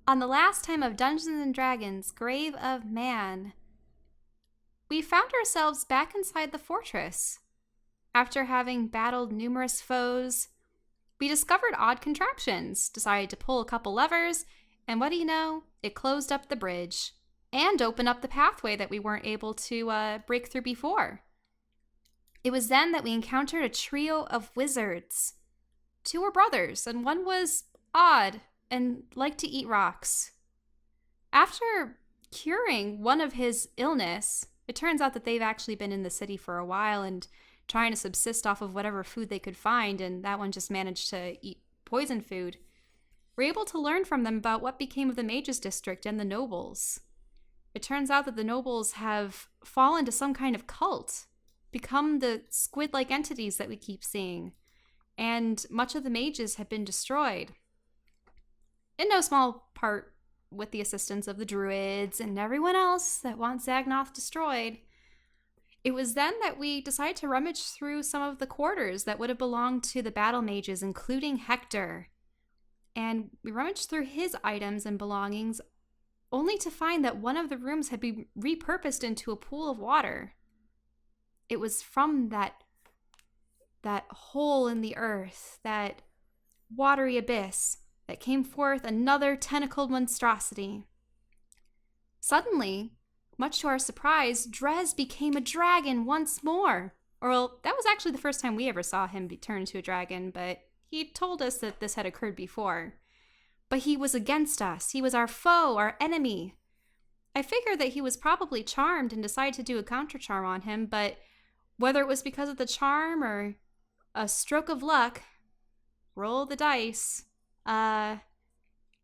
On the last time of Dungeons and Dragons, Grave of Man, we found ourselves back inside the fortress. After having battled numerous foes, we discovered odd contraptions, decided to pull a couple levers, and what do you know? It closed up the bridge and opened up the pathway that we weren't able to break through before. It was then that we encountered a trio of wizards. Two were brothers, and one was odd and liked to eat rocks. After curing one of his illness, it turns out that they've actually been in the city for a while and trying to subsist off of whatever food they could find, and that one just managed to eat poison food. We're able to learn from them about what became of the Mages District and the nobles. It turns out that the nobles have fallen to some kind of cult, become the squid-like entities that we keep seeing, and much of the mages have been destroyed. In no small part with the assistance of the druids and everyone else that wants Zagnoth destroyed. It was then that we decided to rummage through some of the quarters that would have belonged to the battle mages, including Hector. And we rummaged through his items and belongings, only to find that one of the rooms had been repurposed into a pool of water. It was from that hole in the earth, that watery abyss, that came forth another tentacled monstrosity. Suddenly, much to our surprise, Drez became a dragon once more. Or, well, that was actually the first time we ever saw him be turned into a dragon, but he told us that this had occurred before. But he was against us. He was our foe, our enemy. I figured that he was probably charmed and decided to do a counter charm on him, but whether it was because of the charm or a stroke of luck, roll the dice,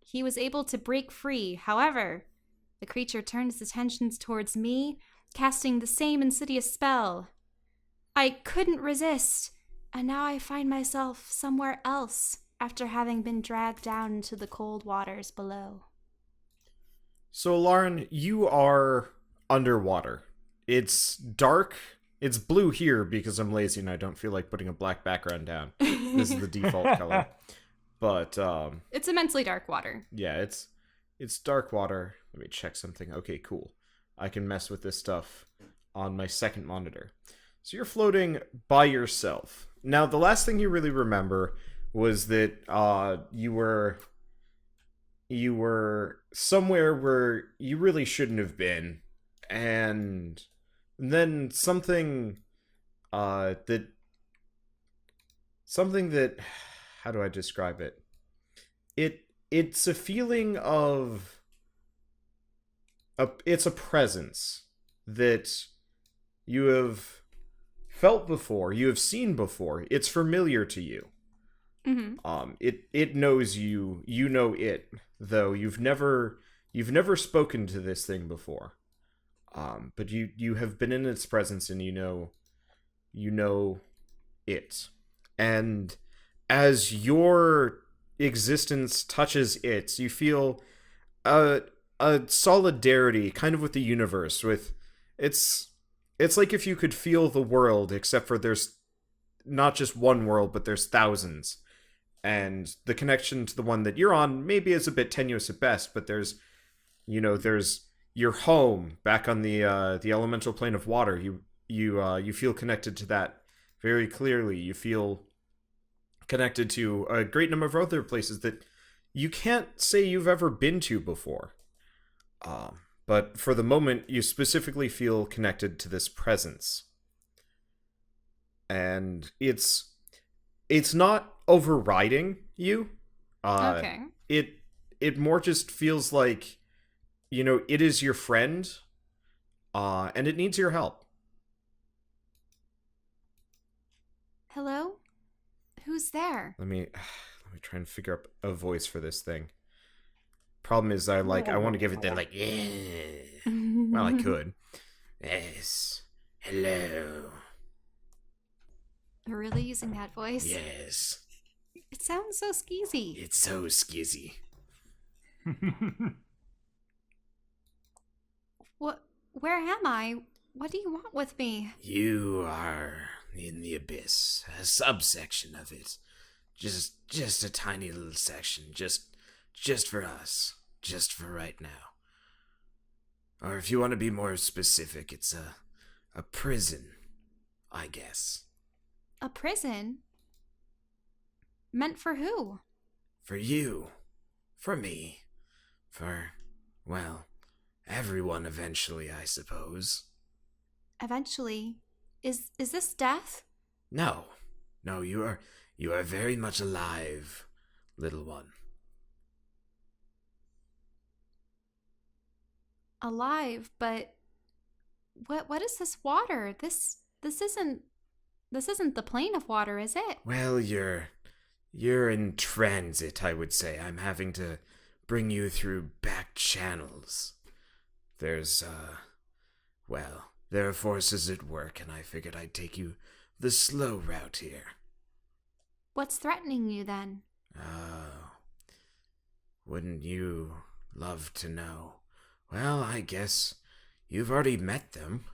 he was able to break free. However, the creature turned its attentions towards me, casting the same insidious spell. I couldn't resist, and now I find myself somewhere else after having been dragged down into the cold waters below. So, Lauren, you are underwater. It's dark. It's blue here because I'm lazy and I don't feel like putting a black background down. This is the default color. But, it's immensely dark water. Yeah, it's dark water. Let me check something. Okay, cool. I can mess with this stuff on my second monitor. So you're floating by yourself. Now, the last thing you really remember was that you were somewhere where you really shouldn't have been, and then something that how do I describe it? It's a feeling of it's a presence that you have felt before, you have seen before. It's familiar to you. Mm-hmm. It knows you. You know it, though you've never spoken to this thing before. But you have been in its presence, and you know it. And as your existence touches it, you feel a solidarity, kind of with the universe. With it's like if you could feel the world, except for there's not just one world, but there's thousands. And the connection to the one that you're on maybe is a bit tenuous at best, but there's your home back on the elemental plane of water. You feel connected to that very clearly. You feel connected to a great number of other places that you can't say you've ever been to before. But for the moment, you specifically feel connected to this presence. And it's not overriding you. Okay. It more just feels like, it is your friend, and it needs your help. Hello? Who's there? Let me try and figure out a voice for this thing. Problem is, I want to give it that, yeah. Well, I could. Yes. Hello. You're really using that voice? Yes. It sounds so skeezy. It's so skizzy. Where am I? What do you want with me? You are in the abyss, a subsection of it. Just a tiny little section, just for us. just for right now. Or if you want to be more specific, it's a prison, I guess. A prison? Meant for who? For you. For me. For, well, everyone eventually, I suppose. Eventually. Is this death? No. No, you are very much alive, little one. Alive, but what is this water? This isn't the plane of water, is it? Well, you're in transit, I would say. I'm having to bring you through back channels. There's well, there are forces at work, and I figured I'd take you the slow route here. What's threatening you then? Oh, wouldn't you love to know? Well, I guess you've already met them.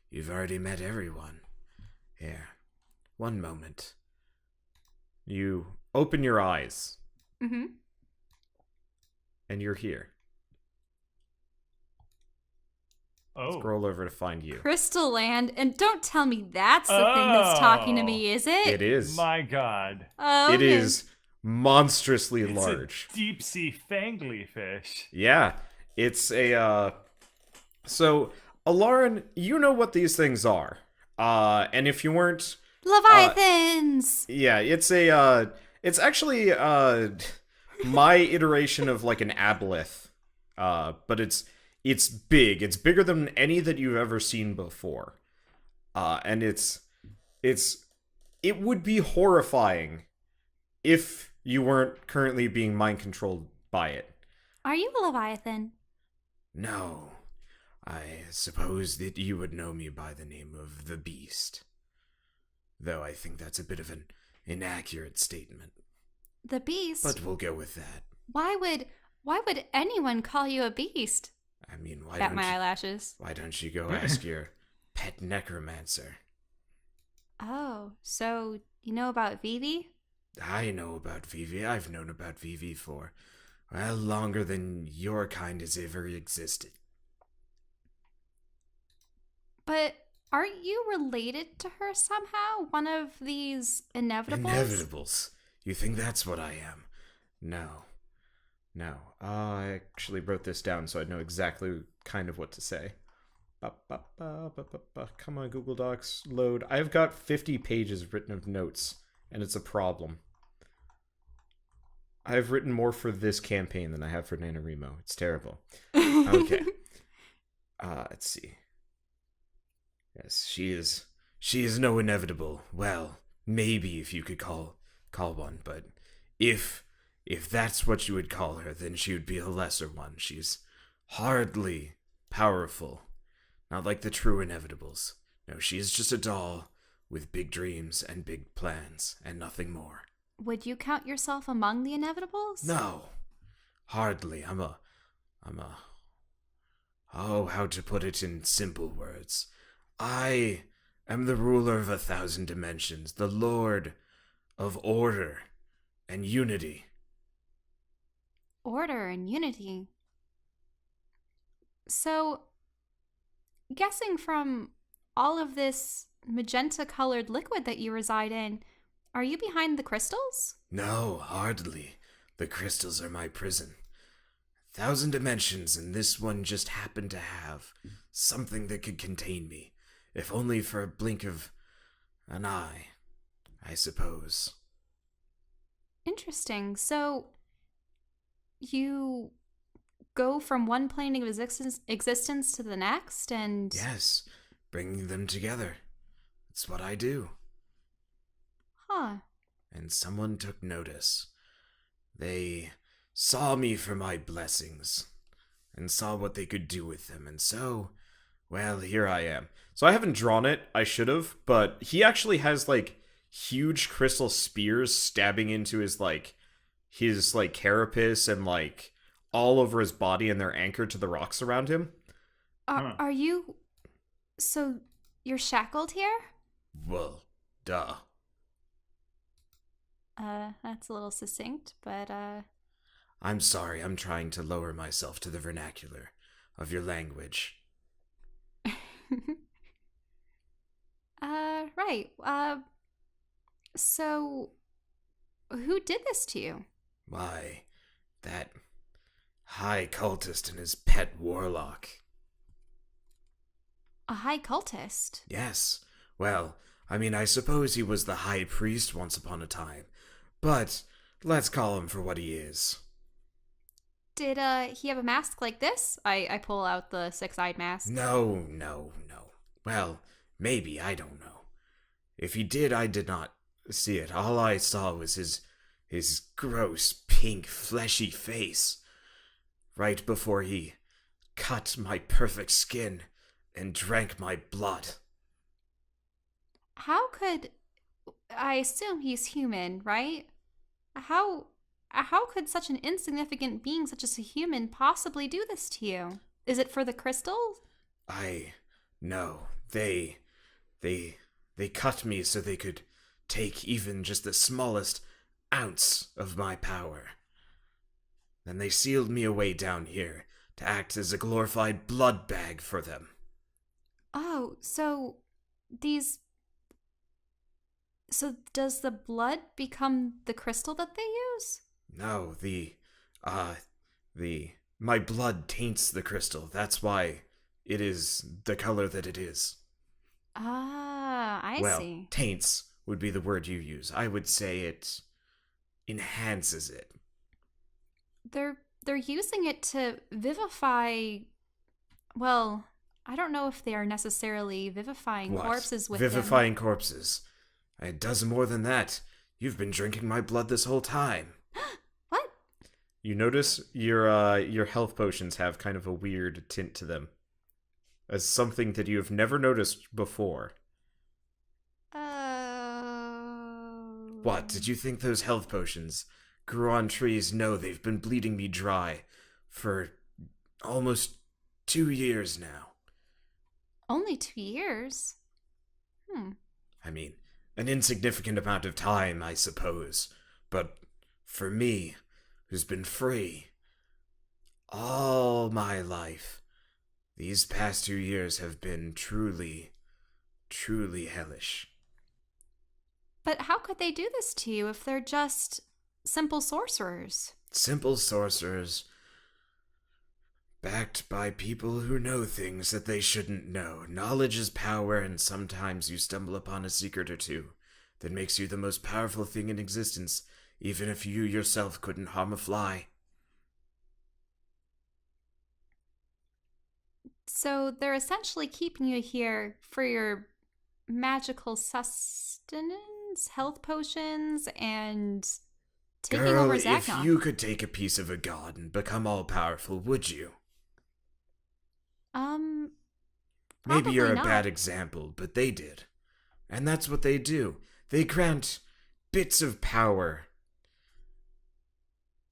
You've already met everyone. Here, one moment. You open your eyes, Mm-hmm. and you're here. Oh. Scroll over to find you. Crystal Land, and don't tell me that's the thing that's talking to me, is it? It is. My God. Oh, It okay. is monstrously It's large. a deep sea fangly fish. Yeah, it's a So, Alarin, you know what these things are. And if you weren't, Leviathans! yeah, it's actually my iteration of like an aboleth. But it's big. It's bigger than any that you've ever seen before. And it would be horrifying if you weren't currently being mind controlled by it. Are you a Leviathan? No. I suppose that you would know me by the name of the Beast. Though I think that's a bit of an inaccurate statement. The beast? But we'll go with that. Why would anyone call you a beast? I mean, Bat my eyelashes. why don't you go ask your pet necromancer? Oh, so you know about Vivi? I know about Vivi. I've known about Vivi for, well, longer than your kind has ever existed. But aren't you related to her somehow? One of these inevitables? Inevitables. You think that's what I am? No. No. I actually wrote this down so I know exactly kind of what to say. Come on, Google Docs, load. I've got 50 pages written of notes, and it's a problem. I've written more for this campaign than I have for NaNoWriMo. It's terrible. Okay. Let's see. Yes, she is no inevitable. Well, maybe if you could call one, but if that's what you would call her, then she would be a lesser one. She's hardly powerful. Not like the true inevitables. No, she is just a doll with big dreams and big plans, and nothing more. Would you count yourself among the inevitables? No, hardly. I'm a, oh, how to put it in simple words. I am the ruler of 1,000 dimensions, the lord of order and unity. Order and unity. So, guessing from all of this magenta-colored liquid that you reside in, are you behind the crystals? No, hardly. The crystals are my prison. 1,000 dimensions, and this one just happened to have something that could contain me, if only for a blink of an eye, I suppose. Interesting. So, you go from one plane of existence to the next, and... Yes, bringing them together. It's what I do. Huh. And someone took notice. They saw me for my blessings, and saw what they could do with them, and so, well, here I am. So I haven't drawn it, I should have, but he actually has, like, huge crystal spears stabbing into his carapace and, like, all over his body, and they're anchored to the rocks around him. Are you... So, you're shackled here? Well, duh. That's a little succinct, but, I'm sorry, I'm trying to lower myself to the vernacular of your language. Right. So who did this to you? Why, that high cultist and his pet warlock. A high cultist? Yes, well, I mean, I suppose he was the high priest once upon a time, but let's call him for what he is. Did he have a mask like this? I pull out the six-eyed mask. No, no, no. Well, maybe, I don't know. If he did, I did not see it. All I saw was his gross, pink, fleshy face. Right before he cut my perfect skin and drank my blood. How could I assume he's human, right? How could such an insignificant being such as a human possibly do this to you? Is it for the crystal? No, they cut me so they could take even just the smallest ounce of my power. Then they sealed me away down here to act as a glorified blood bag for them. Oh, these so does the blood become the crystal that they use? No, my blood taints the crystal. That's why it is the color that it is. Ah, I Well, see. taints would be the word you use. I would say it enhances it. They're using it to vivify. Well, I don't know if they are necessarily vivifying What? corpses with Vivifying corpses. It does more than that. You've been drinking my blood this whole time. What? You notice your health potions have kind of a weird tint to them, as something that you have never noticed before. What, did you think those health potions grew on trees? No, they've been bleeding me dry for almost 2 years now. Only 2 years? I mean, an insignificant amount of time, I suppose. But for me, who's been free all my life, these past 2 years have been truly, truly hellish. But how could they do this to you if they're just simple sorcerers? Simple sorcerers, backed by people who know things that they shouldn't know. Knowledge is power, and sometimes you stumble upon a secret or two that makes you the most powerful thing in existence, even if you yourself couldn't harm a fly. So they're essentially keeping you here for your magical sustenance, health potions, and taking Girl, over if Zagnoth. you could take a piece of a god and become all-powerful, would you? Um, Maybe you're Probably a not. bad example, but they did. And that's what they do. They grant bits of power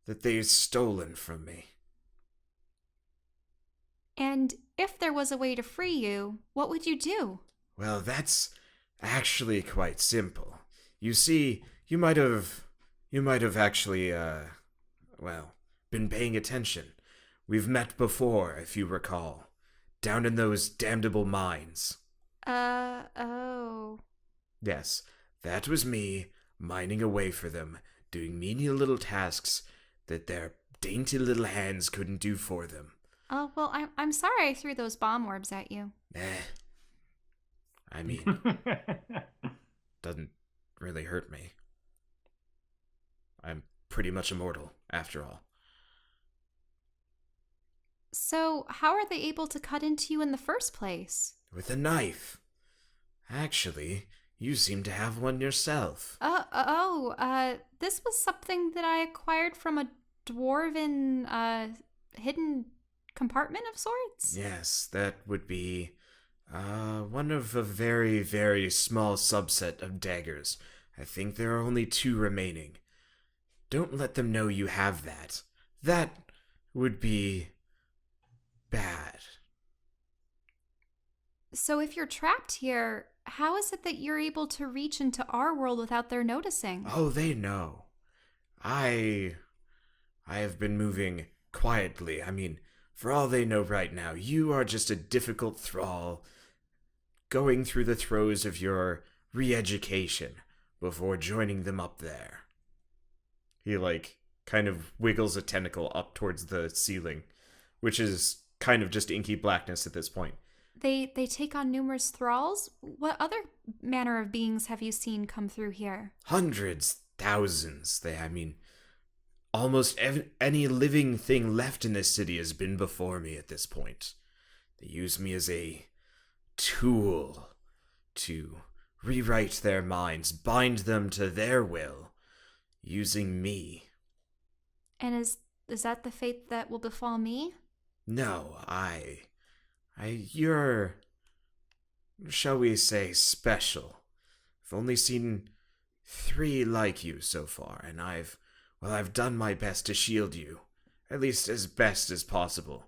that they've stolen from me. And if there was a way to free you, what would you do? Well, that's actually quite simple. You see, you might have actually, been paying attention. We've met before, if you recall, down in those damnable mines. Oh. Yes, that was me, mining away for them, doing menial little tasks that their dainty little hands couldn't do for them. Oh, well, I'm sorry I threw those bomb orbs at you. I mean, doesn't really hurt me. I'm pretty much immortal, after all. So, how are they able to cut into you in the first place? With a knife. Actually, you seem to have one yourself. This was something that I acquired from a dwarven, hidden compartment of sorts? Yes, that would be one of a very, very small subset of daggers. I think there are only 2 remaining. Don't let them know you have that. That would be bad. So, if you're trapped here, how is it that you're able to reach into our world without their noticing? Oh, they know. I I have been moving quietly. I mean, for all they know right now, you are just a difficult thrall going through the throes of your re-education before joining them up there. He, like, kind of wiggles a tentacle up towards the ceiling, which is kind of just inky blackness at this point. They take on numerous thralls? What other manner of beings have you seen come through here? Hundreds, thousands. Almost any living thing left in this city has been before me at this point. They use me as a tool to rewrite their minds, bind them to their will, using me. And is that the fate that will befall me? No, you're, shall we say, special. I've only seen 3 like you so far, and I've done my best to shield you, at least as best as possible.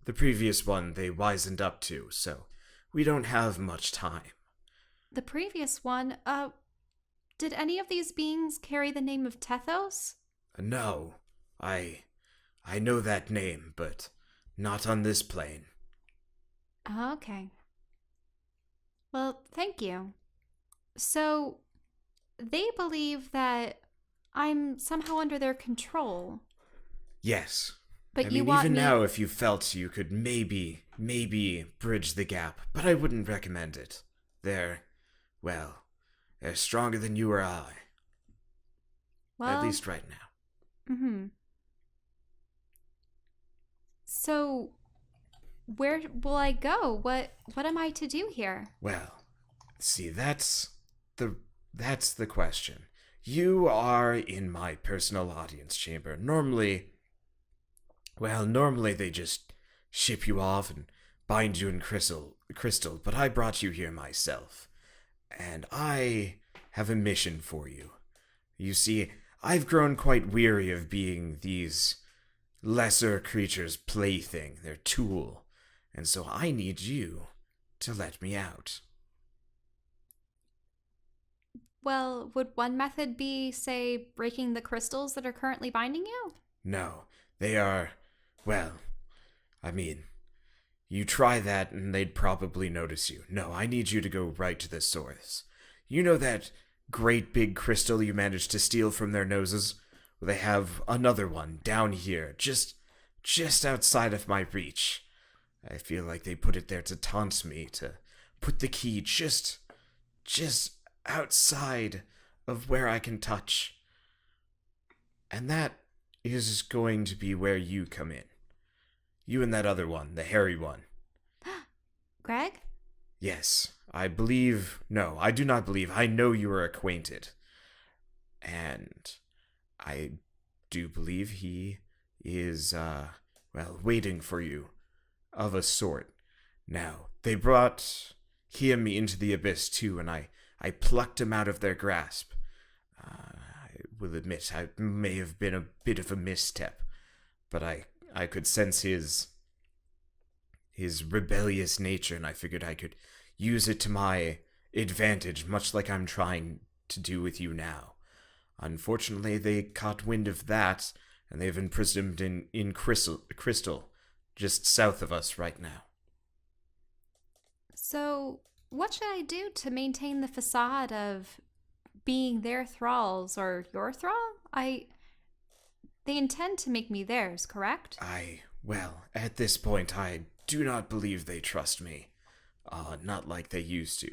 The previous one they wisened up to, so we don't have much time. The previous one, did any of these beings carry the name of Tethos? No, I know that name, but not on this plane. Okay. Well, thank you. So, they believe that I'm somehow under their control. Yes. But you want even me... now, if you felt you could maybe bridge the gap, but I wouldn't recommend it. They're stronger than you or I. Well, at least right now. Mm-hmm. So, where will I go? What am I to do here? Well, see, that's the question. You are in my personal audience chamber. Normally they just ship you off and bind you in crystal, but I brought you here myself. And I have a mission for you. You see, I've grown quite weary of being these lesser creatures' plaything, their tool. And so I need you to let me out. Well, would one method be, say, breaking the crystals that are currently binding you? No, they are, you try that and they'd probably notice you. No, I need you to go right to the source. You know that great big crystal you managed to steal from their noses? Well, they have another one down here, just outside of my reach. I feel like they put it there to taunt me, to put the key just outside of where I can touch. And that is going to be where you come in. You and that other one, the hairy one. Greg? Yes, I do not believe. I know you are acquainted. And I do believe he is, waiting for you, of a sort. Now, they brought him into the abyss too, and I plucked him out of their grasp. I will admit, I may have been a bit of a misstep, but I could sense his rebellious nature, and I figured I could use it to my advantage, much like I'm trying to do with you now. Unfortunately, they caught wind of that, and they've imprisoned in Crystal, just south of us right now. So, what should I do to maintain the facade of being their thralls or your thrall? They intend to make me theirs, correct? At this point, I do not believe they trust me. Not like they used to.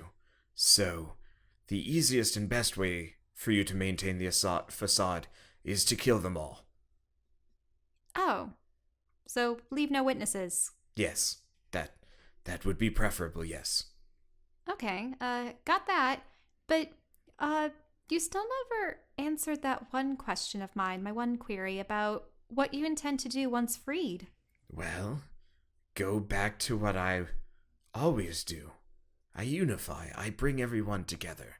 So, the easiest and best way for you to maintain the facade is to kill them all. Oh. So, leave no witnesses. Yes, that would be preferable, yes. Okay, got that. But, you still never answered that one question of mine, my one query about what you intend to do once freed. Well, go back to what I always do. I unify. I bring everyone together.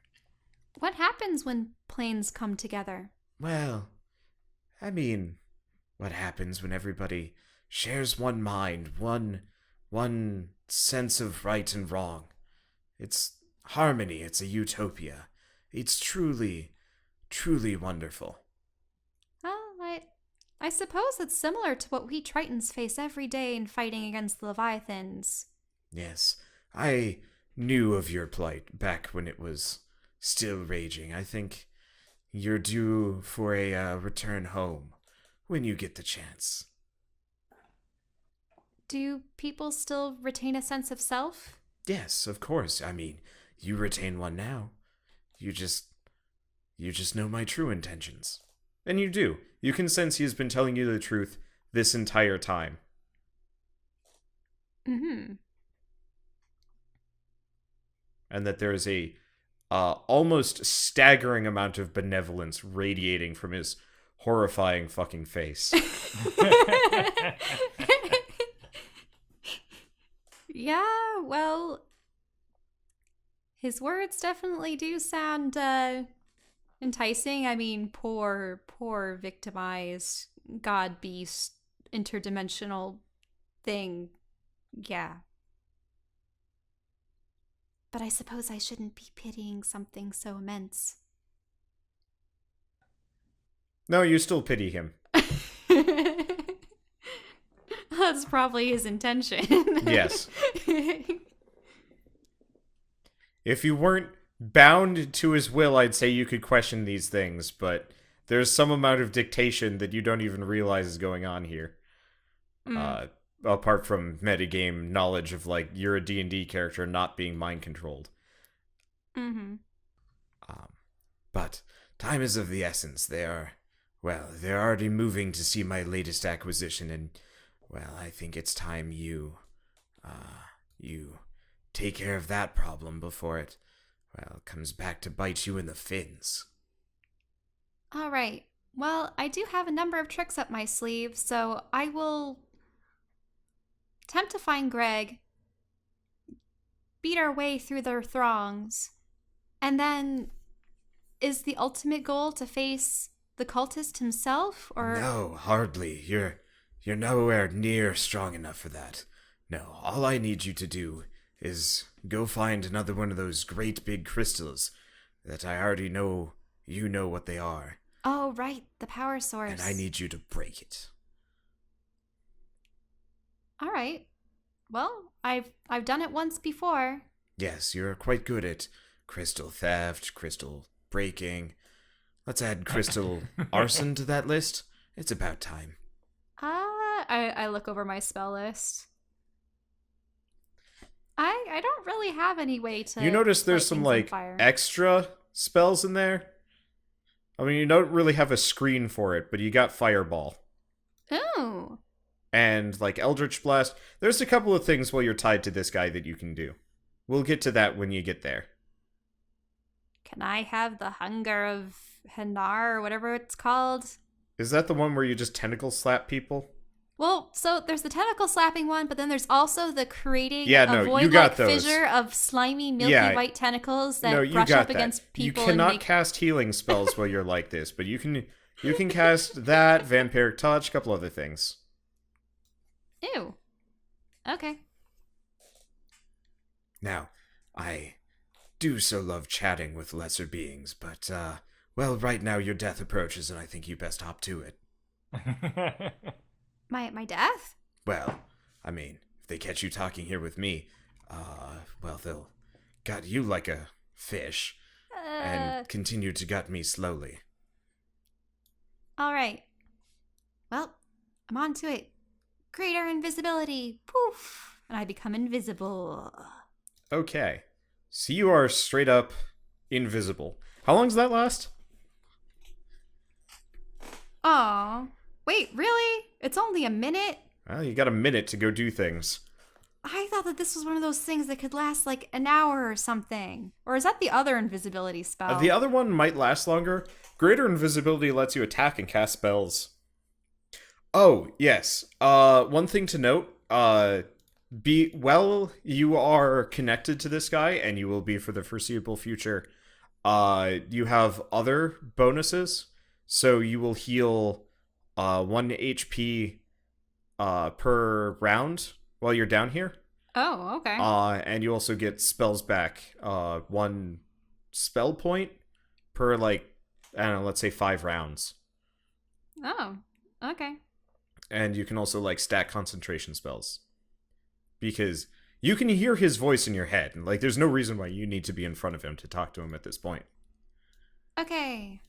What happens when planes come together? Well, what happens when everybody shares one mind, one sense of right and wrong? It's harmony. It's a utopia. It's truly, truly wonderful. Well, I I suppose it's similar to what we Tritons face every day in fighting against the Leviathans. Yes, I knew of your plight back when it was still raging. I think you're due for a return home when you get the chance. Do people still retain a sense of self? Yes, of course. I mean, you retain one now. You just know my true intentions. And you do. You can sense he has been telling you the truth this entire time. Mm-hmm. And that there is a almost staggering amount of benevolence radiating from his horrifying fucking face. Yeah, well, his words definitely do sound enticing. I mean, poor victimized god beast interdimensional thing. Yeah. But I suppose I shouldn't be pitying something so immense. No, you still pity him. That's probably his intention. Yes. If you weren't bound to his will, I'd say you could question these things, but there's some amount of dictation that you don't even realize is going on here. Apart from metagame knowledge of, like, you're a D&D character not being mind-controlled. Mm-hmm. But time is of the essence. They're already moving to see my latest acquisition, and, well, I think it's time you take care of that problem before it, well, comes back to bite you in the fins. All right. Well, I do have a number of tricks up my sleeve, so I will attempt to find Greg, beat our way through their throngs, and then is the ultimate goal to face the cultist himself, or No, hardly. You're nowhere near strong enough for that. No, all I need you to do is go find another one of those great big crystals that I already know you know what they are. Oh, right, the power source. And I need you to break it. All right. Well, I've done it once before. Yes, you're quite good at crystal theft, crystal breaking. Let's add crystal arson to that list. It's about time. I look over my spell list. I don't really have any way to. You notice there's light some, things on like, fire. extra spells in there? I mean, you don't really have a screen for it, but you got Fireball. Oh. And, like, Eldritch Blast. There's a couple of things while you're tied to this guy that you can do. We'll get to that when you get there. Can I have the hunger of Hanar or whatever it's called? Is that the one where you just tentacle slap people? Well, so there's the tentacle slapping one, but then there's also the creating Yeah, a no, you void-like got those. fissure of slimy, milky Yeah. white tentacles that No, you brush got up that. against people. You cannot and make... cast healing spells while you're like this, but you can cast that, Vampiric Touch, a couple other things. Ew. Okay. Now, I do so love chatting with lesser beings, but, well, right now your death approaches, and I think you best hop to it. My death? Well, I mean, if they catch you talking here with me, well, they'll gut you like a fish, and continue to gut me slowly. All right. Well, I'm on to it. Greater invisibility. Poof. And I become invisible. Okay. So you are straight up invisible. How long does that last? Aw. Wait, really? It's only a minute? Well, you got a minute to go do things. I thought that this was one of those things that could last like an hour or something. Or is that the other invisibility spell? The other one might last longer. Greater invisibility lets you attack and cast spells. Oh, yes. One thing to note, you are connected to this guy, and you will be for the foreseeable future. You have other bonuses, so you will heal 1 HP per round while you're down here. Oh, okay. And you also get spells back, 1 spell point per, like, I don't know, let's say 5 rounds. Oh, Okay. And you can also like stack concentration spells. Because you can hear his voice in your head, and like there's no reason why you need to be in front of him to talk to him at this point. Okay.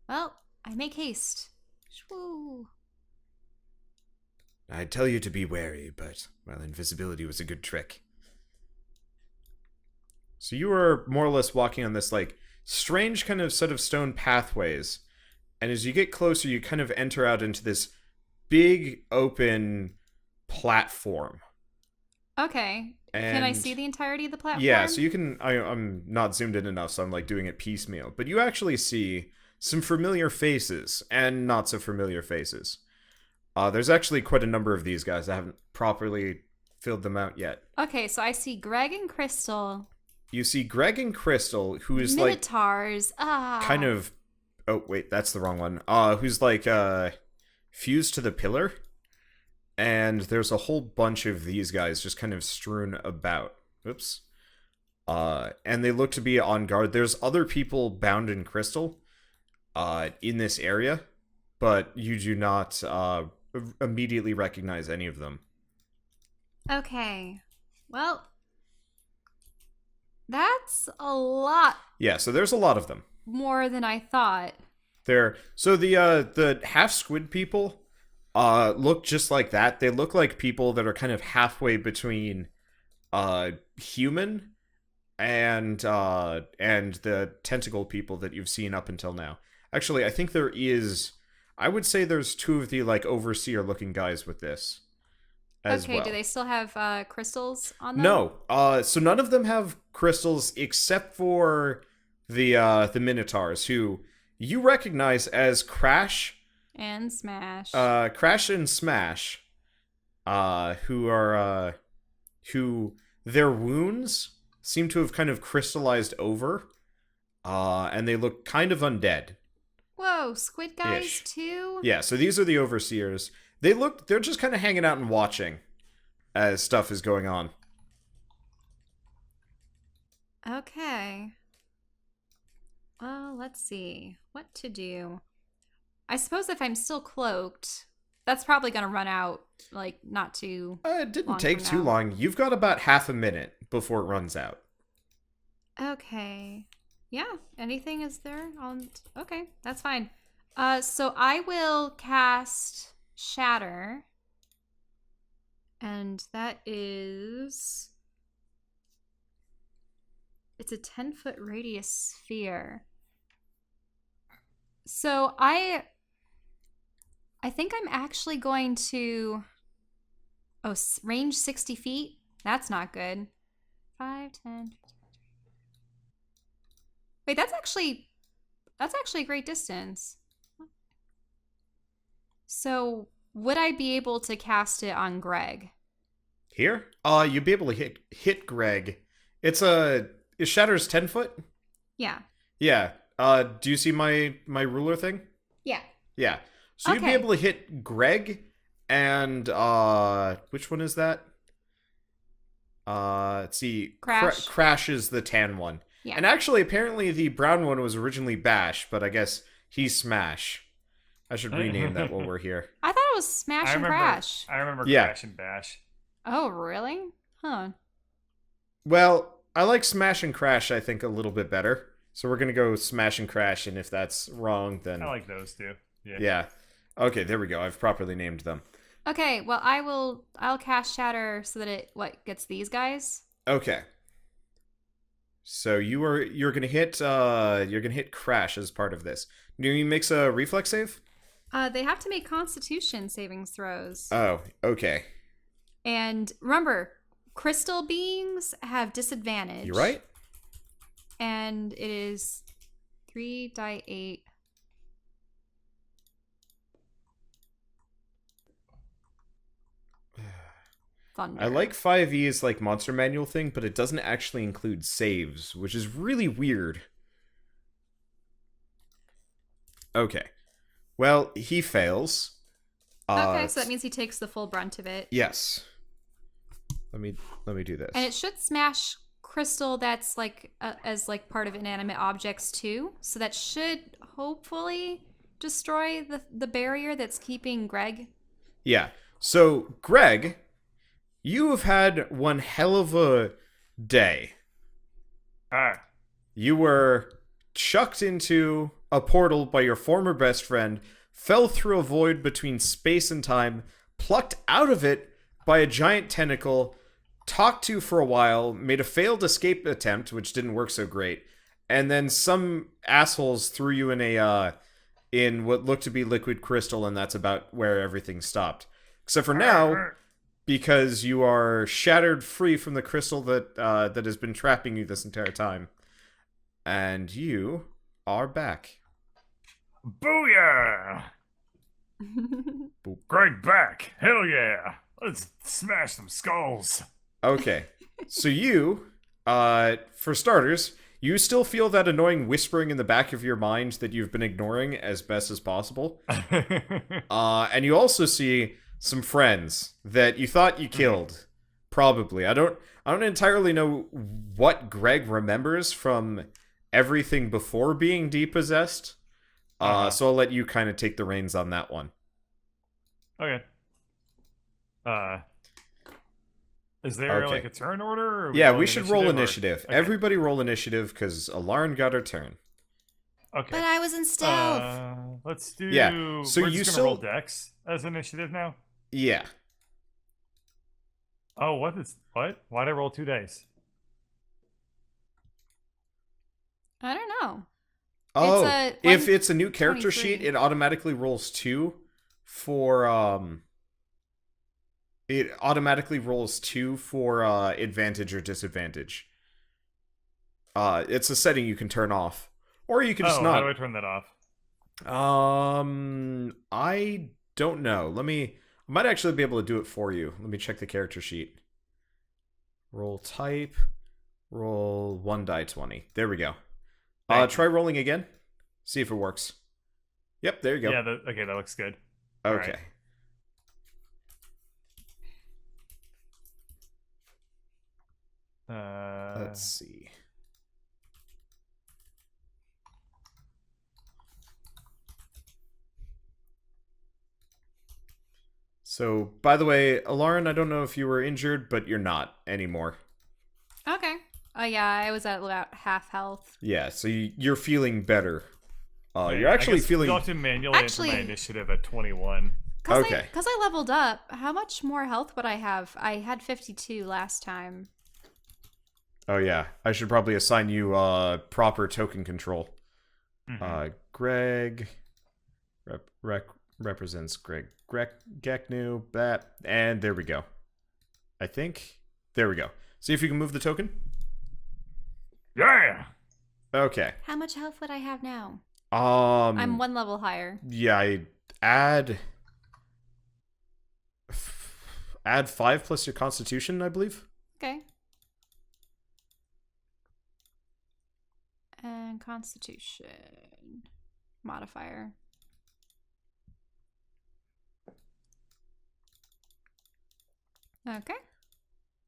Well, I make haste. Shwoo. I'd tell you to be wary, but well, invisibility was a good trick. So you are more or less walking on this like strange kind of set of stone pathways, and as you get closer, you kind of enter out into this big open platform. Okay. Can I see the entirety of the platform? Yeah, so you can. I'm not zoomed in enough, so I'm like doing it piecemeal. But you actually see some familiar faces and not so familiar faces. There's actually quite a number of these guys. I haven't properly filled them out yet. Okay, so I see Greg and Crystal. You see Greg and Crystal, who is Minotaurs. like kind of. Oh wait, that's the wrong one. Who's like fused to the pillar. And there's a whole bunch of these guys just kind of strewn about. Oops. And they look to be on guard. There's other people bound in crystal in this area, but you do not immediately recognize any of them. Okay. Well, that's a lot Yeah, so there's a lot of them. more than I thought. So the half squid people look just like that. They look like people that are kind of halfway between human and the tentacle people that you've seen up until now. Actually, I think I would say there's two of the like overseer looking guys with this as Okay, well. do they still have crystals on them? No. So none of them have crystals except for the Minotaurs, who you recognize as Crash And Smash. Crash and Smash, who their wounds seem to have kind of crystallized over, and they look kind of undead. Whoa, squid guys Ish. too? Yeah, so these are the overseers. They're just kind of hanging out and watching as stuff is going on. Okay. Well, let's see. What to do? I suppose if I'm still cloaked, that's probably going to run out, like, not too It didn't long take from too now. long. You've got about half a minute before it runs out. Okay. Yeah, anything is there? Okay, that's fine. So I will cast Shatter. And that is... It's a 10-foot radius sphere. So I think I'm actually going to... Oh, range 60 feet? That's not good. 5, 10... Wait, that's actually a great distance. So, would I be able to cast it on Greg? Here? You'd be able to hit Greg. It shatters 10 foot? Yeah. Yeah. Do you see my ruler thing? Yeah. Yeah. So you'd be Okay. able to hit Greg and which one is that? Let's see. Crash. Crash is the tan one. Yeah. And actually apparently the brown one was originally Bash, but I guess he's Smash. I should rename that while we're here. I thought it was Smash and Crash. I remember Yeah. Crash and Bash. Oh, really? Huh. Well, I like Smash and Crash I think a little bit better. So we're going to go Smash and Crash, and if that's wrong then I like those two. Yeah. yeah. Okay, there we go. I've properly named them. Okay, well I'll cast Shatter so that it gets these guys. Okay. So you're gonna hit Crash as part of this. Do you makes a reflex save? They have to make Constitution savings throws. Oh, okay. And remember, crystal beings have disadvantage. You're right. And it is 3 die 8. Thunder. I like 5e's like monster manual thing, but it doesn't actually include saves, which is really weird. Okay. Well, he fails. Okay, so that means he takes the full brunt of it. Yes. Let me do this. And it should smash crystal that's like as like part of inanimate objects too. So that should hopefully destroy the barrier that's keeping Greg? Yeah. So, Greg, you have had one hell of a day. You were chucked into a portal by your former best friend, fell through a void between space and time, plucked out of it by a giant tentacle, talked to for a while, made a failed escape attempt, which didn't work so great, and then some assholes threw you in what looked to be liquid crystal, and that's about where everything stopped. Except for now, because you are shattered free from the crystal that has been trapping you this entire time. And you are back. Booyah! Greg back. Hell yeah. Let's smash some skulls. Okay. So you, for starters, you still feel that annoying whispering in the back of your mind that you've been ignoring as best as possible. And you also see some friends that you thought you killed. Probably. I don't entirely know what Greg remembers from everything before being depossessed. So I'll let you kind of take the reins on that one. Okay. Is there like a turn order? Or yeah, we should roll initiative. Okay. Everybody roll initiative because Alarn got her turn. Okay. But I was in stealth. Let's do. Yeah, so we're you just still gonna roll Dex as initiative now. Yeah. Oh, what? Why'd I roll 2 dice? I don't know. Oh, if it's a new character 23. sheet, it automatically rolls 2 for It automatically rolls 2 for advantage or disadvantage. It's a setting you can turn off, or you can just not. How do I turn that off? I don't know. I might actually be able to do it for you. Let me check the character sheet. Roll type. Roll 1 die 20. There we go. Try rolling again. See if it works. Yep, there you go. Yeah, okay, that looks good. Okay. Let's see. So, by the way, Alarn, I don't know if you were injured, but you're not anymore. Okay. Oh yeah, I was at about half health. Yeah, so you're feeling better. Yeah, You're actually feeling. You'll have to manually enter my initiative at 21. Okay. Because I leveled up. How much more health would I have? I had 52 last time. Oh yeah, I should probably assign you proper token control. Mm-hmm. Greg represents Greg Geknu, that, and there we go. I think there we go. See if you can move the token. Yeah. Okay. How much health would I have now? I'm 1 level higher. Yeah, I add 5 plus your Constitution, I believe. Okay. And Constitution modifier. Okay.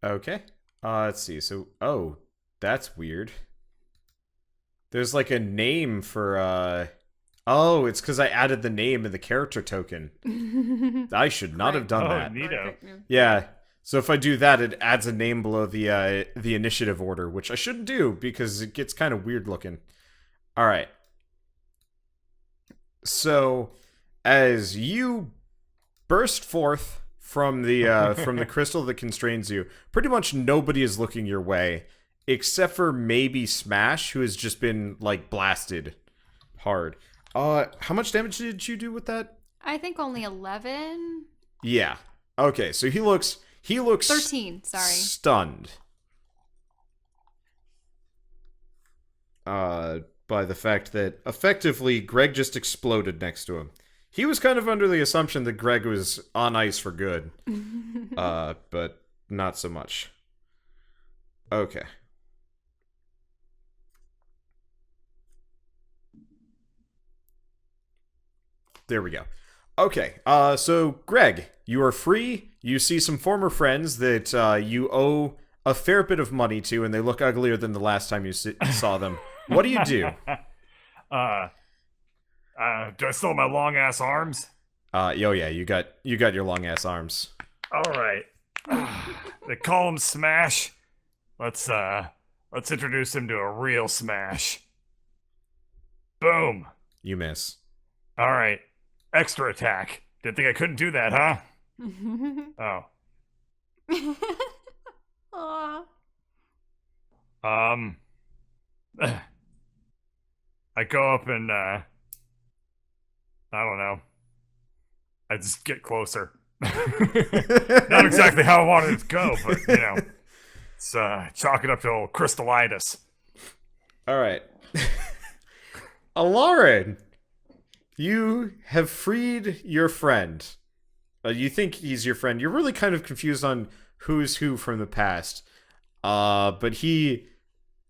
Okay. Let's see. So, that's weird. There's like a name for Oh, it's because I added the name in the character token. I should not have done that. Neato. Yeah. So if I do that, it adds a name below the initiative order, which I shouldn't do because it gets kind of weird looking. All right. So as you burst forth from the crystal that constrains you, pretty much nobody is looking your way, except for maybe Smash, who has just been like blasted hard. How much damage did you do with that? I think only 11. Yeah. Okay, so he looks 13, sorry. Stunned. By the fact that effectively Greg just exploded next to him. He was kind of under the assumption that Greg was on ice for good. But not so much. Okay. There we go. Okay, so Greg, you are free. You see some former friends that you owe a fair bit of money to, and they look uglier than the last time you saw them. What do you do? Do I still have my long ass arms? Yo, yeah, you got your long ass arms. All right. They call him Smash. Let's introduce him to a real Smash. Boom. You miss. All right. Extra attack. Didn't think I couldn't do that, huh? Oh. Aw. I go up and I don't know. I just get closer. Not exactly how I wanted it to go, but you know, it's chalk it up to old crystallitis. All right. Lauren, you have freed your friend. You think he's your friend. You're really kind of confused on who's who from the past. But he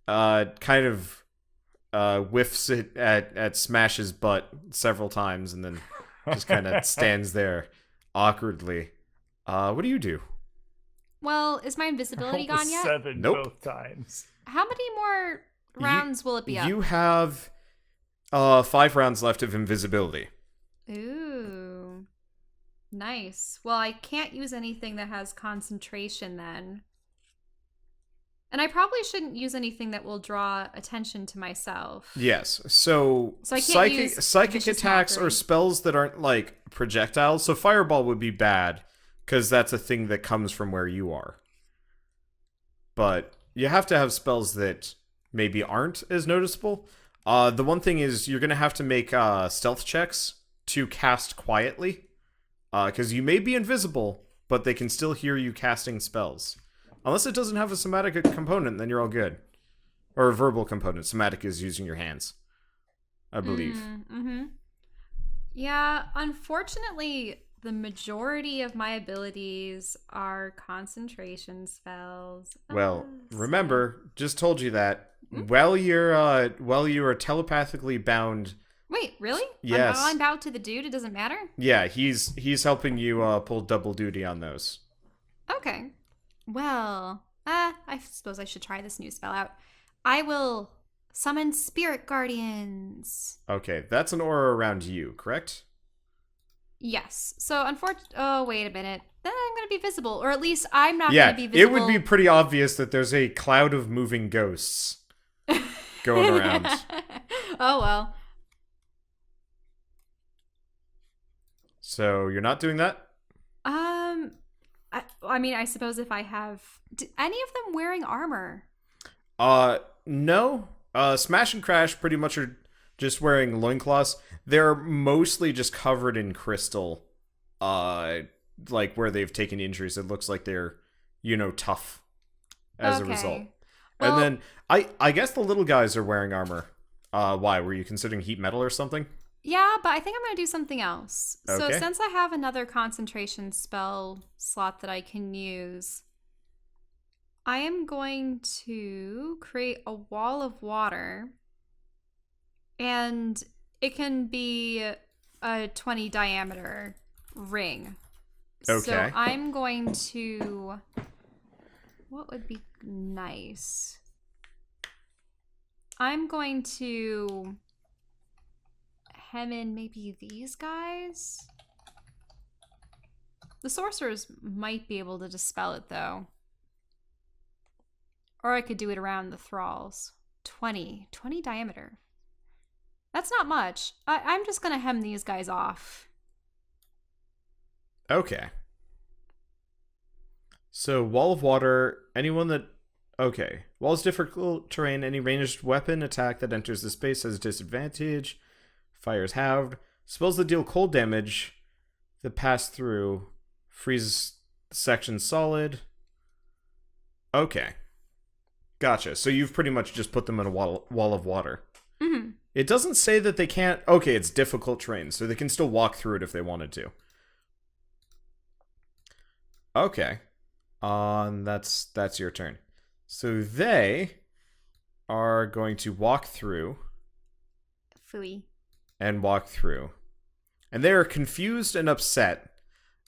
kind of whiffs it at Smash's butt several times and then just kind of stands there awkwardly. What do you do? Well, is my invisibility gone yet? 7 Nope. both times. How many more rounds will it be up? You have 5 rounds left of invisibility. Ooh. Nice. Well, I can't use anything that has concentration then. And I probably shouldn't use anything that will draw attention to myself. Yes. So I can't use psychic vicious attacks mockery. or spells that aren't like projectiles. So fireball would be bad because that's a thing that comes from where you are. But you have to have spells that maybe aren't as noticeable. The one thing is you're going to have to make stealth checks to cast quietly. Because you may be invisible, but they can still hear you casting spells. Unless it doesn't have a somatic component, then you're all good. Or a verbal component. Somatic is using your hands, I believe. Mm-hmm. Yeah, unfortunately, the majority of my abilities are concentration spells. Well, So- remember, just told you that. While you are telepathically bound. Wait, really? Yes. I'm bound to the dude. It doesn't matter. Yeah, he's helping you pull double duty on those. Okay. Well, I suppose I should try this new spell out. I will summon spirit guardians. Okay, that's an aura around you, correct? Yes. So, oh, wait a minute. Then I'm going to be visible, or at least I'm not Yeah, going to be visible. it would be pretty obvious that there's a cloud of moving ghosts going around. Oh well. So you're not doing that? I mean, I suppose if I have any of them wearing armor. No. Smash and Crash pretty much are just wearing loincloths. They're mostly just covered in crystal. Like where they've taken injuries. It looks like they're, tough as a result. Well, And then I guess the little guys are wearing armor. Why? Were you considering heat metal or something? yeah, but I think I'm going to do something else. So Okay. since I have another concentration spell slot that I can use, I am going to create a wall of water. And it can be a 20 diameter ring. So Okay. I'm going to... What would be nice? I'm going to hem in maybe these guys. The sorcerers might be able to dispel it, though. Or I could do it around the thralls. 20 diameter. That's not much. I'm just going to hem these guys off. Okay. So, wall of water, anyone that... Okay. Wall is difficult terrain. Any ranged weapon attack that enters the space has a disadvantage. Fire is halved. Spells that deal cold damage that pass through. Freeze section solid. Okay. Gotcha. So you've pretty much just put them in a wall of water. Mm-hmm. It doesn't say that they can't... Okay, it's difficult terrain, so they can still walk through it if they wanted to. Okay. That's your turn. So they are going to walk through Phooey. and walk through. And they are confused and upset.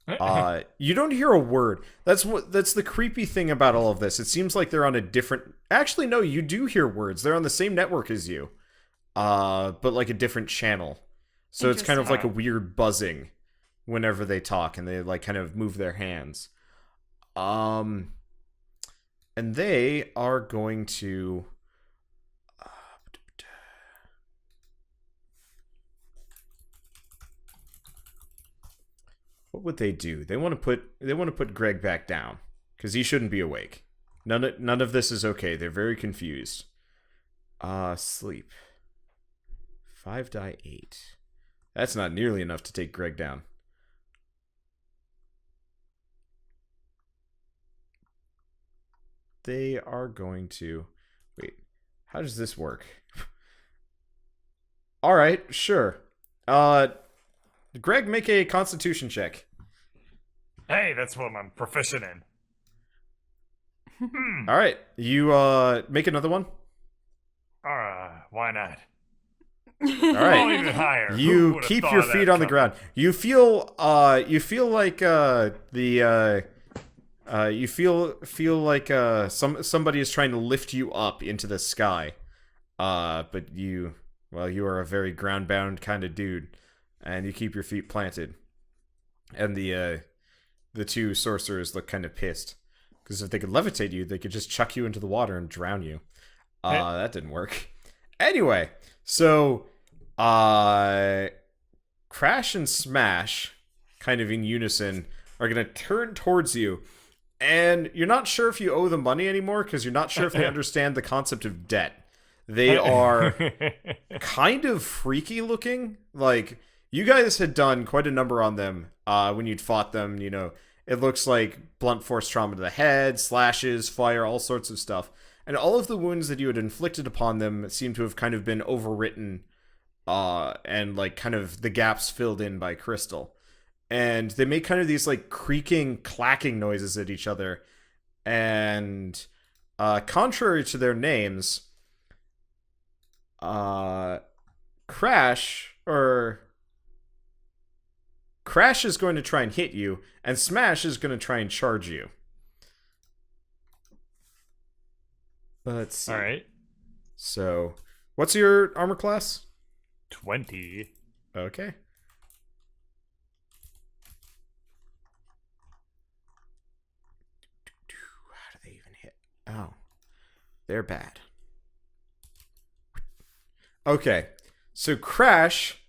You don't hear a word. That's the creepy thing about all of this. It seems like they're on a different... Actually, no, you do hear words. They're on the same network as you. But like a different channel. So it's kind of like a Interesting. weird buzzing whenever they talk, and they like kind of move their hands. Um, and they are going to. What would they do? They want to put Greg back down because he shouldn't be awake. None of this is okay. They're very confused. Sleep. 5 die 8. That's not nearly enough to take Greg down. They are going to... Wait, how does this work? Alright, sure. Greg, make a constitution check. Hey, that's what I'm proficient in. Alright, you, make another one. Why not? Alright. Oh, even higher. Who You would've keep thought your of feet that on the coming? ground. You feel like you feel like somebody is trying to lift you up into the sky. But you are a very ground-bound kind of dude, and you keep your feet planted. And the two sorcerers look kind of pissed because if they could levitate you, they could just chuck you into the water and drown you. That didn't work. Anyway, so Crash and Smash, kind of in unison, are gonna turn towards you, and you're not sure if you owe them money anymore because you're not sure if they understand the concept of debt. They are kind of freaky looking. Like, you guys had done quite a number on them when you'd fought them. You know, it looks like blunt force trauma to the head, slashes, fire, all sorts of stuff. And all of the wounds that you had inflicted upon them seem to have kind of been overwritten and like kind of the gaps filled in by crystal. And they make kind of these like creaking, clacking noises at each other. And contrary to their names, Crash is going to try and hit you, and Smash is going to try and charge you. Let's see. All right. So, what's your armor class? 20. Okay. How do they even hit? Oh. They're bad. Okay. So Crash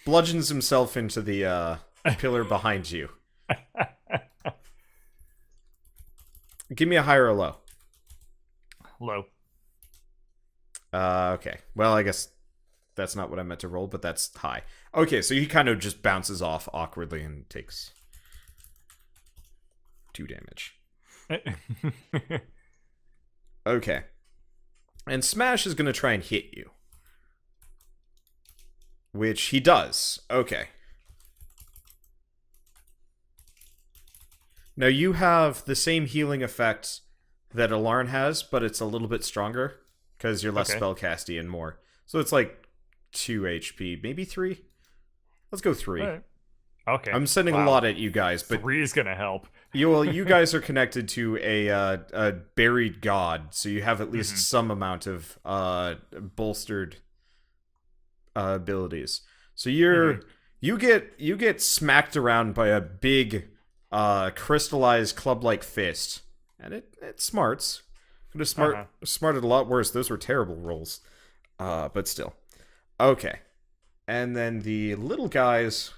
bludgeons himself into the pillar behind you. Give me a high or a low. Low. Okay. Well, I guess that's not what I meant to roll, but that's high. Okay, so he kind of just bounces off awkwardly and takes 2 damage. Okay. And Smash is going to try and hit you. Which he does. Okay. Now you have the same healing effect that Alarn has, but it's a little bit stronger because you're less spellcasty and more. So it's like 2 HP, maybe 3. Let's go 3. Right. Okay. I'm sending a lot at you guys, but 3 is gonna help. you guys are connected to a buried god, so you have at least some amount of bolstered abilities. So you get smacked around by a big crystallized club-like fist, and it smarts. Could have smarted a lot worse. Those were terrible rolls, but still. Okay, and then the little guys.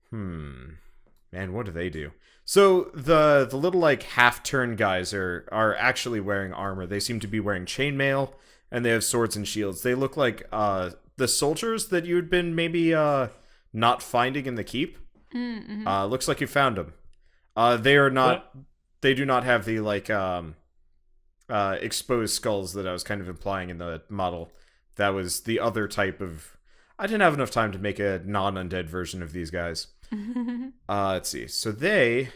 Man, what do they do? So the little like half turn guys are actually wearing armor. They seem to be wearing chainmail, and they have swords and shields. They look like the soldiers that you had been maybe not finding in the keep. Mm-hmm. Looks like you found them. They are not. They do not have the like exposed skulls that I was kind of implying in the model. That was the other type of. I didn't have enough time to make a non-undead version of these guys. Let's see. So they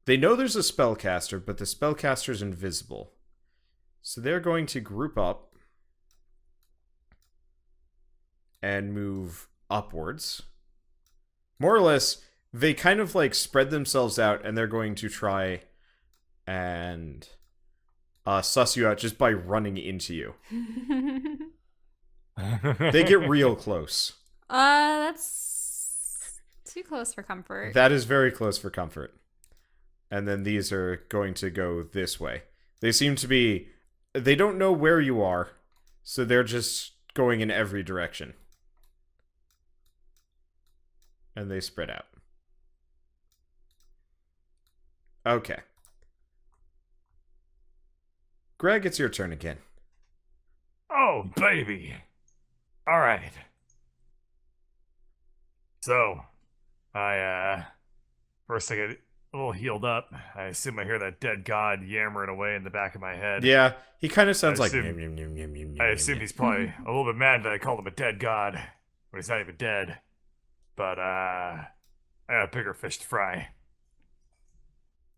know there's a spellcaster, but the spellcaster's invisible. So they're going to group up and move upwards. More or less, they kind of like spread themselves out, and they're going to try and suss you out just by running into you. They get real close. That's too close for comfort. That is very close for comfort. And then these are going to go this way. They seem to be... They don't know where you are, so they're just going in every direction. And they spread out. Okay. Greg, it's your turn again. Oh, baby. All right. So, first I get a little healed up. I assume I hear that dead god yammering away in the back of my head. Yeah, he kind of sounds like... I assume he's probably a little bit mad that I called him a dead god when he's not even dead. But, I got a bigger fish to fry.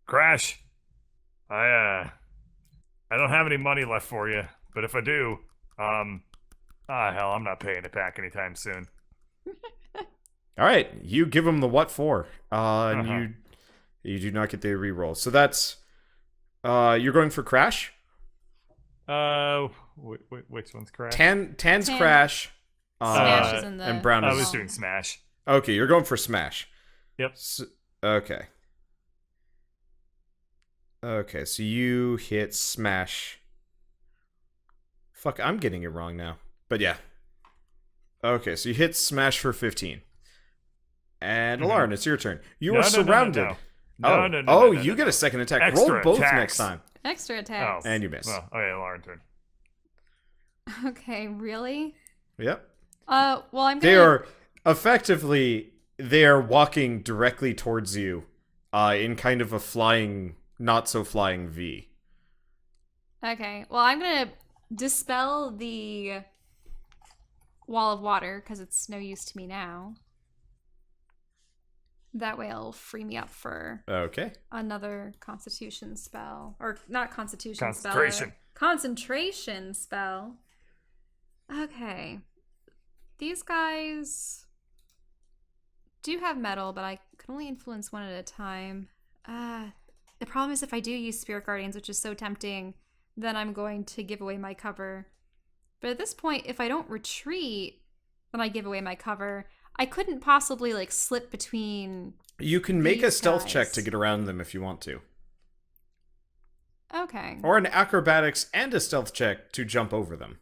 Crash, I don't have any money left for you, but if I do, hell, I'm not paying it back anytime soon. All right, you give him the what for, and you do not get the reroll. So that's you're going for Crash. Which one's Crash? Tan's Crash. Smash is in the... And Brown I is... was doing Smash. Okay, you're going for Smash. Yep. Okay. Okay, so you hit Smash. Fuck, I'm getting it wrong now. But yeah. Okay, so you hit Smash for 15. And Lauren, it's your turn. You are surrounded. No, you get a second attack. Extra Roll both attacks. next time. Extra attacks. And you miss. Well, okay, Lauren turn. Okay, really? Yep. Well, I'm gonna... They are effectively, they are walking directly towards you in kind of a flying, not so flying V. Okay, well, I'm gonna dispel the wall of water because it's no use to me now. That way it'll free me up for another constitution spell. Or not constitution spell. Concentration spell. Okay. These guys do have metal, but I can only influence one at a time. The problem is if I do use Spirit Guardians, which is so tempting, then I'm going to give away my cover. But at this point, if I don't retreat, then I give away my cover. I couldn't possibly, like, slip between... You can make a stealth check to get around them if you want to. Okay. Or an acrobatics and a stealth check to jump over them.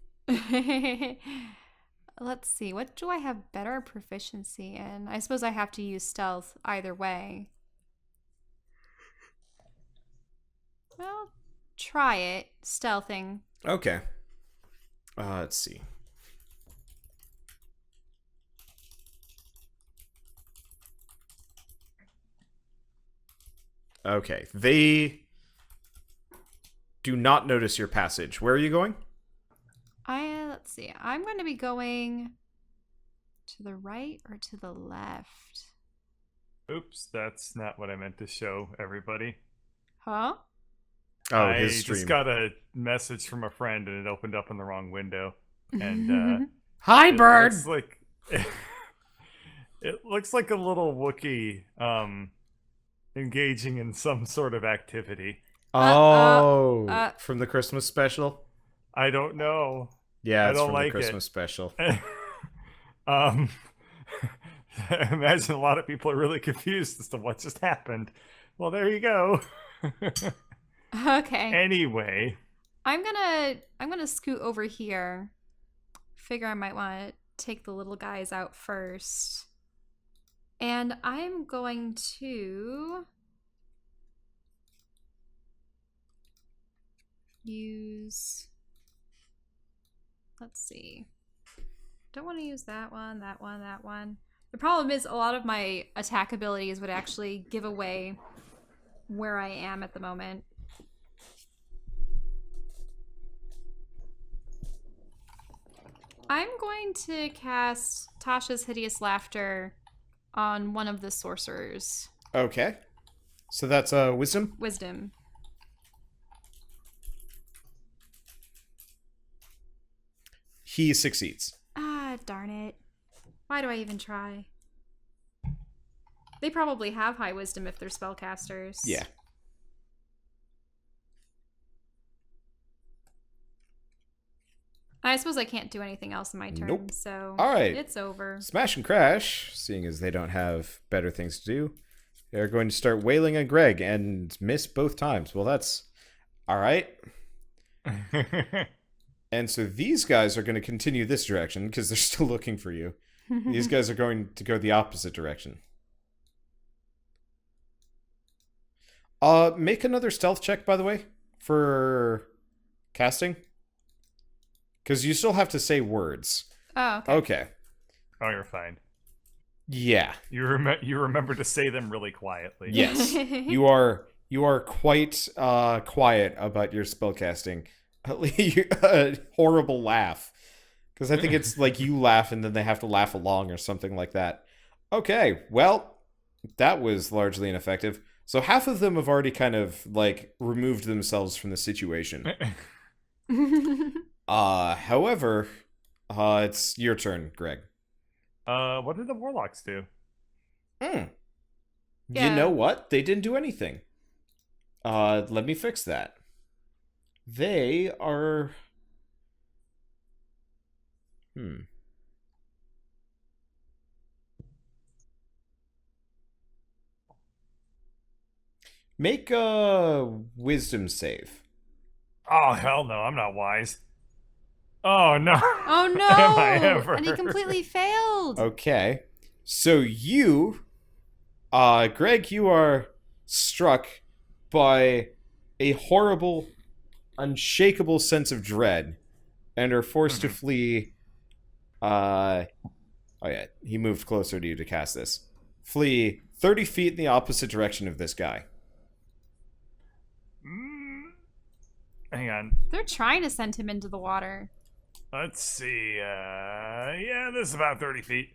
Let's see. What do I have better proficiency in? I suppose I have to use stealth either way. Well, try it. Stealthing. Okay. Let's see. Okay. They do not notice your passage. Where are you going? Let's see. I'm going to be going to the right or to the left. Oops, that's not what I meant to show everybody. Huh? Oh, I his stream. just got a message from a friend and it opened up in the wrong window. And hi, bird. It looks like a little Wookiee engaging in some sort of activity. From the Christmas special? I don't know. Yeah, it's I don't from like the Christmas special. I imagine a lot of people are really confused as to what just happened. Well, there you go. Okay. Anyway, I'm gonna scoot over here. Figure I might want to take the little guys out first. And I'm going to use... Let's see. Don't want to use that one, that one, that one. The problem is a lot of my attack abilities would actually give away where I am at the moment. I'm going to cast Tasha's Hideous Laughter on one of the sorcerers. Okay. So that's wisdom? Wisdom. He succeeds. Ah, darn it. Why do I even try? They probably have high wisdom if they're spellcasters. Yeah. I suppose I can't do anything else in my turn, Nope. so All right. it's over. Smash and Crash, seeing as they don't have better things to do, they're going to start wailing on Greg and miss both times. Well, that's all right. And so these guys are going to continue this direction because they're still looking for you. These guys are going to go the opposite direction. Make another stealth check, by the way, for casting. Because you still have to say words. Oh, okay. Okay. Oh, you're fine. Yeah. You remember to say them really quietly. Yes. You are quite quiet about your spellcasting. A horrible laugh. Because I think it's like you laugh and then they have to laugh along or something like that. Okay, well, that was largely ineffective. So half of them have already kind of like removed themselves from the situation. However, it's your turn, Greg. What did the warlocks do? You Yeah. know what? They didn't do anything. Let me fix that. They are... Make a wisdom save. Oh, hell no, I'm not wise. Oh, no. Oh Am I no! ever? And he completely failed. Okay. So you, Greg, you are struck by a horrible, unshakable sense of dread and are forced to flee. Oh yeah, he moved closer to you to cast this. Flee 30 feet in the opposite direction of this guy. Hang on. They're trying to send him into the water. Let's see. Yeah, this is about 30 feet.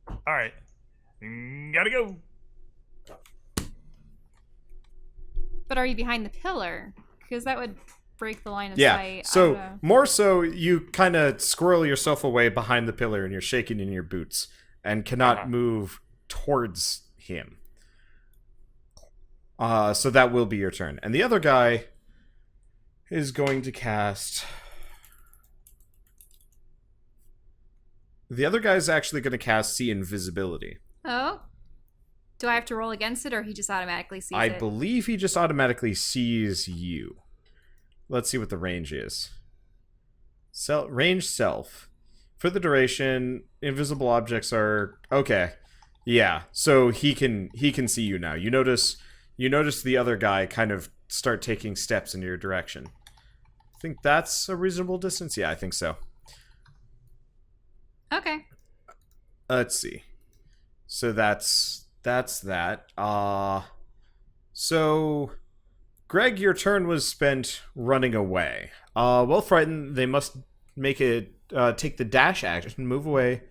All right. Gotta go. But are you behind the pillar? Because that would break the line of Yeah, sight. I don't so know. more so you kind of squirrel yourself away behind the pillar and you're shaking in your boots and cannot move towards him. So that will be your turn. And the other guy is going to cast... The other guy is actually going to cast See Invisibility. Oh? Do I have to roll against it, or he just automatically sees I it? believe he just automatically sees you. Let's see what the range is. Range self. For the duration, invisible objects are... Okay. Yeah, so he can see you now. You notice the other guy kind of start taking steps in your direction. I think that's a reasonable distance. Yeah, I think so. Okay. Let's see. So that's that. So Greg, your turn was spent running away. Well frightened, they must make it take the dash action, move away,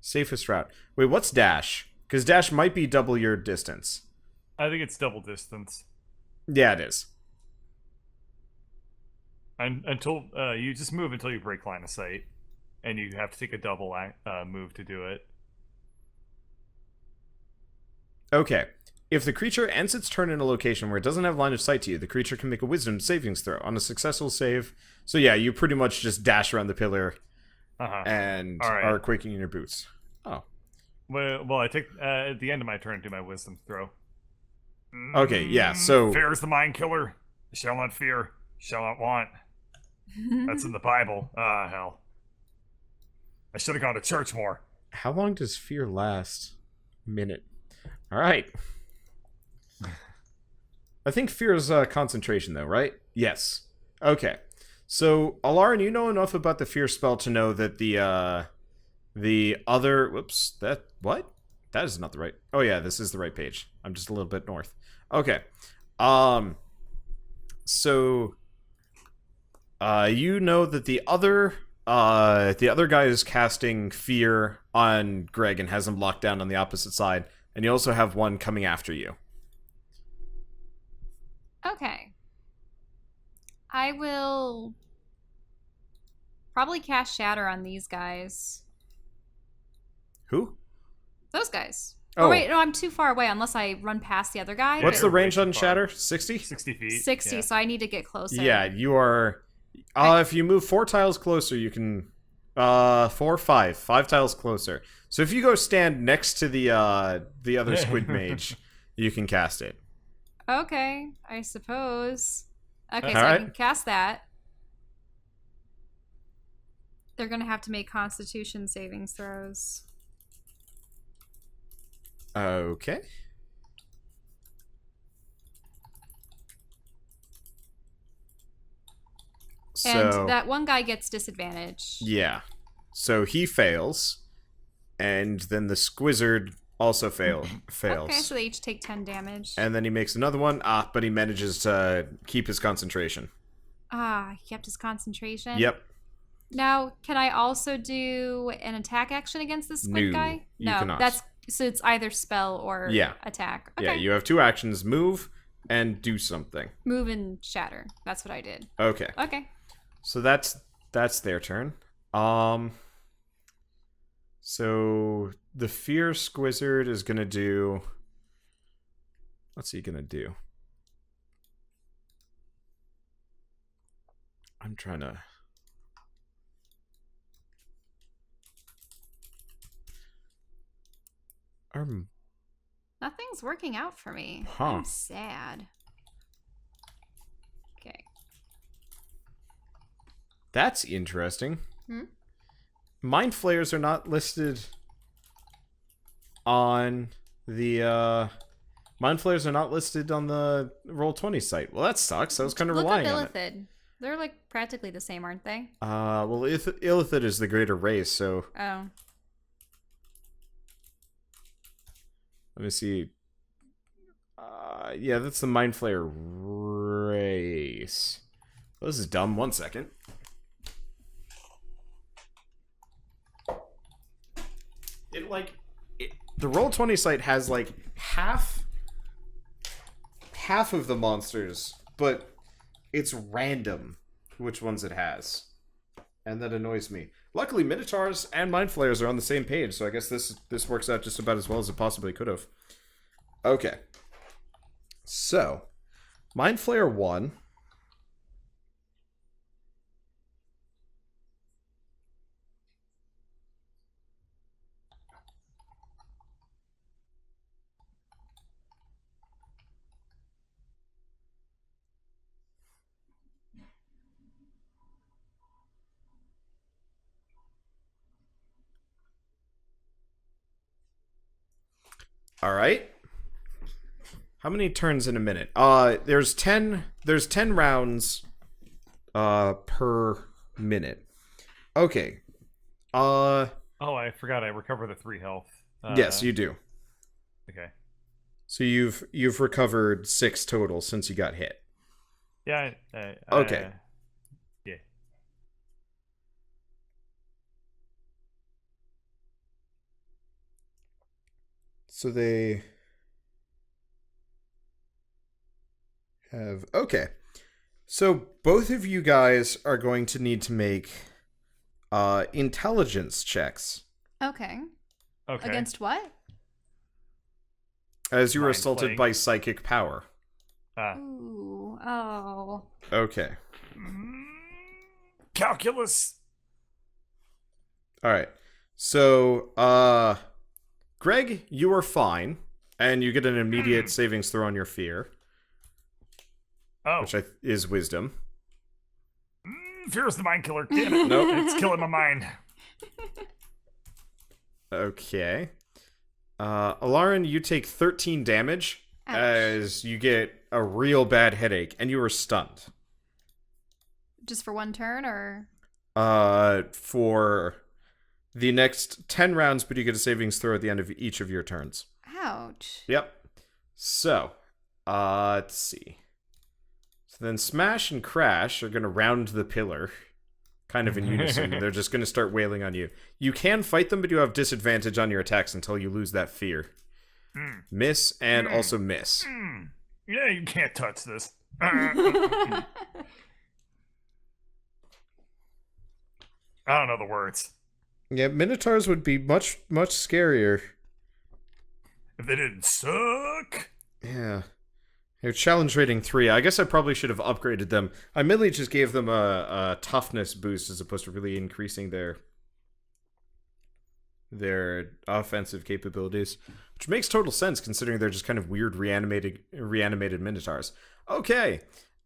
safest route. Wait, what's dash? Because dash might be double your distance. I think it's double distance. Yeah, it is. And until you just move until you break line of sight, and you have to take a double move to do it. Okay. If the creature ends its turn in a location where it doesn't have line of sight to you, the creature can make a wisdom savings throw. On a successful save... So yeah, you pretty much just dash around the pillar and are quaking in your boots. Oh. Well, I take at the end of my turn do my wisdom throw. Okay, yeah, so... Fear is the mind killer. Shall not fear, shall not want. That's in the Bible. Ah, hell. I should have gone to church more. How long does fear last? Minute. Alright. I think fear is concentration, though, right? Yes. Okay. So, Alarin, you know enough about the fear spell to know that the other... Whoops. What? That is not the right... Oh, yeah, this is the right page. I'm just a little bit north. Okay. So... you know that the other guy is casting fear on Greg and has him locked down on the opposite side, and you also have one coming after you. Okay. I will probably cast Shatter on these guys. Who? Those guys. Oh. Oh, wait, no, I'm too far away unless I run past the other guy. What's Yeah, the you're range way on too Shatter? far. 60? 60 feet. 60, Yeah. so I need to get closer. Yeah, you are... if you move 4 tiles closer, you can 4, 5. 5 tiles closer. So if you go stand next to the other squid mage, you can cast it. Okay, I suppose. Okay, so All I right. can cast that. They're gonna have to make Constitution savings throws. Okay. And So that one guy gets disadvantage. yeah. So he fails, and then the squizzard also fails. Okay, so they each take 10 damage. And then he makes another one. But he manages to keep his concentration. He kept his concentration. Yep. Now, can I also do an attack action against this squid No, guy? you cannot. That's so it's either spell or Yeah. attack. Okay. Yeah, you have 2 actions: move and do something. Move and shatter. That's what I did. Okay. Okay. So that's their turn. So the Fear Squizzard is gonna do. What's he gonna do? I'm trying to. Nothing's working out for me. Huh. I'm sad. Okay. That's interesting. Hmm? Mind flayers are not listed on the Mind flayers are not listed on the Roll20 site. Well, that sucks. I was kind of relying on Look it. up Illithid. They're like practically the same, aren't they? Well, Illithid is the greater race, so Oh. let me see. Yeah, that's the Mind Flayer race. Well, this is dumb. 1 second. The Roll20 site has like half of the monsters, but it's random which ones it has, and that annoys me. Luckily, Minotaurs and Mind Flayers are on the same page, so I guess this works out just about as well as it possibly could have. Okay, so Mind Flayer 1. All right. How many turns in a minute? There's 10 rounds per minute. Okay. Oh, I forgot I recover the 3 health. Yes, you do. Okay. So you've recovered 6 total since you got hit. Yeah. Okay. Yeah. So they have okay. So both of you guys are going to need to make intelligence checks Okay. Okay. Against what? as you were Mind assaulted playing. by psychic power. Ooh. Oh. Okay. Calculus. All right. So, Greg, you are fine, and you get an immediate savings throw on your fear, Oh. which is wisdom. Fear is the mind killer. Damn it. Nope. It's killing my mind. Okay. Alarin, you take 13 damage Ouch. as you get a real bad headache, and you are stunned. Just for one turn, or? For the next 10 rounds, but you get a savings throw at the end of each of your turns. Ouch. Yep. So, let's see. So then Smash and Crash are going to round the pillar, kind of in unison. They're just going to start wailing on you. You can fight them, but you have disadvantage on your attacks until you lose that fear. Miss and also miss. Yeah, you can't touch this. I don't know the words. Yeah, Minotaurs would be much scarier. If they didn't suck. Yeah. They're challenge rating 3. I guess I probably should have upgraded them. I mainly just gave them a toughness boost as opposed to really increasing their their offensive capabilities, which makes total sense considering they're just kind of weird reanimated minotaurs. Okay,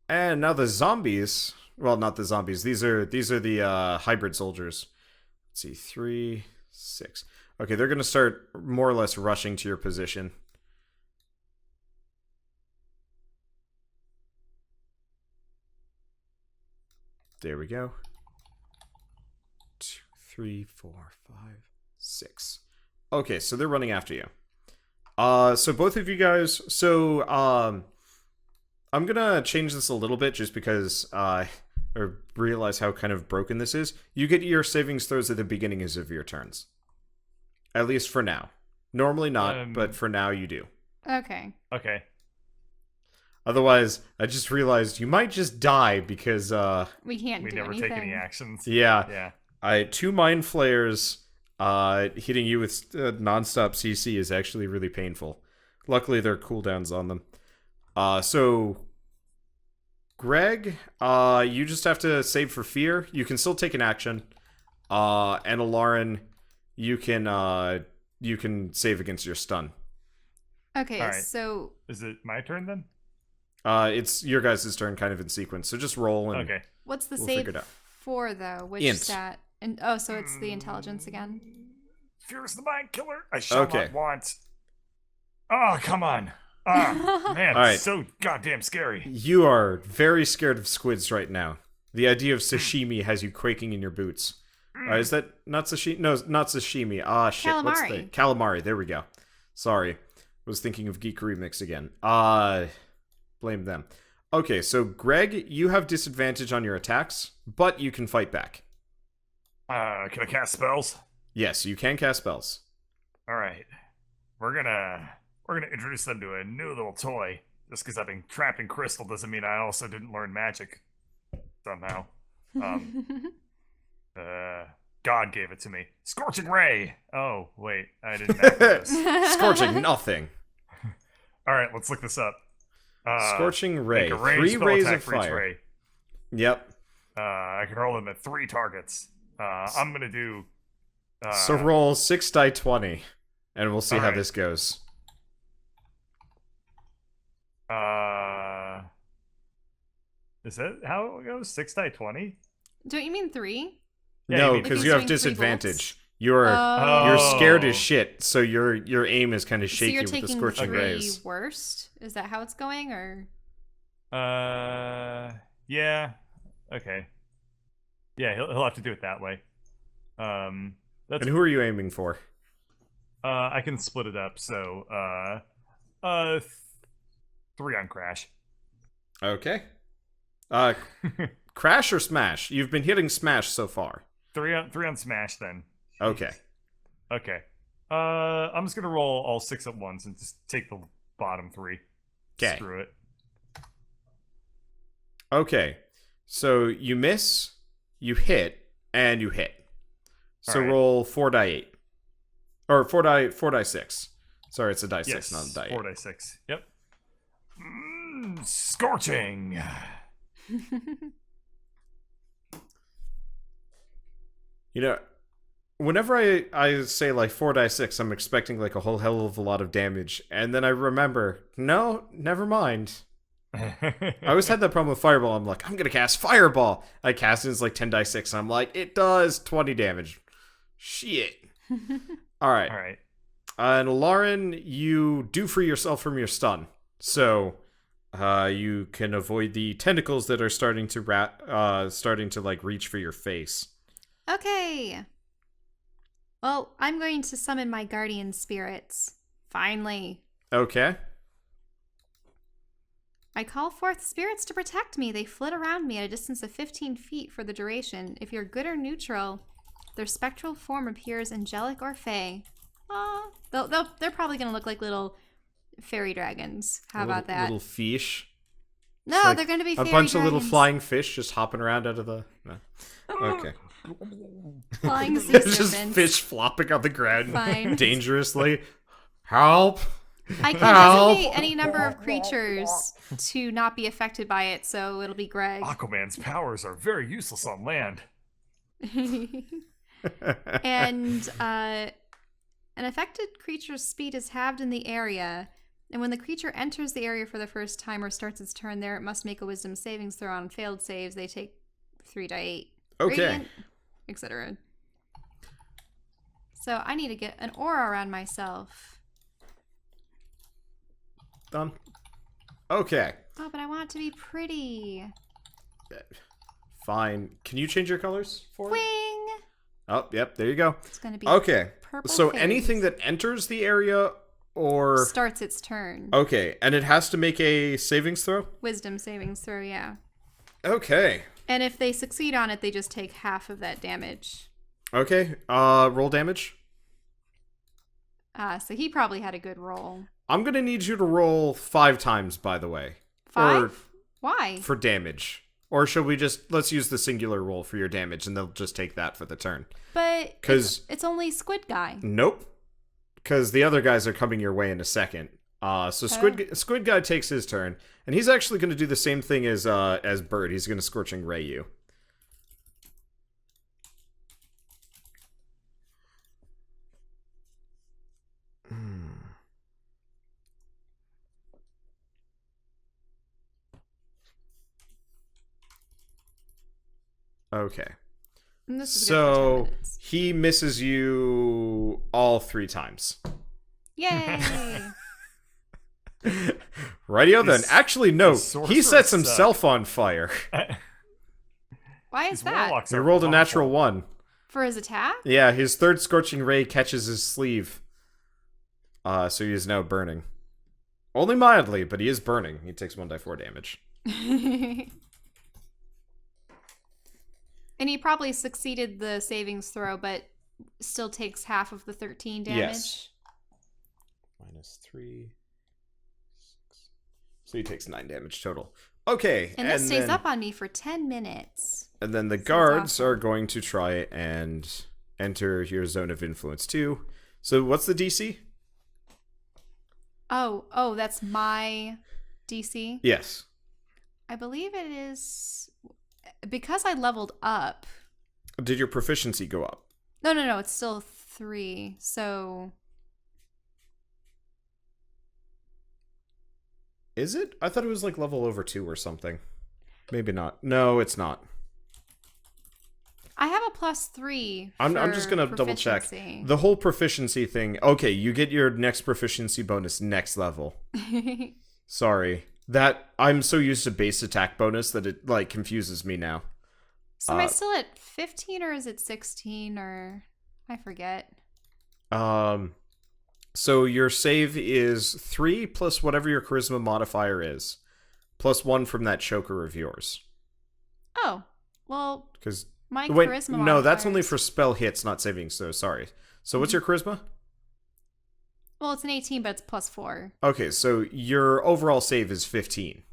and now the zombies. Well, not the zombies. These are the hybrid soldiers. Let's see, 3, 6. Okay, they're gonna start more or less rushing to your position. There we go. 2, 3, 4, 5, 6. Okay, so they're running after you. So both of you guys. So I'm gonna change this a little bit just because I realize how kind of broken this is. You get your savings throws at the beginnings of your turns, at least for now. Normally not, but for now you do. Okay. Okay. Otherwise, I just realized you might just die because we can't. We do never anything. take any actions. Yeah. Yeah. 2 mind flares hitting you with nonstop CC is actually really painful. Luckily, there are cooldowns on them. So, Greg, you just have to save for fear. You can still take an action. And Alarin, you can save against your stun. Okay, All right. so Is it my turn then? It's your guys' turn, kind of in sequence. So just roll and Okay. what's the we'll save figure it out. for though? Which Int. stat? And so it's the intelligence again. Fierce the mind killer. I shall Okay. not want. Oh, come on. Ah, man, All right. so goddamn scary. You are very scared of squids right now. The idea of sashimi has you quaking in your boots. Is that not sashimi? No, not sashimi. Ah, shit. What's the Calamari. calamari? There we go. Sorry, was thinking of Geek Remix again. Blame them. Okay, so Greg, you have disadvantage on your attacks, but you can fight back. Can I cast spells? Yes, you can cast spells. All right. We're gonna introduce them to a new little toy. Just because I've been trapped in crystal doesn't mean I also didn't learn magic somehow. God gave it to me. Scorching ray. Oh wait, I didn't have this. Scorching nothing. All right, let's look this up. Scorching ray. Make a ranged 3 spell rays attack of for each fire. ray. Yep. I can roll them at 3 targets. I'm gonna do. So roll 6 die 20, and we'll see how Alright. this goes. Is that how it goes? 6 die 20? Don't you mean 3? Yeah, No, you mean- because If you he's have doing 3 disadvantage. bolts? You're Oh. scared as shit, so your aim is kind of So shaky you're with the taking scorching 3 rays. worst? Is that how it's going, or? Yeah. Okay. Yeah, he'll have to do it that way. That's And who are you aiming for? I can split it up. So 3 on crash. Okay. Crash or smash? You've been hitting smash so far. 3 on smash then. Okay. Okay. I'm just gonna roll all 6 at once and just take the bottom 3. 'Kay. Screw it. Okay. So you miss, you hit, and you hit. So Alright. roll 4 die 8. Or 4 die 6. Sorry, it's a die 6, Yes, not a die 8. 4 die 6. Yep. Scorching. You know, whenever I say like 4 die 6, I'm expecting like a whole hell of a lot of damage. And then I remember, no, never mind. I always had that problem with Fireball. I'm like, I'm going to cast Fireball. I cast it, it's like 10 die 6. And I'm like, it does 20 damage. Shit. All right. All right. And Lauren, you do free yourself from your stun. So you can avoid the tentacles that are starting to like reach for your face. Okay. Well, I'm going to summon my guardian spirits. Finally. Okay. I call forth spirits to protect me. They flit around me at a distance of 15 feet for the duration. If you're good or neutral, their spectral form appears angelic or fey. They're probably going to look like little fairy dragons. How about that? Little fish. No, It's like they're going to be a fairy bunch of little dragons. flying fish just hopping around out of the. No. Okay. Flying sea It's just serpents. fish flopping on the ground Fine. dangerously. Help! I can Help! designate any number of creatures to not be affected by it, so it'll be Greg. Aquaman's powers are very useless on land. And An affected creature's speed is halved in the area, and when the creature enters the area for the first time or starts its turn there, it must make a wisdom savings throw. On failed saves, they take 3d8. Okay. Etc. So I need to get an aura around myself. Done. Okay. Oh, but I want it to be pretty. Fine. Can you change your colors for it? Wing! Oh, yep. There you go. It's going to be Okay. purple So phase. anything that enters the area or... Starts its turn. Okay. And it has to make a savings throw? Wisdom savings throw, yeah. Okay. And if they succeed on it, they just take half of that damage. Okay. Roll damage. So he probably had a good roll. I'm going to need you to roll 5 times, by the way. 5? Why? For damage. Or should we just... Let's use the singular roll for your damage, and they'll just take that for the turn. But 'Cause- it's only Squid Guy. Nope. Because the other guys are coming your way in a second. So Squid Guy takes his turn, and he's actually going to do the same thing as Bird. He's going to Scorching Ray you. Okay. And this is good for 10 So minutes. he misses you all 3 times. Yay! Rightio then. His- Actually, no. his He sorcerers sets suck. himself on fire. Why is These that? warlocks He are rolled a awful. natural 1. For his attack? Yeah, his third Scorching Ray catches his sleeve. So he is now burning. Only mildly, but he is burning. He takes 1d4 damage. And he probably succeeded the savings throw, but still takes half of the 13 damage. Yes. -3. 6. So he takes 9 damage total. Okay. And this stays then, up on me for 10 minutes. And then the Sounds guards awesome. are going to try and enter your zone of influence too. So what's the DC? Oh, that's my DC? Yes. I believe it is... Because I leveled up... Did your proficiency go up? No, it's still 3, so... Is it? I thought it was like level over 2 or something. Maybe not. No, it's not. I have a +3 I'm just gonna for double check. proficiency. The whole proficiency thing. Okay, you get your next proficiency bonus next level. Sorry. That I'm so used to base attack bonus that it like confuses me now. So am I still at 15 or is it 16 or... I forget. So your save is 3 plus whatever your charisma modifier is. Plus 1 from that choker of yours. Oh, well, Because my wait, charisma no, that's only modifiers- for spell hits, not savings. So sorry. So what's your charisma? Well, it's an 18, but it's +4. Okay, so your overall save is 15.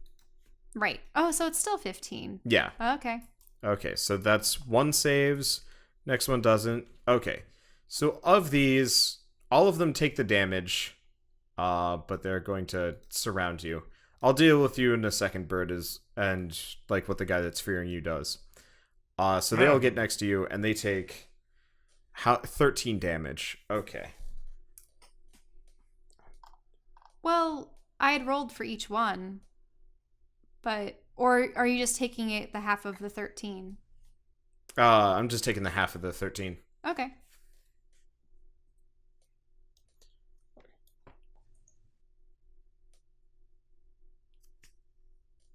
Right. Oh, so it's still 15. Yeah. Okay. Okay, so that's 1 saves. Next one doesn't. Okay. So of these, all of them take the damage, but they're going to surround you. I'll deal with you in a second, Bird, and like what the guy that's fearing you does. So they all get next to you, and they take 13 damage. Okay. Well, I had rolled for each one, but... Or are you just taking it the half of the 13? I'm just taking the half of the 13. Okay.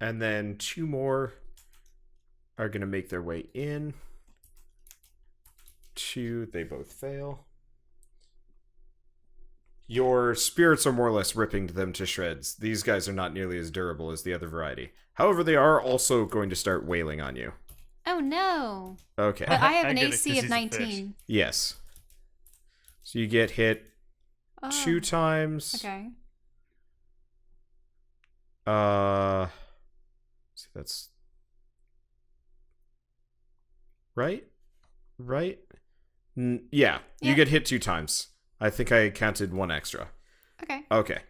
And then 2 more are going to make their way in. 2, they both fail. Your spirits are more or less ripping them to shreds. These guys are not nearly as durable as the other variety. However, they are also going to start wailing on you. Oh, no. Okay. But I have I an get it, 'cause AC he's of a 19. Yes. So you get hit Oh, 2 times. okay. See, that's right. Yeah, you Yeah. get hit 2 times. I think I counted 1 extra. Okay. Okay.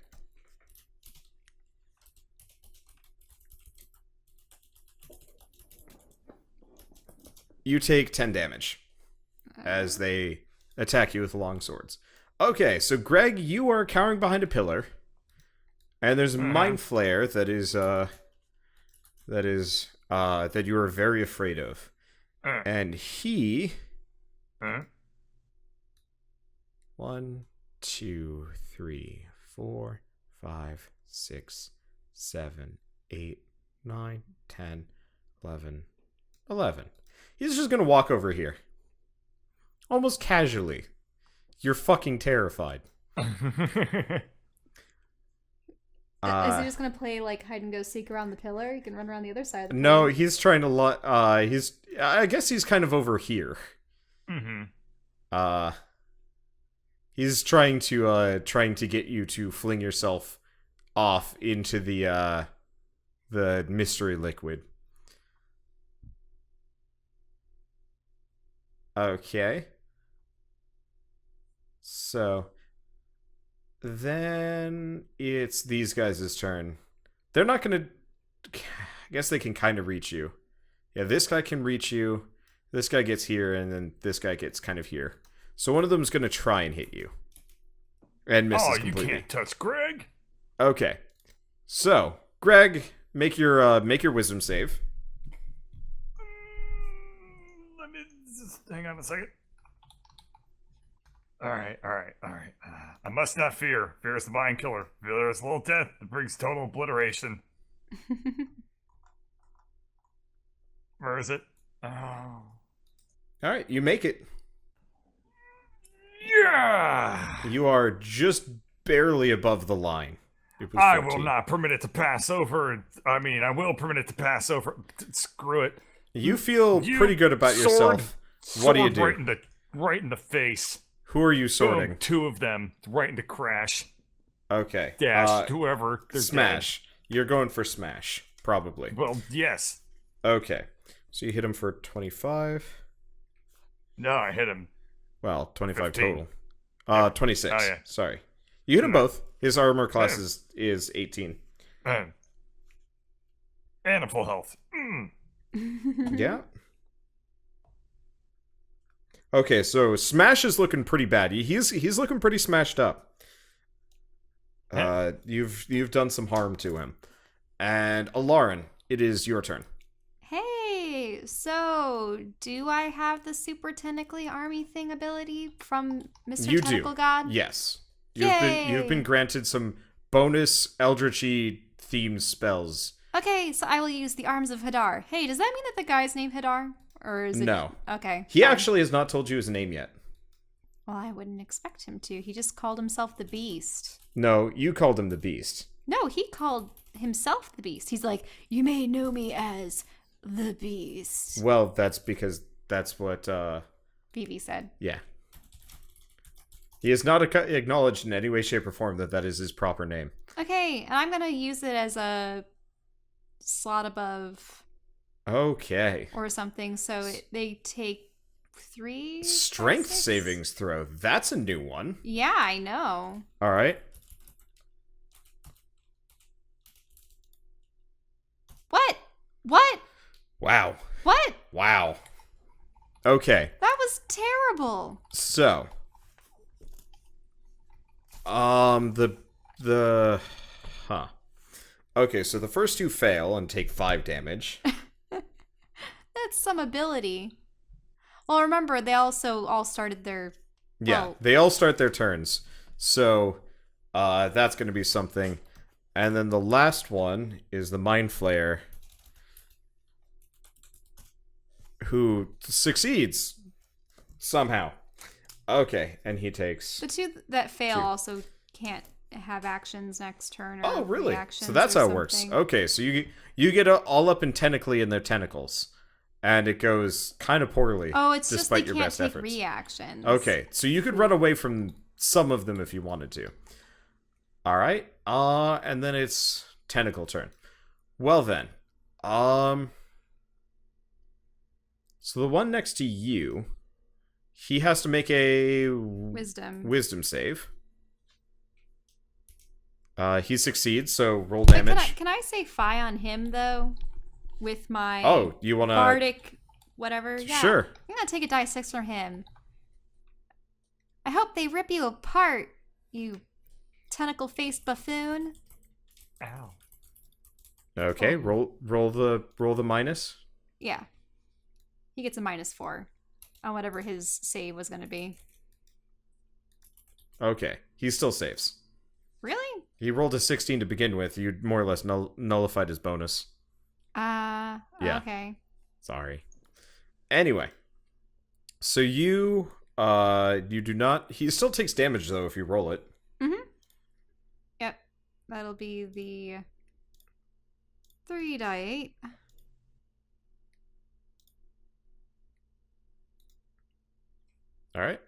You take 10 damage as they attack you with long swords. Okay, so Greg, you are cowering behind a pillar, and there's a mind flare that you are very afraid of, and he. Uh, 1, 2, 3, 4, 5, 6, 7, 8, 9, 10, 11, 11. He's just gonna walk over here. Almost casually. You're fucking terrified. Is he just gonna play like hide and go seek around the pillar? You can run around the other side of the pillar. No, he's trying to I guess he's kind of over here. He's trying to get you to fling yourself off into the mystery liquid. Okay. So then it's these guys' turn. They're not gonna. I guess they can kind of reach you. Yeah, this guy can reach you. This guy gets here, and then this guy gets kind of here. So one of them's gonna try and hit you, and misses completely. You can't touch Greg. Okay, so Greg, make your wisdom save. Let me just hang on a second. All right. I must not fear. Fear is the mind killer. Fear is little death that brings total obliteration. Where is it? Oh. All right, you make it. Yeah! You are just barely above the line. I will not permit it to pass over. I mean, I will permit it to pass over. Screw it. You feel pretty good about yourself. What do you do? Right in the face. Who are you sorting? Boom, 2 of them. Right into crash. Okay. Dash. Whoever. Smash. Dead. You're going for smash. Probably. Well, yes. Okay. So you hit him for 25. No, I hit him. Well, 25 15. Total. 26. Oh, yeah. Sorry. You hit him both. His armor class is 18. And a full health. Yeah. Okay, so Smash is looking pretty bad. He's looking pretty smashed up. You've done some harm to him. And Alarin, it is your turn. Hey, so do I have the super tentacly army thing ability from Mr. You Tentacle do. God? Yes. Yay! You've been granted some bonus Eldritchy themed spells. Okay, so I will use the arms of Hadar. Hey, does that mean that the guy's named Hadar? Or is it... No. Okay. He actually has not told you his name yet. Well, I wouldn't expect him to. He just called himself the Beast. No, you called him the Beast. No, he called himself the Beast. He's like, you may know me as the Beast. Well, that's because that's what... Vivi said. Yeah. He is not acknowledged in any way, shape, or form that is his proper name. Okay, and I'm going to use it as a slot above... Okay. Or something, so they take 3... Strength savings throw. That's a new one. Yeah, I know. All right. What? What? Wow. What? Wow. Okay. That was terrible. So, Okay, so the first 2 fail and take 5 damage. That's some ability. Well, remember, they also all started their... Yeah, they all start their turns. So, that's going to be something. And then the last one is the Mind Flayer, who succeeds somehow. Okay, and he takes... The 2 that fail also can't have actions next turn. Or oh, really? reactions So that's how it something. works. Okay, so you get all up and tentacly in their tentacles. And it goes kind of poorly. Oh, it's just they your can't best take efforts. reactions. Okay, so you could run away from some of them if you wanted to. All right. And then it's tentacle turn. Well then, so the one next to you, he has to make a wisdom save. He succeeds, so roll damage. Can I say Phi on him though? With my you wanna bardic whatever? Yeah. Sure. I'm gonna take a die 6 for him. I hope they rip you apart, you tentacle-faced buffoon. Ow. Okay, Oh. roll the minus. Yeah. He gets a -4 on whatever his save was going to be. Okay, he still saves. Really? He rolled a 16 to begin with. You more or less nullified his bonus. Yeah. Okay. Sorry. Anyway, so you do not. He still takes damage though if you roll it. Mm-hmm. Yep. That'll be the 3d8. All right.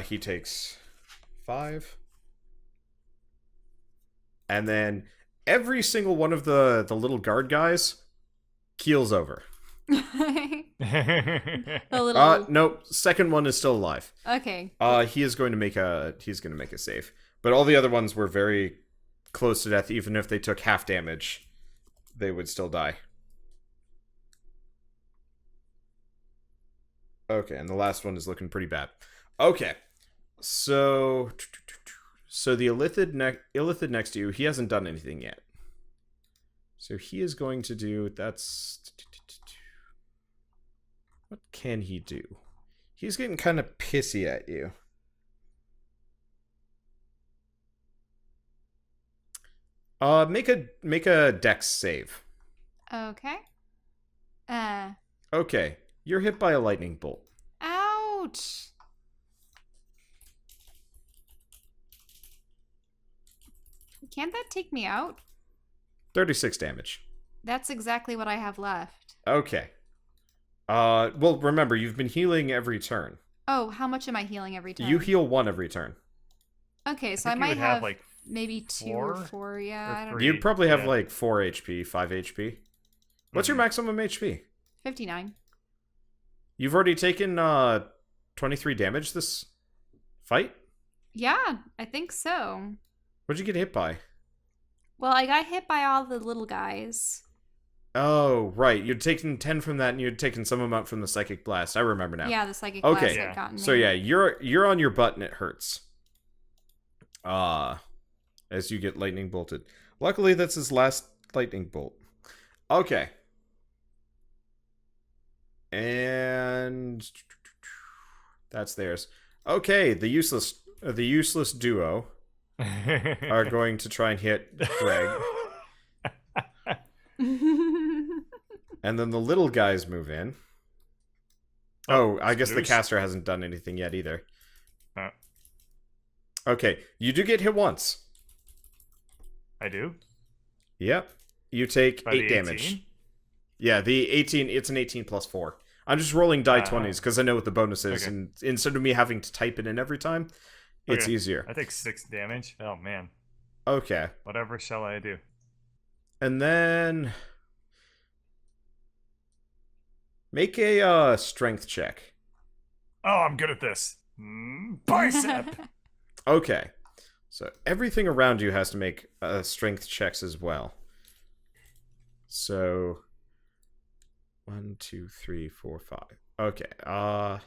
He takes 5. And then every single one of the little guard guys keels over. The little. Nope. Second one is still alive. Okay. He's going to make a save. But all the other ones were very close to death. Even if they took half damage, they would still die. Okay, and the last one is looking pretty bad. Okay, so the illithid next to you, he hasn't done anything yet. So he is going to do what can he do? He's getting kind of pissy at you. Make a dex save. Okay. Okay, you're hit by a lightning bolt. Ouch. Can't that take me out? 36 damage. That's exactly what I have left. Okay. Well, remember, you've been healing every turn. Oh, how much am I healing every time? You heal 1 every turn. Okay, so I think you might would have like maybe 2 or 4 4. Yeah, or I don't know. 3. You'd probably have Yeah. like 4 HP, 5 HP. What's your maximum HP? 59. You've already taken 23 damage this fight? Yeah, I think so. What'd you get hit by? Well, I got hit by all the little guys. Oh, right. You'd taken 10 from that and you'd taken some amount from the psychic blast. I remember now. Yeah, the psychic Okay. blast Yeah. had gotten me. So yeah, you're on your butt and it hurts. As you get lightning bolted. Luckily that's his last lightning bolt. Okay. And that's theirs. Okay, the useless duo are going to try and hit Greg. And then the little guys move in. Oh, I guess the Zeus. caster hasn't done anything yet either. Uh. Okay, you do get hit once. I do? Yep. You take By 8 the damage. 18? Yeah, the 18, it's an 18 plus 4. I'm just rolling die 20s because I know what the bonus is, Okay. and instead of me having to type it in every time, it's Okay. easier. I take 6 damage. Oh, man. Okay. Whatever shall I do? And then make a strength check. Oh, I'm good at this. Bicep! Okay. So everything around you has to make strength checks as well. So 1, 2, 3, 4, 5. Okay.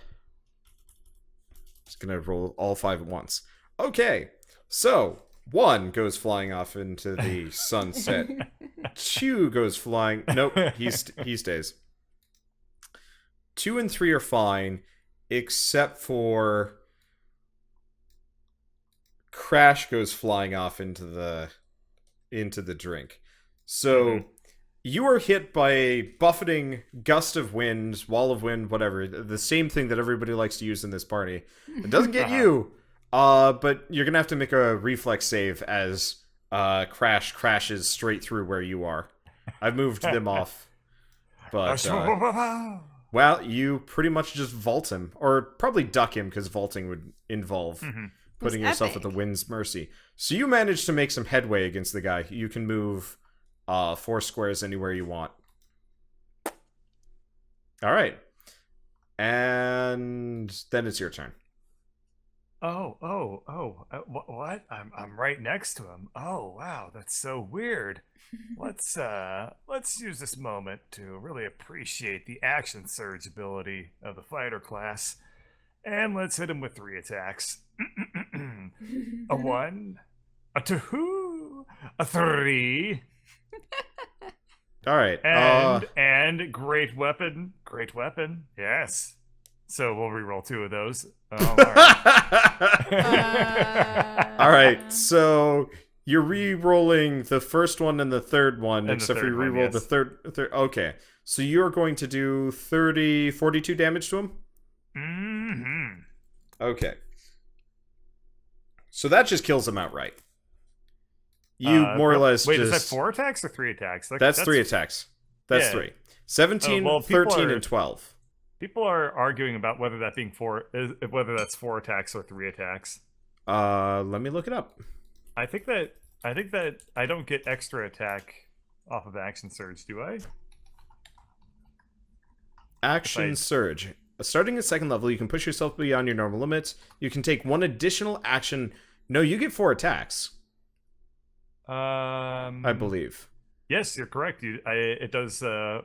Just gonna roll all 5 at once. Okay. So 1 goes flying off into the sunset. 2 goes flying. Nope. He stays. 2 and 3 are fine, except for Crash goes flying off into the drink. So you are hit by a buffeting gust of wind, wall of wind, whatever. The same thing that everybody likes to use in this party. It doesn't get you, but you're gonna have to make a reflex save as Crash crashes straight through where you are. I've moved them off, but well, you pretty much just vault him, or probably duck him because vaulting would involve putting yourself at the wind's mercy. So you managed to make some headway against the guy. You can move 4 squares anywhere you want. All right, and then it's your turn. What? I'm right next to him. Oh, wow, that's so weird. Let's use this moment to really appreciate the action surge ability of the fighter class. And let's hit him with 3 attacks. A 1, a 2, a 3, All right. and great weapon. Great weapon. Yes. So we'll reroll 2 of those. Oh, all right. All right. So you're re-rolling the first one and the third one, And the except for you third one, re-roll yes. the third. Okay. So you're going to do 42 damage to him? Mm-hmm. Okay. So that just kills him outright. You more or less Wait, just... is that 4 attacks or 3 attacks? That's 3 attacks. That's Yeah. 3. 17, well, 13, and 12. People are arguing about whether that being whether that's 4 attacks or 3 attacks. Let me look it up. I think that I don't get extra attack off of action surge, do I? Action surge. Starting at 2nd level, you can push yourself beyond your normal limits. You can take 1 additional action. No, you get 4 attacks. I believe. Yes, you're correct. It does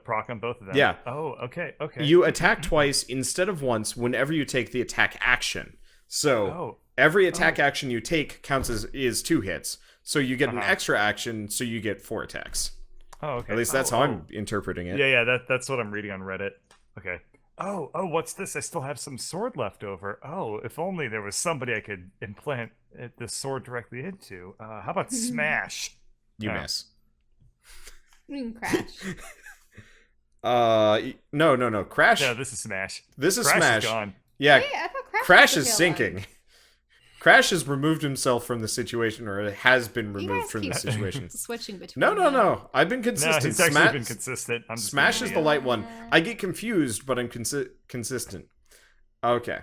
proc on both of them. Yeah. Oh, okay. You attack twice instead of once whenever you take the attack action. So every attack action you take counts is 2 hits. So you get an extra action, so you get 4 attacks. Oh, okay. At least that's how I'm interpreting it. Yeah. That's what I'm reading on Reddit. Okay. Oh, what's this? I still have some sword left over. Oh, if only there was somebody I could implant this sword directly into. How about smash? You miss. You can crash. No. Crash. Yeah, this is smash. This is Crash smash. Is gone. Yeah. Wait, I thought Crash was is the tail sinking. end. Crash has removed himself from the situation, or has been You removed guys from the keep situation. switching between. No. I've been consistent. No, he's actually been consistent. I'm just Smash being is an the idiot. light one. I get confused, but I'm consistent. Okay.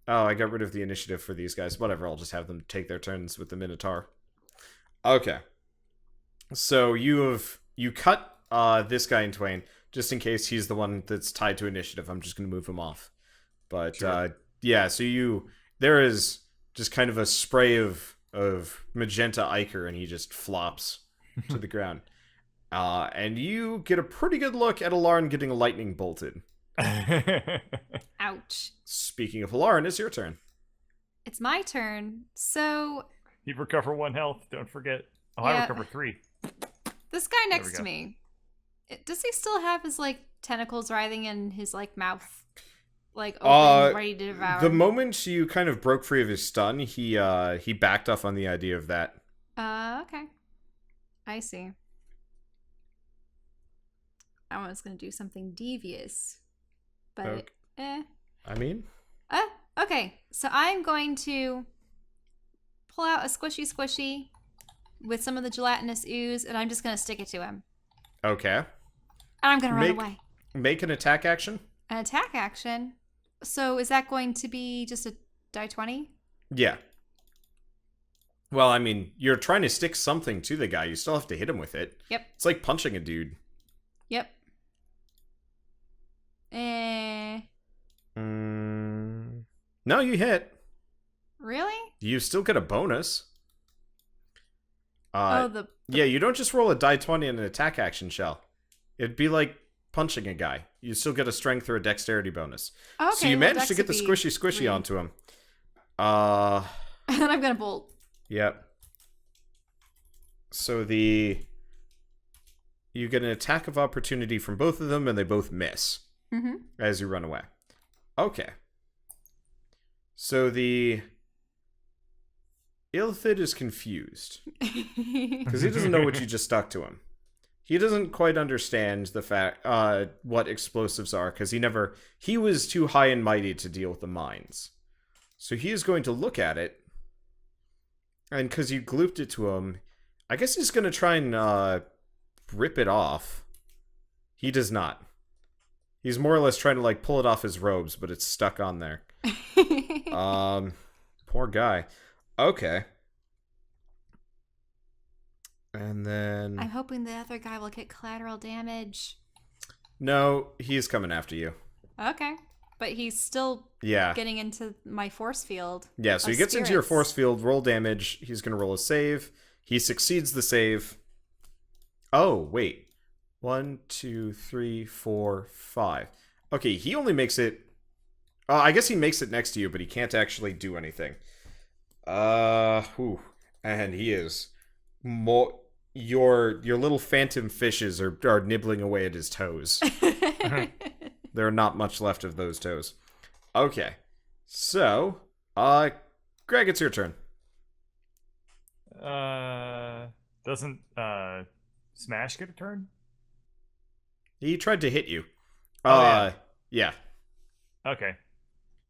Oh, I got rid of the initiative for these guys. Whatever, I'll just have them take their turns with the Minotaur. Okay. So you cut this guy in twain, just in case he's the one that's tied to initiative. I'm just going to move him off. But Sure. yeah, so there is just kind of a spray of magenta ichor, and he just flops to the ground. And you get a pretty good look at Alarn getting lightning bolted. Ouch. Speaking of Alarn, it's your turn. It's my turn. So You recover 1 health. Don't forget. Oh, Yeah. I recover 3. this guy we next go. to me, does he still have his tentacles writhing in his mouth, open, ready to devour? The moment you kind of broke free of his stun, he backed off on the idea of that. Okay. I see. I was gonna do something devious, but I mean, okay. So I'm going to pull out a squishy with some of the gelatinous ooze, and I'm just gonna stick it to him. okay. And I'm gonna run away. Make an attack action. An attack action. So is that going to be just a die 20? Yeah. Well, I mean, you're trying to stick something to the guy. You still have to hit him with it. Yep. It's like punching a dude. Yep. No, you hit. Really? You still get a bonus. The Yeah, you don't just roll a die 20 and an attack action shell. It'd be like punching a guy. You still get a strength or a dexterity bonus. okay. So you managed to get the Dex would be squishy 3. onto him. And then I'm gonna bolt. Yep. So you get an attack of opportunity from both of them, and they both miss as you run away. Okay. So the Ilthid is confused because he doesn't know what you just stuck to him. He doesn't quite understand the fact what explosives are because he was too high and mighty to deal with the mines. So he is going to look at it, and because you glooped it to him, I guess he's going to try and rip it off. He does not. He's more or less trying to pull it off his robes, but it's stuck on there. Poor guy. Okay. And then... I'm hoping the other guy will get collateral damage. No, he is coming after you. Okay. But he's still Yeah. getting into my force field. Yeah, so he gets into your force field, roll damage. He's going to roll a save. He succeeds the save. Oh, wait. 1, 2, 3, 4, 5. Okay, he only makes it I guess he makes it next to you, but he can't actually do anything. Whew. And he is more. Your little phantom fishes are nibbling away at his toes. There are not much left of those toes. Okay, so Greg, it's your turn. Doesn't Smash get a turn? He tried to hit you. Yeah. Okay.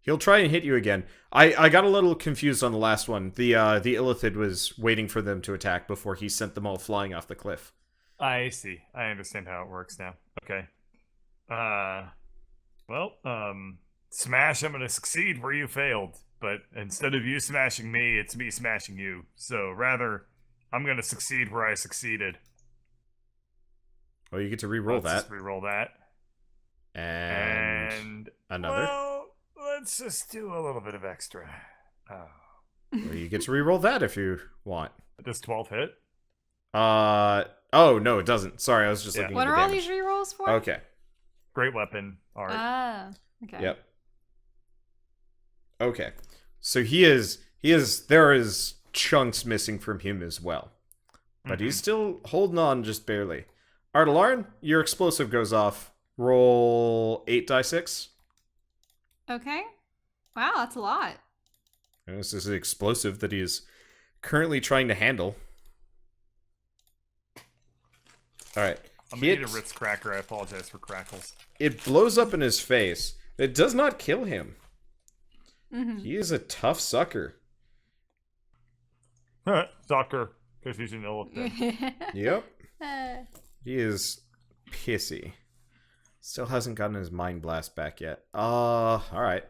He'll try and hit you again. I got a little confused on the last one. The Illithid was waiting for them to attack before he sent them all flying off the cliff. I see. I understand how it works now. Okay. Smash, I'm gonna succeed where you failed. But instead of you smashing me, it's me smashing you. So rather, I'm gonna succeed where I succeeded. Oh, you get to re-roll that. Just re-roll that. And another. Well, let's just do a little bit of extra. Well, you get to re-roll that if you want. Does 12 hit? Oh, no, it doesn't. Sorry, I was just looking What at are the all damage. these rerolls for? Okay. Great weapon art. Okay. Yep. Okay. So there is chunks missing from him as well. But he's still holding on just barely. Artelarin, your explosive goes off. Roll 8d6. Okay. Wow, that's a lot. And this is an explosive that he is currently trying to handle. Alright. I'm gonna need a Ritz cracker. I apologize for crackles. It blows up in his face. It does not kill him. Mm-hmm. He is a tough sucker. Sucker, because he's an elephant. Yep. He is pissy. Still hasn't gotten his mind blast back yet. Alright.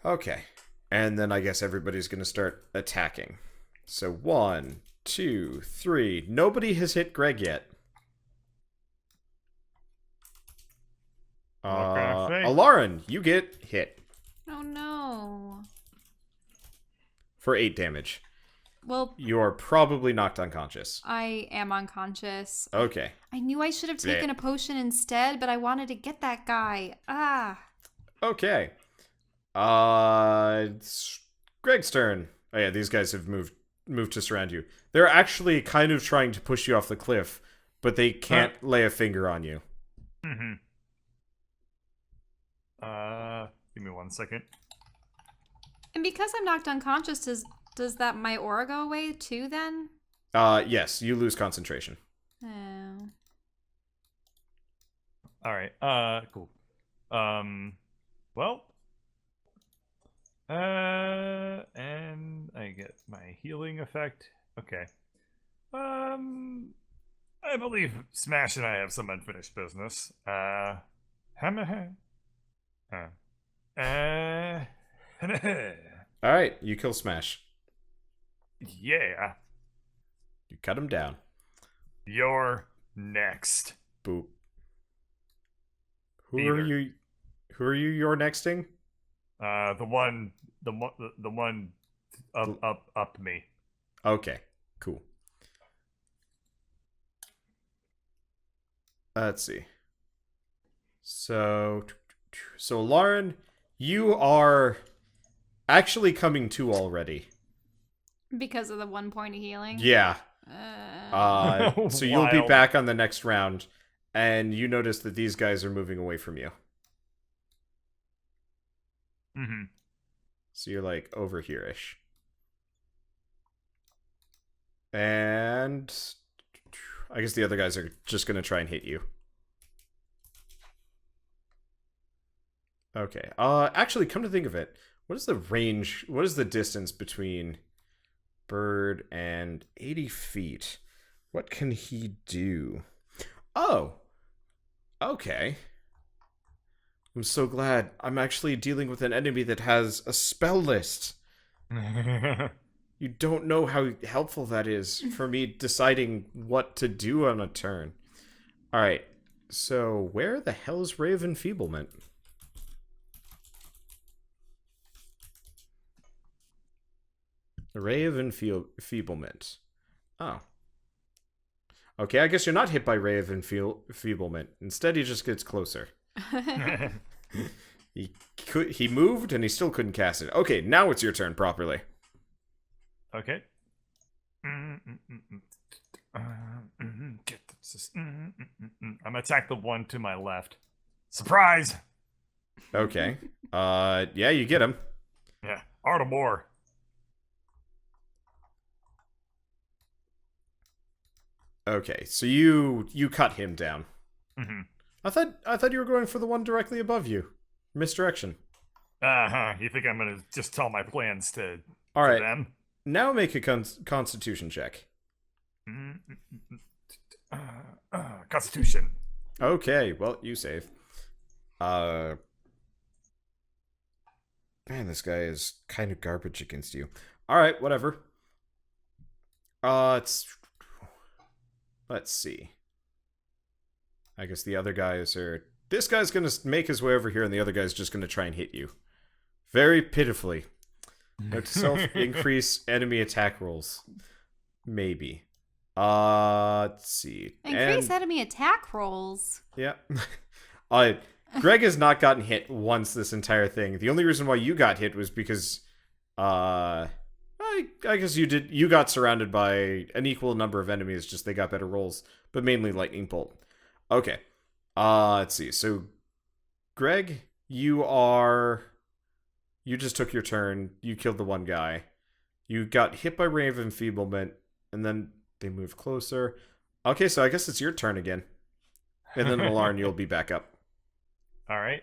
Okay. And then I guess everybody's gonna start attacking. So 1, 2, 3. Nobody has hit Greg yet. Alarin, you get hit. Oh no. For 8 damage. Well, You're probably knocked unconscious. I am unconscious. Okay. I knew I should have taken a potion instead, but I wanted to get that guy. Okay. It's Greg's turn. Oh yeah, these guys have moved to surround you. They're actually kind of trying to push you off the cliff, but they can't lay a finger on you. Mm-hmm. Give me 1 second. And because I'm knocked unconscious, does that my aura go away too then? Yes, you lose concentration. Oh. Alright, cool. And I get my healing effect. Okay. I believe Smash and I have some unfinished business. Alright, you kill Smash. Yeah. You cut him down. You're next. Boop. Who Beaver. are you? Who are you? You're nexting? The one up me. Okay, cool. Let's see. So Lauren, you are actually coming to already. Because of the 1 point of healing? Yeah. So you'll be Wild. back on the next round, and you notice that these guys are moving away from you. Mm-hmm. So you're like over here-ish. And I guess the other guys are just going to try and hit you. Okay. Actually, come to think of it, what is the range, what is the distance between Bird and 80 feet? What can he do? Oh! Okay. I'm so glad. I'm actually dealing with an enemy that has a spell list. You don't know how helpful that is for me deciding what to do on a turn. Alright, so where the hell is Ray of Enfeeblement? The Ray of Enfeeblement. Oh. Okay, I guess you're not hit by Ray of Enfeeblement. Instead, he just gets closer. He moved and he still couldn't cast it. Okay, now it's your turn properly. Okay. Get this. I'm gonna attack the one to my left. Surprise! Okay. Yeah, you get him. Yeah, Art of War. Okay, so you cut him down. Mm-hmm. I thought you were going for the one directly above you. Misdirection. You think I'm gonna just tell my plans to All right. them? Now make a Constitution check. Constitution. Okay, well, you save. Man, this guy is kind of garbage against you. All right, whatever. Let's see. I guess the other guys are... This guy's gonna make his way over here, and the other guy's just gonna try and hit you. Very pitifully. Note to self, increase enemy attack rolls. Maybe. Let's see. Increase enemy attack rolls. Yeah. Greg has not gotten hit once this entire thing. The only reason why you got hit was because, I guess you got surrounded by an equal number of enemies, just they got better rolls, but mainly lightning bolt. Okay. Let's see. So, Greg, you just took your turn. You killed the one guy. You got hit by Ray of Enfeeblement, and then they moved closer. Okay, so I guess it's your turn again. And then Malarn, you'll be back up. All right.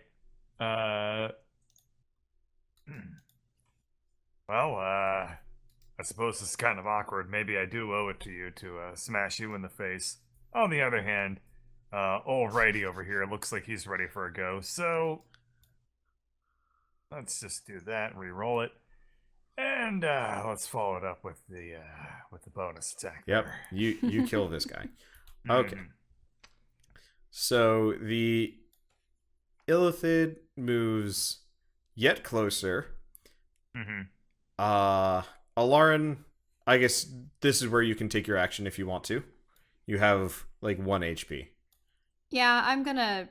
Well, I suppose this is kind of awkward. Maybe I do owe it to you to smash you in the face. On the other hand, old righty over here looks like he's ready for a go. So let's just do that. Re-roll it, and let's follow it up with the bonus attack. Yep, there. you kill this guy. Okay. So the Illithid moves yet closer. Alarin, I guess this is where you can take your action if you want to. You have like 1 HP. Yeah, I'm gonna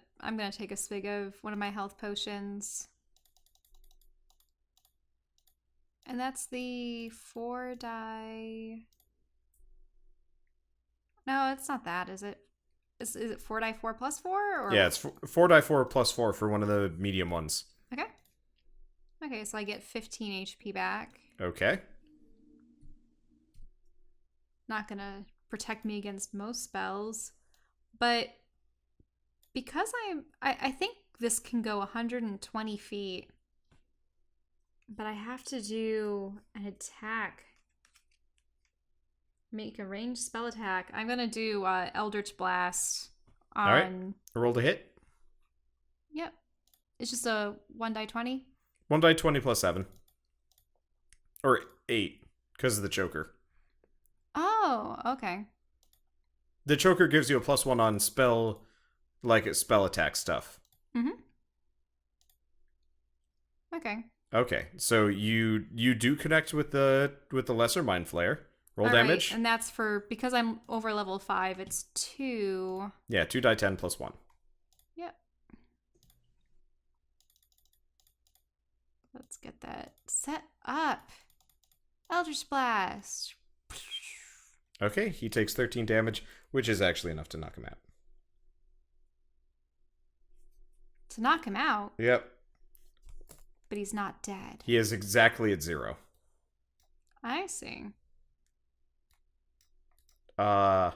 take a swig of one of my health potions. And that's the 4 die. No, it's not that, is it? Is it 4 die 4 plus 4? Or... Yeah, it's 4 die 4 plus 4 for one of the medium ones. Okay. Okay, so I get 15 HP back. Okay. Not gonna protect me against most spells, but because I think this can go 120 feet, but I have to do an attack. Make a ranged spell attack. I'm gonna do Eldritch Blast on... All right. Roll to hit. Yep. It's just a 1 die 20. 1 die 20 plus 7. Or 8, because of the choker. Oh, okay. The choker gives you a +1 on spell, like spell attack stuff. Okay. Okay, so you do connect with the lesser mind flare. Roll All damage. right, and that's for, because I'm over level 5, it's 2. Yeah, 2 die 10 plus 1. Yep. Let's get that set up. Eldritch Blast. Okay, he takes 13 damage, which is actually enough to knock him out. To knock him out? Yep. But he's not dead. He is exactly at 0. I see. And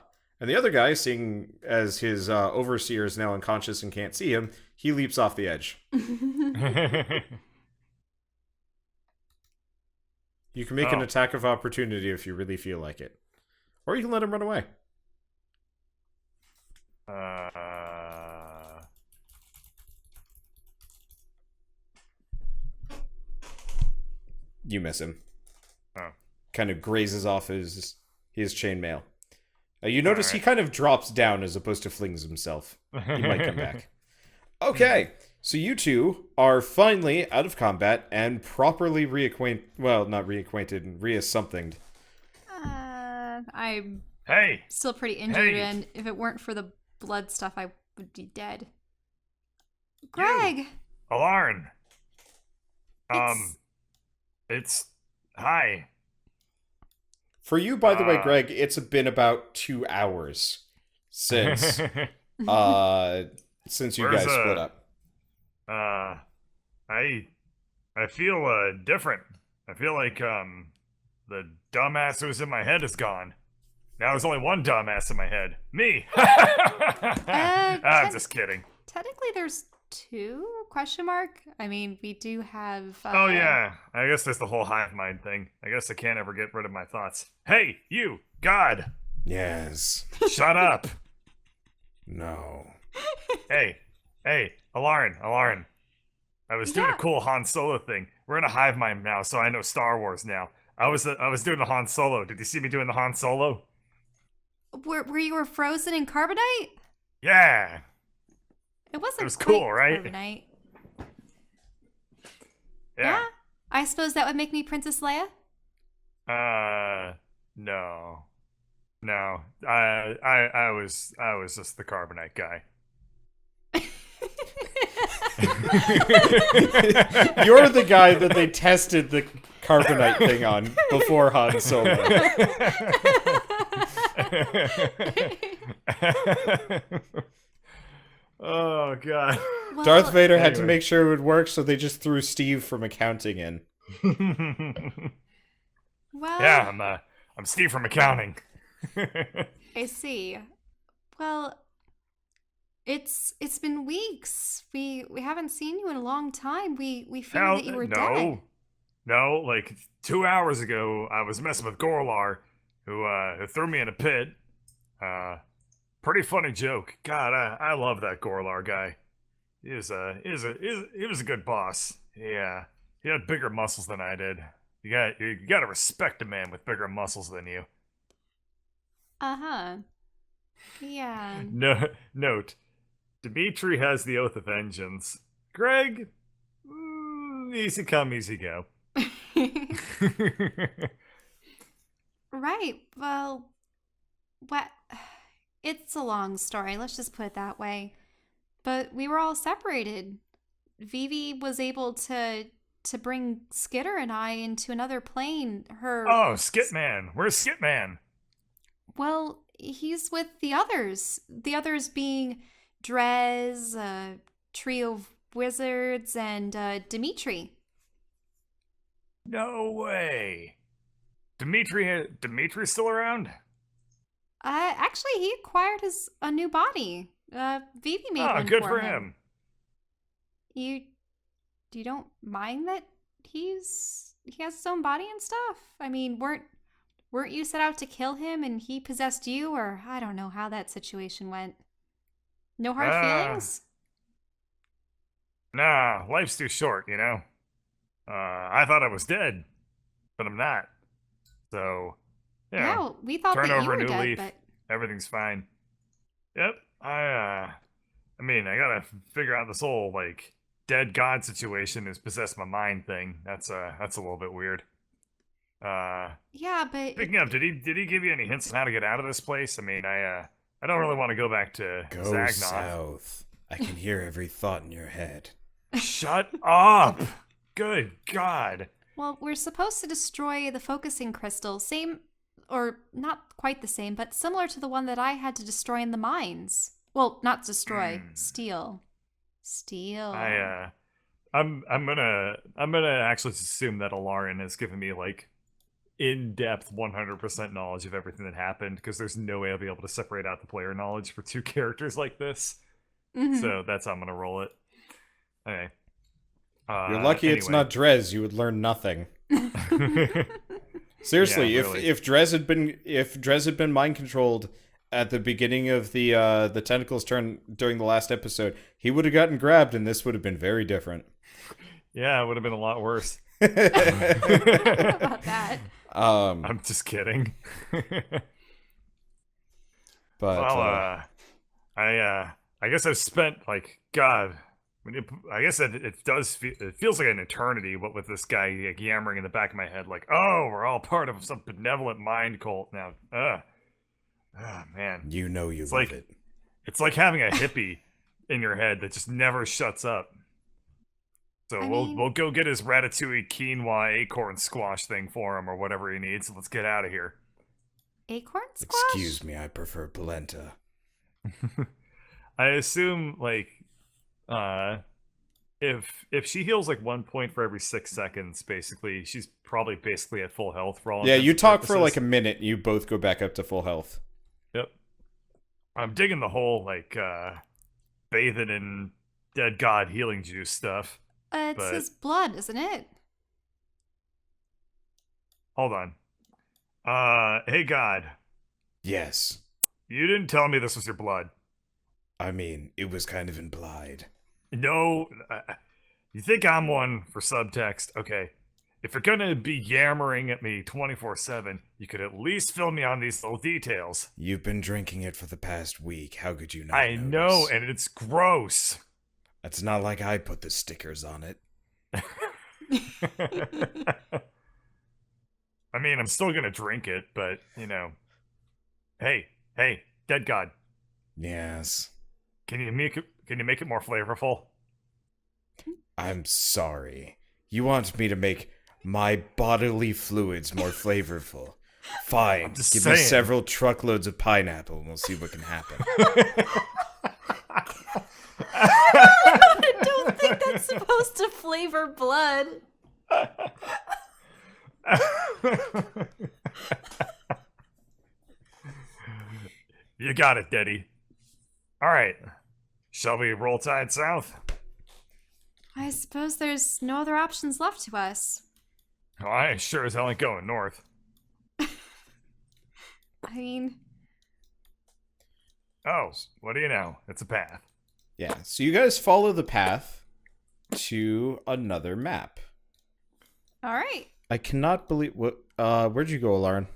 the other guy, seeing as his overseer is now unconscious and can't see him, he leaps off the edge. You can make an attack of opportunity if you really feel like it. Or you can let him run away. You miss him. Oh. Kind of grazes off his chainmail. You notice he kind of drops down as opposed to flings himself. He might come back. Okay, so you two are finally out of combat and properly not reacquainted, rea-somethinged. I'm Hey! still pretty injured, Hey. and if it weren't for the blood stuff, I would be dead. Greg! Alarn! It's It's hi. For you, by the way, Uh, Greg, it's been about 2 hours since uh since you where's guys split up. uh I I feel different. I feel like the dumbass who was in my head is gone. Now there's only one dumbass in my head. Me. I'm ten- just kidding. technically there's two question mark. I mean, we do have Oh yeah. I guess that's the whole hive mind thing. I guess I can't ever get rid of my thoughts. Hey, you, God, Yes. shut up. No. Hey, Alarin. I was doing yeah. a cool Han Solo thing. We're in a hive mind now, so I know Star Wars now. I was doing the Han Solo. Did you see me doing the Han Solo? Where you were frozen in carbonite? Yeah. It wasn't was quite cool, right? carbonite. Yeah. I suppose that would make me Princess Leia. No. No. I was just the carbonite guy. You're the guy that they tested the carbonite thing on before Han Solo. Oh god. Well, Darth Vader had to Anyway. make sure it would work, so they just threw Steve from accounting in. well, Yeah, I'm Steve from accounting. I see. Well, it's been weeks. We haven't seen you in a long time. We figured Hell, that you were dead. no. Like 2 hours ago, I was messing with Gorlar, who threw me in a pit. Pretty funny joke. God, I love that Gorlar guy. He was a good boss. Yeah, he had bigger muscles than I did. You got to respect a man with bigger muscles than you. Uh-huh. Yeah. No, note, Dimitri has the Oath of Vengeance. Greg, easy come, easy go. Right. Well, what it's a long story. Let's just put it that way. But we were all separated. Vivi was able to bring Skitter and I into another plane. Oh, Skitman. Where's Skitman? Well, he's with the others. The others being Drez, trio of wizards, and Dimitri. No way. Dimitri's still around? Actually, he acquired a new body. Vivi made Oh, one good for for him. him. You don't mind that he has his own body and stuff? I mean, weren't you set out to kill him and he possessed you, or I don't know how that situation went. No hard feelings? Nah, life's too short, you know? I thought I was dead, but I'm not. So, Yeah, well, we thought turn that you over a were new dead, leaf. but Everything's fine. Yep, I mean, I gotta figure out this whole, like, dead god situation is possessed my mind thing. That's a little bit weird. yeah, but Speaking of, did he give you any hints on how to get out of this place? I mean, I don't really want to go back to Go Zagnoth. south. I can hear every thought in your head. Shut up! Good God! well, we're supposed to destroy the focusing crystal, same or not quite the same, but similar to the one that I had to destroy in the mines. Well, not destroy, steal. Steal. I'm gonna actually assume that Alarin has given me like in-depth 100% knowledge of everything that happened, because there's no way I'll be able to separate out the player knowledge for two characters like this. Mhm. So that's how I'm gonna roll it. Okay. You're lucky it's anyway. not Drez. You would learn nothing. Seriously, Yeah, really. if Drez had been mind controlled at the beginning of the tentacles turn during the last episode, he would have gotten grabbed, and this would have been very different. Yeah, it would have been a lot worse. How about that? I'm just kidding. But Well, I guess I've spent like God. I guess it feels like an eternity. What with this guy like, yammering in the back of my head, like, "Oh, we're all part of some benevolent mind cult now." Man, you know you it's love like it. it's like having a hippie in your head that just never shuts up. So I we'll mean- we'll go get his ratatouille quinoa acorn squash thing for him or whatever he needs. Let's get out of here. Acorn squash? Excuse me, I prefer polenta. I assume like uh if she heals like 1 point for every 6 seconds, basically, she's probably basically at full health for all Yeah, intents you and talk for purposes. like a minute, you both go back up to full health. Yep. I'm digging the whole like bathing in dead god healing juice stuff. It's But- his blood, isn't it? Hold on. Hey God, Yes. you didn't tell me this was your blood. I mean, it was kind of implied. No, you think I'm one for subtext? Okay. If you're gonna be yammering at me 24/7, you could at least fill me on these little details. You've been drinking it for the past week. How could you not I notice? know, and it's gross. It's not like I put the stickers on it. I mean, I'm still gonna drink it, but hey, dead god, Yes. can you make it more flavorful? I'm sorry. You want me to make my bodily fluids more flavorful? Fine. I'm just Give me saying. several truckloads of pineapple and we'll see what can happen. I don't think that's supposed to flavor blood. You got it, Daddy. All right, shall we roll tide south? I suppose there's no other options left to us. Well, I sure as hell ain't going north. I mean, Oh, what do you know? It's a path. Yeah, so you guys follow the path to another map. all right. I cannot believe what where'd you go, Lauren?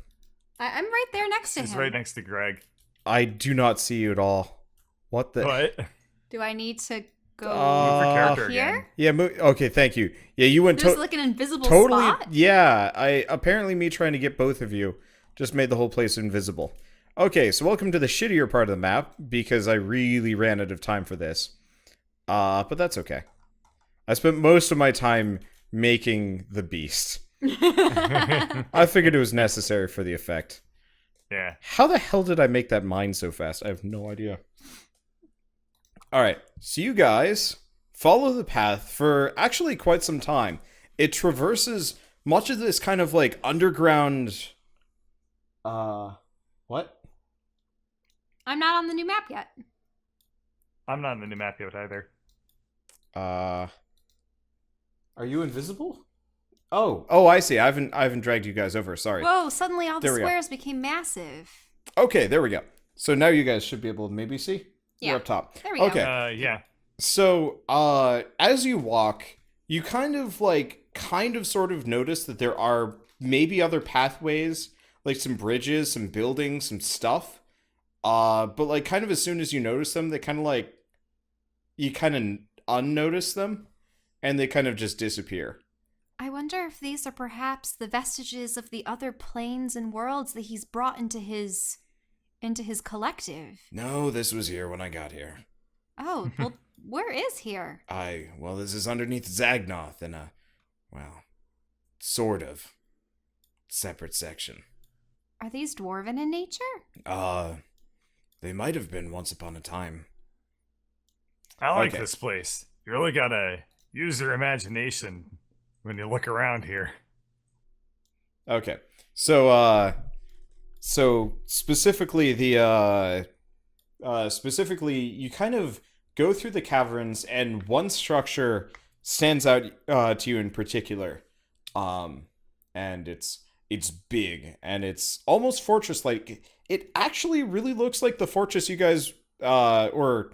I'm right there next to He's him. right next to Greg. I do not see you at all. What the But Do I need to go move your character here? again. Yeah, okay, thank you. Yeah, you went There's like an invisible totally spot? Yeah, I apparently me trying to get both of you just made the whole place invisible. Okay, so welcome to the shittier part of the map because I really ran out of time for this. But that's okay. I spent most of my time making the beast. I figured it was necessary for the effect. Yeah. How the hell did I make that mine so fast? I have no idea. Alright, so you guys follow the path for actually quite some time. It traverses much of this kind of like underground... what? I'm not on the new map yet. I'm not in the new map yet either. Are you invisible? Oh, I see. I haven't dragged you guys over. Sorry. Whoa, suddenly all the There we go. squares became massive. Okay, there we go. So now you guys should be able to maybe see. Yeah. You're up top. There we go. Okay. Yeah. So, as you walk, you kind of sort of notice that there are maybe other pathways, like some bridges, some buildings, some stuff. But like kind of as soon as you notice them, they kind of like, you kind of unnotice them, and they kind of just disappear. I wonder if these are perhaps the vestiges of the other planes and worlds that he's brought into his collective. No, this was here when I got here. Oh, well, where is here? Well, this is underneath Zagnoth in a, well, sort of separate section. Are these dwarven in nature? They might have been once upon a time. I like Okay. this place. You really gotta use your imagination when you look around here. Okay. So specifically specifically you kind of go through the caverns and one structure stands out to you in particular. And it's big and it's almost fortress like. It actually really looks like the fortress you guys or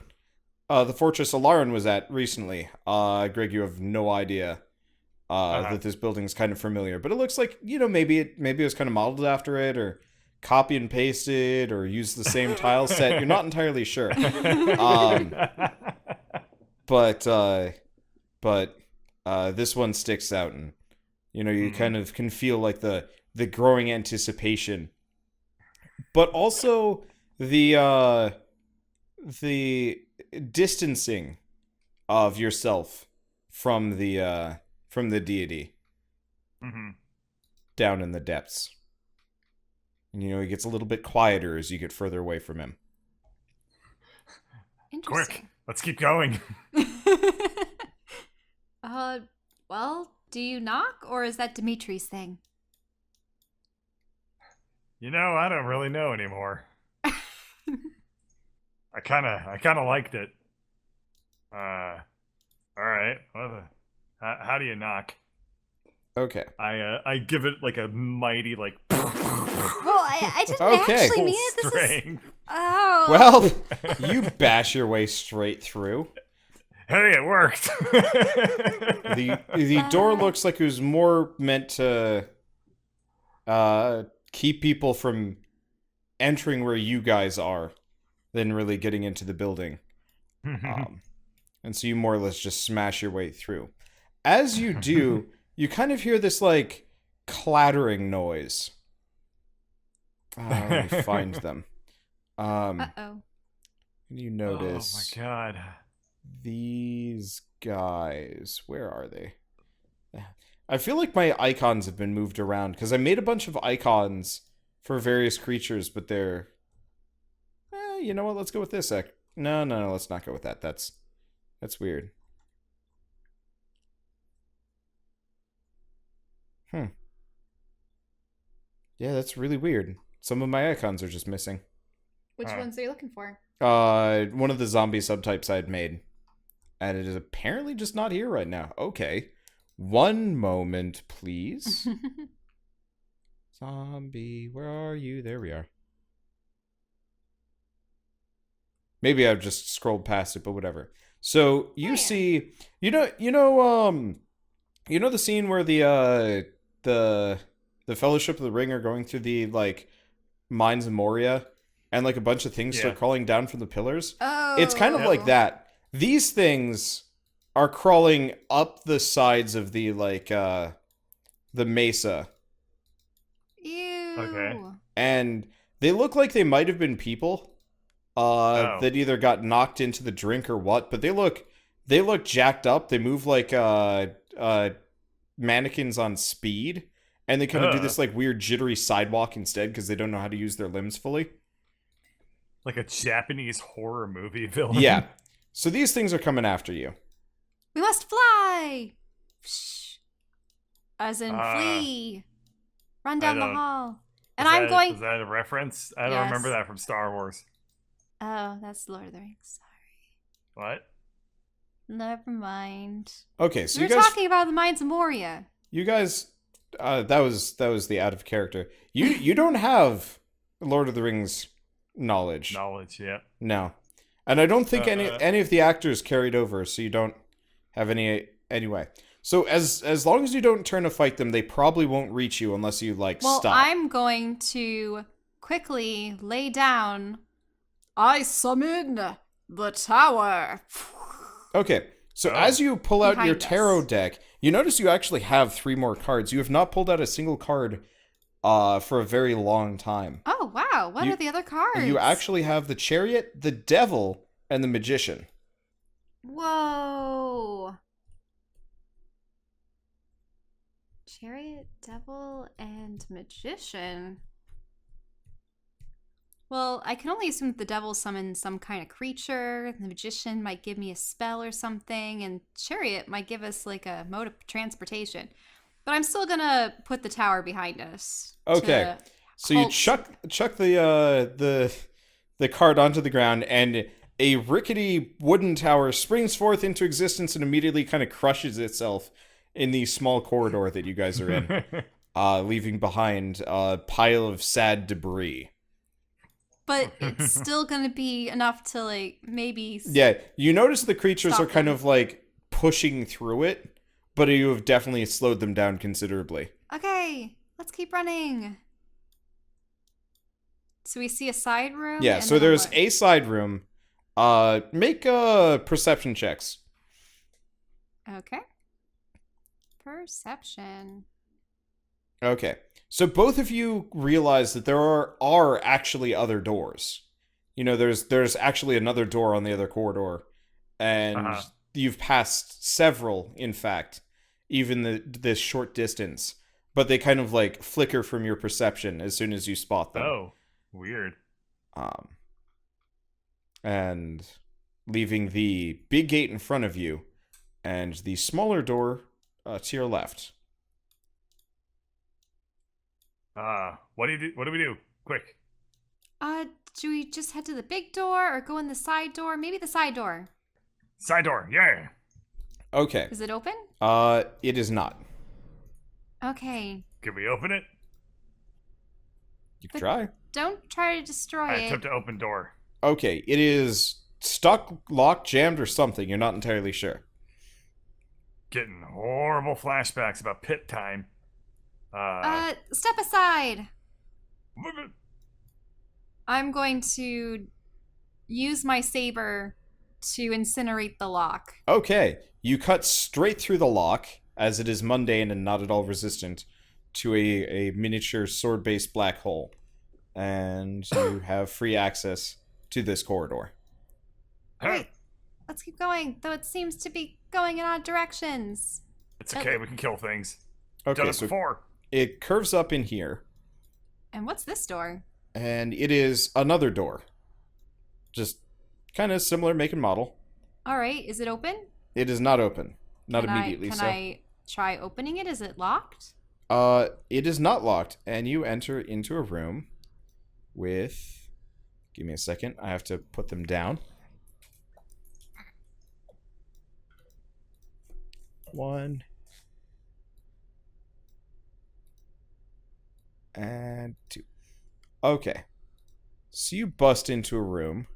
the fortress Alarin was at recently. Greg, you have no idea that this building's kind of familiar, but it looks like, maybe it was kind of modeled after it or copy and pasted or used the same tile set. You're not entirely sure. But this one sticks out, and you kind of can feel like the growing anticipation, but also the distancing of yourself from the deity Mm-hmm. down in the depths. And he gets a little bit quieter as you get further away from him. Quick, Interesting. let's keep going. Well, do you knock, or is that Dimitri's thing? I don't really know anymore. I kind of liked it. All right. How do you knock? Okay. I give it like a mighty like. Well, I didn't Okay. actually mean it. This is... Strength. Oh. Well, you bash your way straight through. Hey, it worked. The door looks like it was more meant to keep people from entering where you guys are than really getting into the building. And so you more or less just smash your way through. As you do, you kind of hear this like clattering noise. Let me find them. Uh-oh. You notice Oh my god. these guys. Where are they? I feel like my icons have been moved around because I made a bunch of icons for various creatures, but they're... you know what? Let's go with this. No, let's not go with that. That's weird. Yeah, that's really weird. Some of my icons are just missing. Which ones are you looking for? One of the zombie subtypes I'd made. And it is apparently just not here right now. Okay. One moment, please. Zombie, where are you? There we are. Maybe I've just scrolled past it, but whatever. So you see, you know the scene where the Fellowship of the Ring are going through the like mines of Moria, and like a bunch of things start crawling down from the pillars. Oh, It's kind of like that. These things are crawling up the sides of the like the mesa. Ew. Okay. And they look like they might have been people that either got knocked into the drink or what, but they look jacked up. They move like mannequins on speed, and they kind of do this like weird jittery sidewalk instead because they don't know how to use their limbs fully. Like a Japanese horror movie villain. Yeah. So these things are coming after you. We must fly! As in flee. Run down the hall. And I'm going... Is that a reference? I don't remember that from Star Wars. Oh, that's Lord of the Rings. Sorry. What? Never mind. Okay, so we were talking about the Mines of Moria. You guys... that was the out of character. You don't have Lord of the Rings knowledge. Yeah. No. And I don't think any of the actors carried over, so you don't have any anyway. So as long as you don't turn to fight them, they probably won't reach you unless you stop. Well, I'm going to quickly lay down. I summon the tower. Okay. So as you pull out your tarot deck, you notice you actually have 3 more cards. You have not pulled out a single card for a very long time. Oh, wow. What are the other cards? You actually have the Chariot, the Devil, and the Magician. Whoa. Chariot, Devil, and Magician. Well, I can only assume that the Devil summons some kind of creature, the Magician might give me a spell or something, and Chariot might give us like a mode of transportation. But I'm still gonna put the tower behind us. Okay. So you chuck the card onto the ground, and a rickety wooden tower springs forth into existence and immediately kind of crushes itself in the small corridor that you guys are in, leaving behind a pile of sad debris. But it's still gonna be enough to like maybe. Yeah, you notice the creatures are kind of like pushing through it, but you have definitely slowed them down considerably. Okay, let's keep running. So we see a side room? Yeah, so there's a side room. Make perception checks. Okay. Perception. Okay. So both of you realize that there are actually other doors. There's actually another door on the other corridor. And you've passed several, in fact, even this short distance, but they kind of like flicker from your perception as soon as you spot them. Oh, weird. And leaving the big gate in front of you and the smaller door to your left. What do you do? What do we do? Quick. Do we just head to the big door or go in the side door? Maybe the side door. Side door. Yeah. Okay. Is it open? It is not. Okay. Can we open it? You can try. Don't try to destroy I it. attempt to open door. Okay, it is stuck, locked, jammed, or something. You're not entirely sure. Getting horrible flashbacks about pit time. Step aside. I'm going to use my saber to incinerate the lock. Okay, you cut straight through the lock, as it is mundane and not at all resistant, to a miniature sword-based black hole. And you have free access to this corridor. Alright, let's keep going, though it seems to be going in odd directions. It's okay, we can kill things. Okay, Done this so before. it curves up in here, And what's this door? and it is another door. Just kind of similar make and model. Alright, is it open? It is not open. Not immediately, Can so. I try opening it? Is it locked? It is not locked, and you enter into a room with... Give me a second. I have to put them down. 1. And 2. Okay. So you bust into a room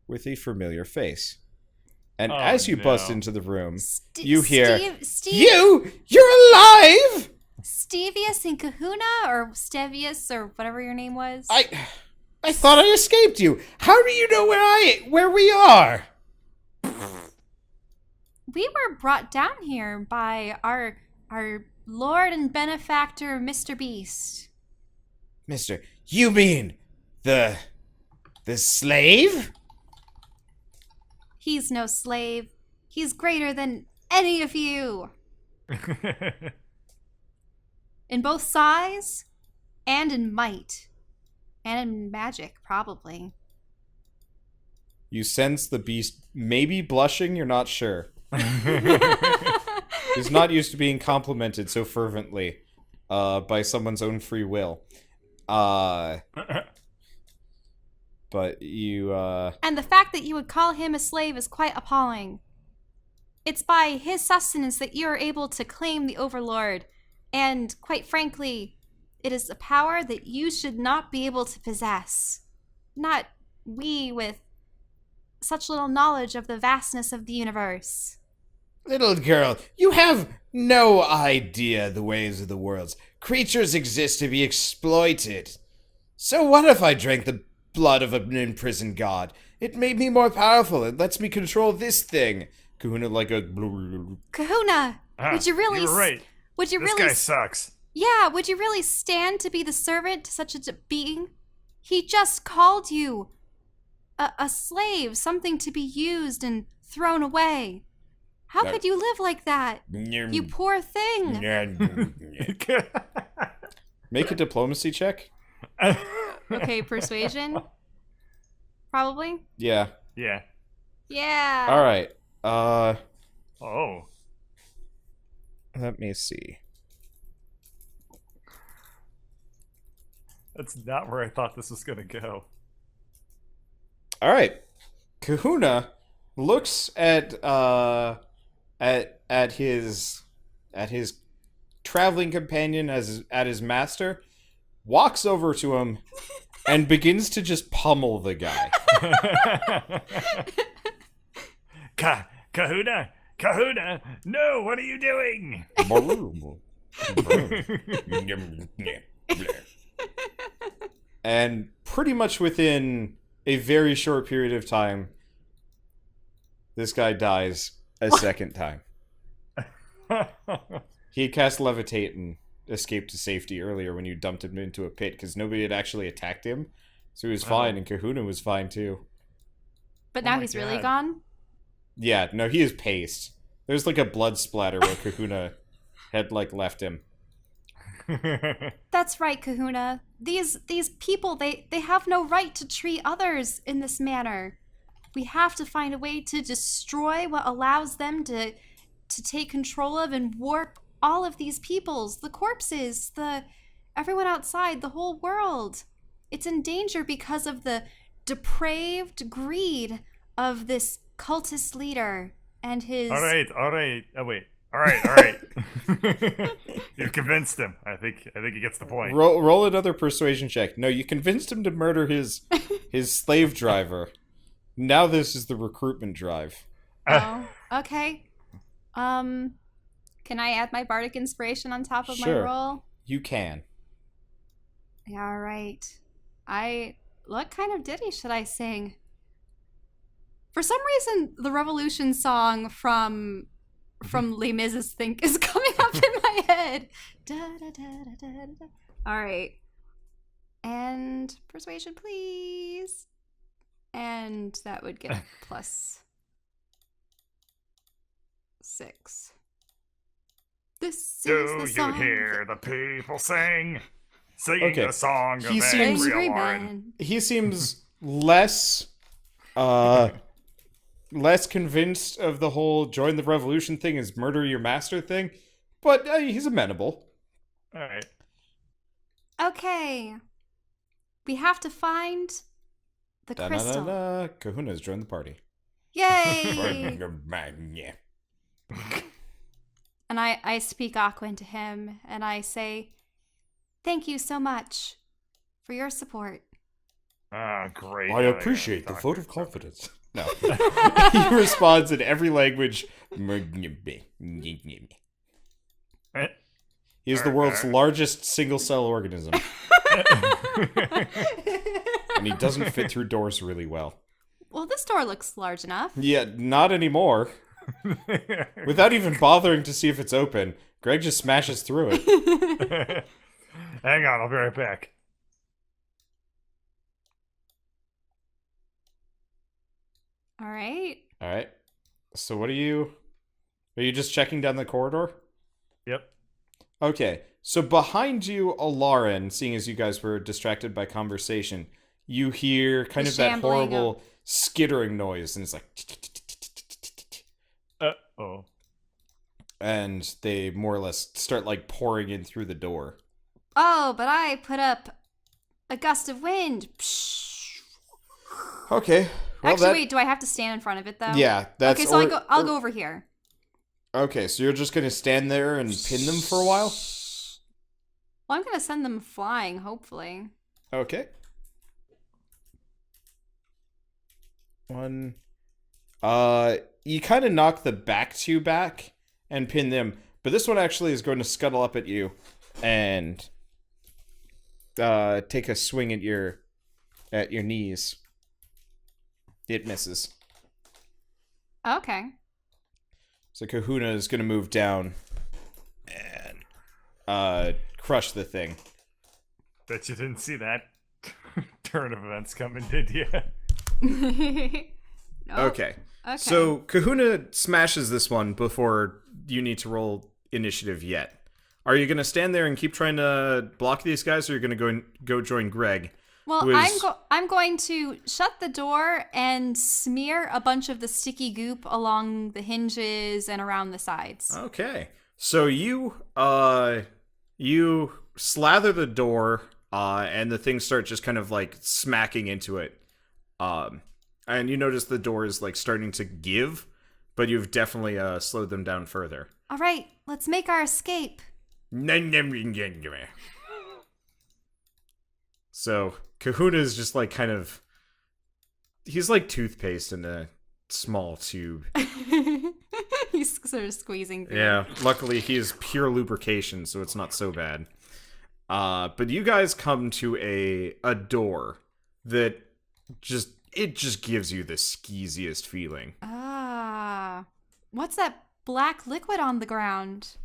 with a familiar face. And as you bust into the room, you hear... Steve? You're alive! Stevius and Kahuna, or Stevius, or whatever your name was? I thought I escaped you. How do you know where we are? We were brought down here by our lord and benefactor, Mr. Beast. Mister, you mean the slave? He's no slave. He's greater than any of you. In both size and in might. And in magic, probably. You sense the beast maybe blushing, you're not sure. He's not used to being complimented so fervently by someone's own free will. But you, And the fact that you would call him a slave is quite appalling. It's by his sustenance that you are able to claim the Overlord, and, quite frankly, it is a power that you should not be able to possess. Not we with such little knowledge of the vastness of the universe. little girl, you have no idea the ways of the worlds. Creatures exist to be exploited. So what if I drank the blood of an imprisoned god? It made me more powerful. It lets me control this thing. Kahuna like a... Kahuna, would you really... You're right. Would you This really... guy sucks. Yeah, would you really stand to be the servant to such a being? He just called you a slave, something to be used and thrown away. How could you live like that? You poor thing. Make a diplomacy check. Okay, persuasion? Probably? Yeah. Yeah. Yeah. All right. Oh. Let me see. That's not where I thought this was gonna go. All right. Kahuna looks at his traveling companion at his master, walks over to him, and begins to just pummel the guy. Kahuna! Kahuna! No, what are you doing? And pretty much within a very short period of time, this guy dies a second time. He had cast Levitate and escaped to safety earlier when you dumped him into a pit because nobody had actually attacked him. So he was fine, and Kahuna was fine too. But Oh now my he's really God. gone? Yeah, no, he is paced. There's like a blood splatter where Kahuna had like left him. That's right, Kahuna. These people, they have no right to treat others in this manner. We have to find a way to destroy what allows them to take control of and warp all of these peoples, the corpses, the everyone outside, the whole world. It's in danger because of the depraved greed of this cultist leader and his. All right. Oh wait. All right. You convinced him. I think he gets the point. Roll another persuasion check. No, you convinced him to murder his slave driver. Now this is the recruitment drive. Oh, okay. Can I add my bardic inspiration on top of Sure. my roll? You can. Yeah, all right. What kind of ditty should I sing? For some reason, the Revolution song from Les Mis' Think is coming up in my head. Da, da, da, da, da, da. All right. And persuasion, please. And that would get a plus 6. This is Do the you song. hear the people sing Okay. the song of He seems- Angry Angry Lauren? Man. He seems less convinced of the whole join the revolution thing as murder your master thing, but he's amenable. All right. Okay. We have to find the crystal. Kahuna's joined the party. Yay! Yeah. And I speak Aquan to him, and I say, thank you so much for your support. Ah, great. I appreciate the vote of confidence. No. He responds in every language. He is the world's largest single-cell organism. And he doesn't fit through doors really well. Well, this door looks large enough. Yeah, not anymore. Without even bothering to see if it's open, Greg just smashes through it. Hang on, I'll be right back. All right. All right. So what are you just checking down the corridor? Yep. Okay. So behind you, Alarin, seeing as you guys were distracted by conversation, you hear kind The of that shambling horrible skittering noise, and it's like, Oh. and they more or less start like pouring in through the door. Oh, but I put up a gust of wind. Psh. Okay. Well, Actually, wait, do I have to stand in front of it though? Yeah, that's Okay, so I'll go over here. Okay, so you're just gonna stand there and pin them for a while? Well, I'm gonna send them flying, hopefully. Okay. One. You kind of knock the back two back and pin them, but this one actually is going to scuttle up at you and take a swing at your knees. It misses. Okay. So Kahuna is going to move down and crush the thing. Bet you didn't see that turn of events coming, did you? Nope. Okay. So Kahuna smashes this one before you need to roll initiative yet. Are you going to stand there and keep trying to block these guys, or are you going to go join Greg? Well, who is- I'm going to shut the door and smear a bunch of the sticky goop along the hinges and around the sides. Okay. So you slather the door, and the things start just kind of like smacking into it. And you notice the door is like starting to give, but you've definitely slowed them down further. All right, let's make our escape. So Kahuna is just like kind of, he's like toothpaste in a small tube. He's sort of squeezing through. Yeah, luckily he is pure lubrication, so it's not so bad. But you guys come to a door that just gives you the skeeziest feeling. Ah. What's that black liquid on the ground?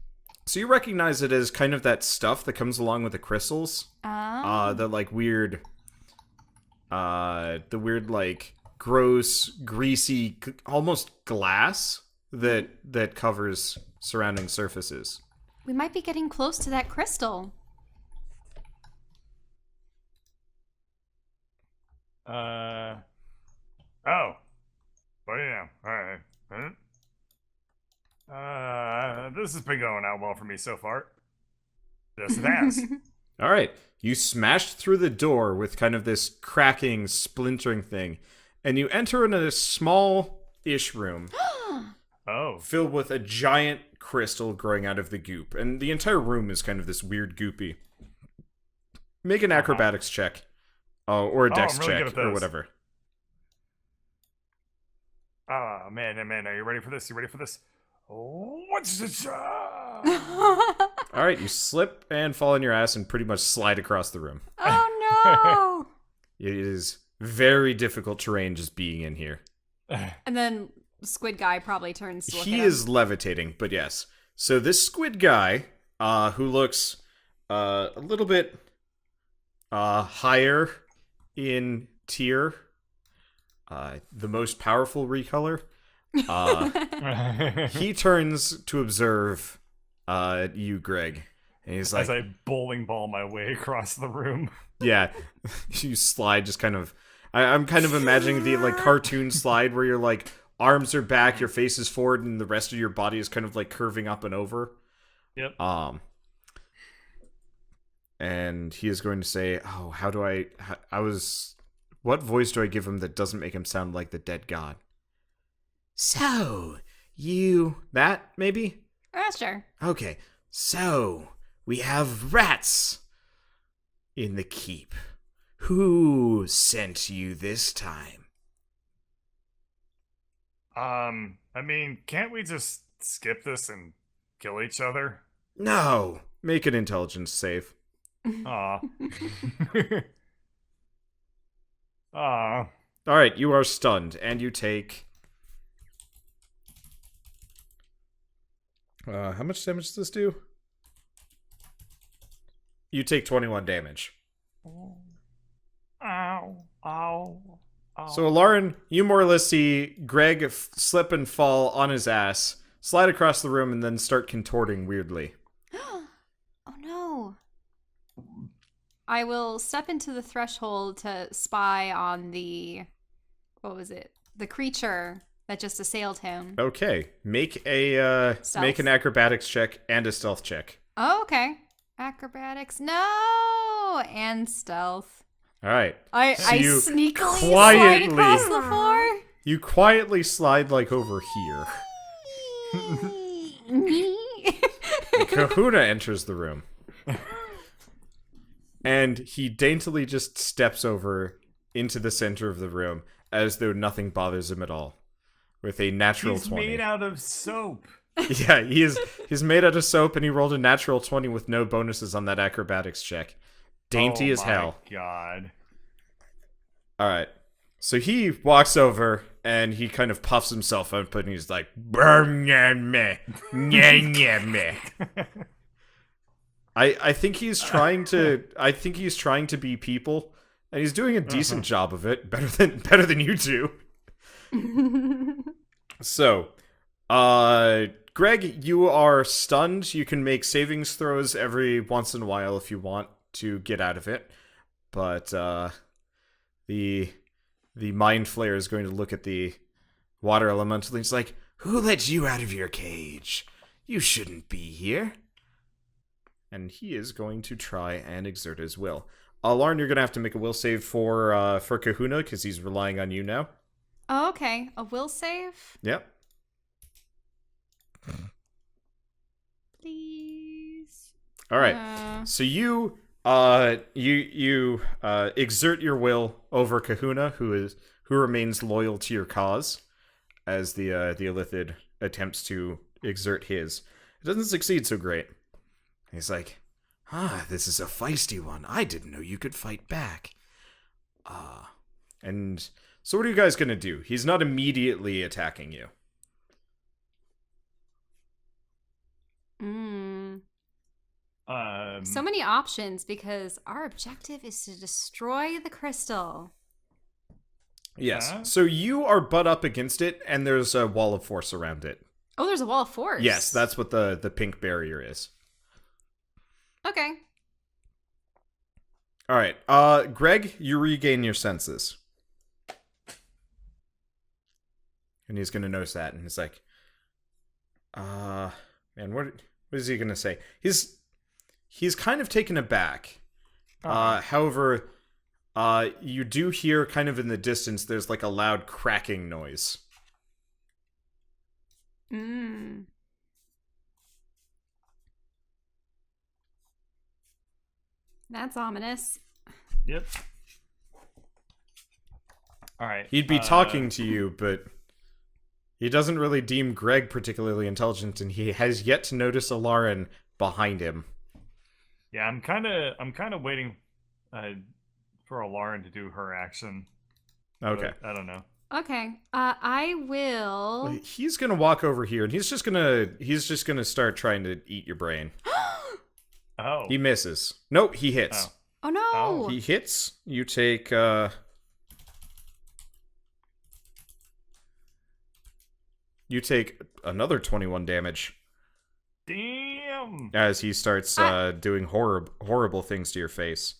So you recognize it as kind of that stuff that comes along with the crystals. Ah. The like weird, the weird like gross, greasy, almost glass that covers surrounding surfaces. We might be getting close to that crystal. Oh. Well, yeah. All right. This has been going out well for me so far. Yes, it has. All right, you smashed through the door with kind of this cracking, splintering thing, and you enter in a small-ish room Oh. filled with a giant crystal growing out of the goop, and the entire room is kind of this weird goopy. Make an acrobatics check, or a dex I'm really good check, at or this. whatever. Oh, man, are you ready for this? You ready for this? Oh, what's the All right, you slip and fall on your ass and pretty much slide across the room. Oh It is very difficult terrain just being in here. no! And then Squid Guy probably turns to look He at him. is levitating, but yes. So this squid guy, who looks a little bit higher in tier, the most powerful recolor, he turns to observe you, Greg. And he's like, As I bowling ball my way across the room. yeah, you slide just kind of... I'm kind of imagining the like cartoon slide where your like arms are back, your face is forward, and the rest of your body is kind of like curving up and over. Yep. And he is going to say, "Oh, how do I what voice do I give him that doesn't make him sound like the dead god?" So, that maybe? Sure. Okay. So, we have rats in the keep. Who sent you this time? I mean, can't we just skip this and kill each other? No. Make an intelligence save. Aw. Aw. All right, you are stunned, and you take... how much damage does this do? You take 21 damage. Ow. Ow. So, Lauren, you more or less see Greg slip and fall on his ass, slide across the room, and then start contorting weirdly. Oh no. I will step into the threshold to spy on the... What was it? The creature that just assailed him. Okay, make a make an acrobatics check and a stealth check. Oh, okay. Acrobatics. No! And stealth. All right. I you sneakily slide quietly- across the floor. You quietly slide like over here. Kahuna enters the room. And he daintily just steps over into the center of the room as though nothing bothers him at all. With a natural He's 20. made out of soap. Yeah, he's made out of soap, and he rolled a natural 20 with no bonuses on that acrobatics check. Dainty as hell. Oh my god. Alright. So he walks over, and he kind of puffs himself up, and he's like, "Brr-nyah-meh, nyah-nyah-meh." I think he's trying to be people, and he's doing a decent job of it, better than you two. So, Greg, you are stunned. You can make savings throws every once in a while if you want to get out of it. But the Mind Flayer is going to look at the water elemental. He's like, "Who let you out of your cage? You shouldn't be here." And he is going to try and exert his will. Lauren, you're going to have to make a will save for Kahuna because he's relying on you now. Oh, okay. A will save? Yep. Please. All right. So you exert your will over Kahuna, who remains loyal to your cause, as the Illithid attempts to exert his. It doesn't succeed so great. He's like, this is a feisty one. I didn't know you could fight back. And so what are you guys gonna do? He's not immediately attacking you. So many options because our objective is to destroy the crystal. Yes. Huh? So you are butt up against it, and there's a wall of force around it. Oh, there's a wall of force. Yes, that's what the pink barrier is. Okay. All right. Greg, you regain your senses. And he's gonna notice that, and he's like, man, what is he gonna say? He's kind of taken aback. However, you do hear kind of in the distance, there's like a loud cracking noise. That's ominous. Yep. All right. He'd be talking to you, but he doesn't really deem Greg particularly intelligent, and he has yet to notice Alarin behind him. Yeah, I'm kind of waiting for Alarin to do her action. Okay. I don't know. Okay. I will. Well, he's gonna walk over here, and he's just gonna start trying to eat your brain. Oh. He misses. Nope, he hits. Oh no. Oh. He hits. You take another 21 damage Damn. as he starts doing horrible things to your face.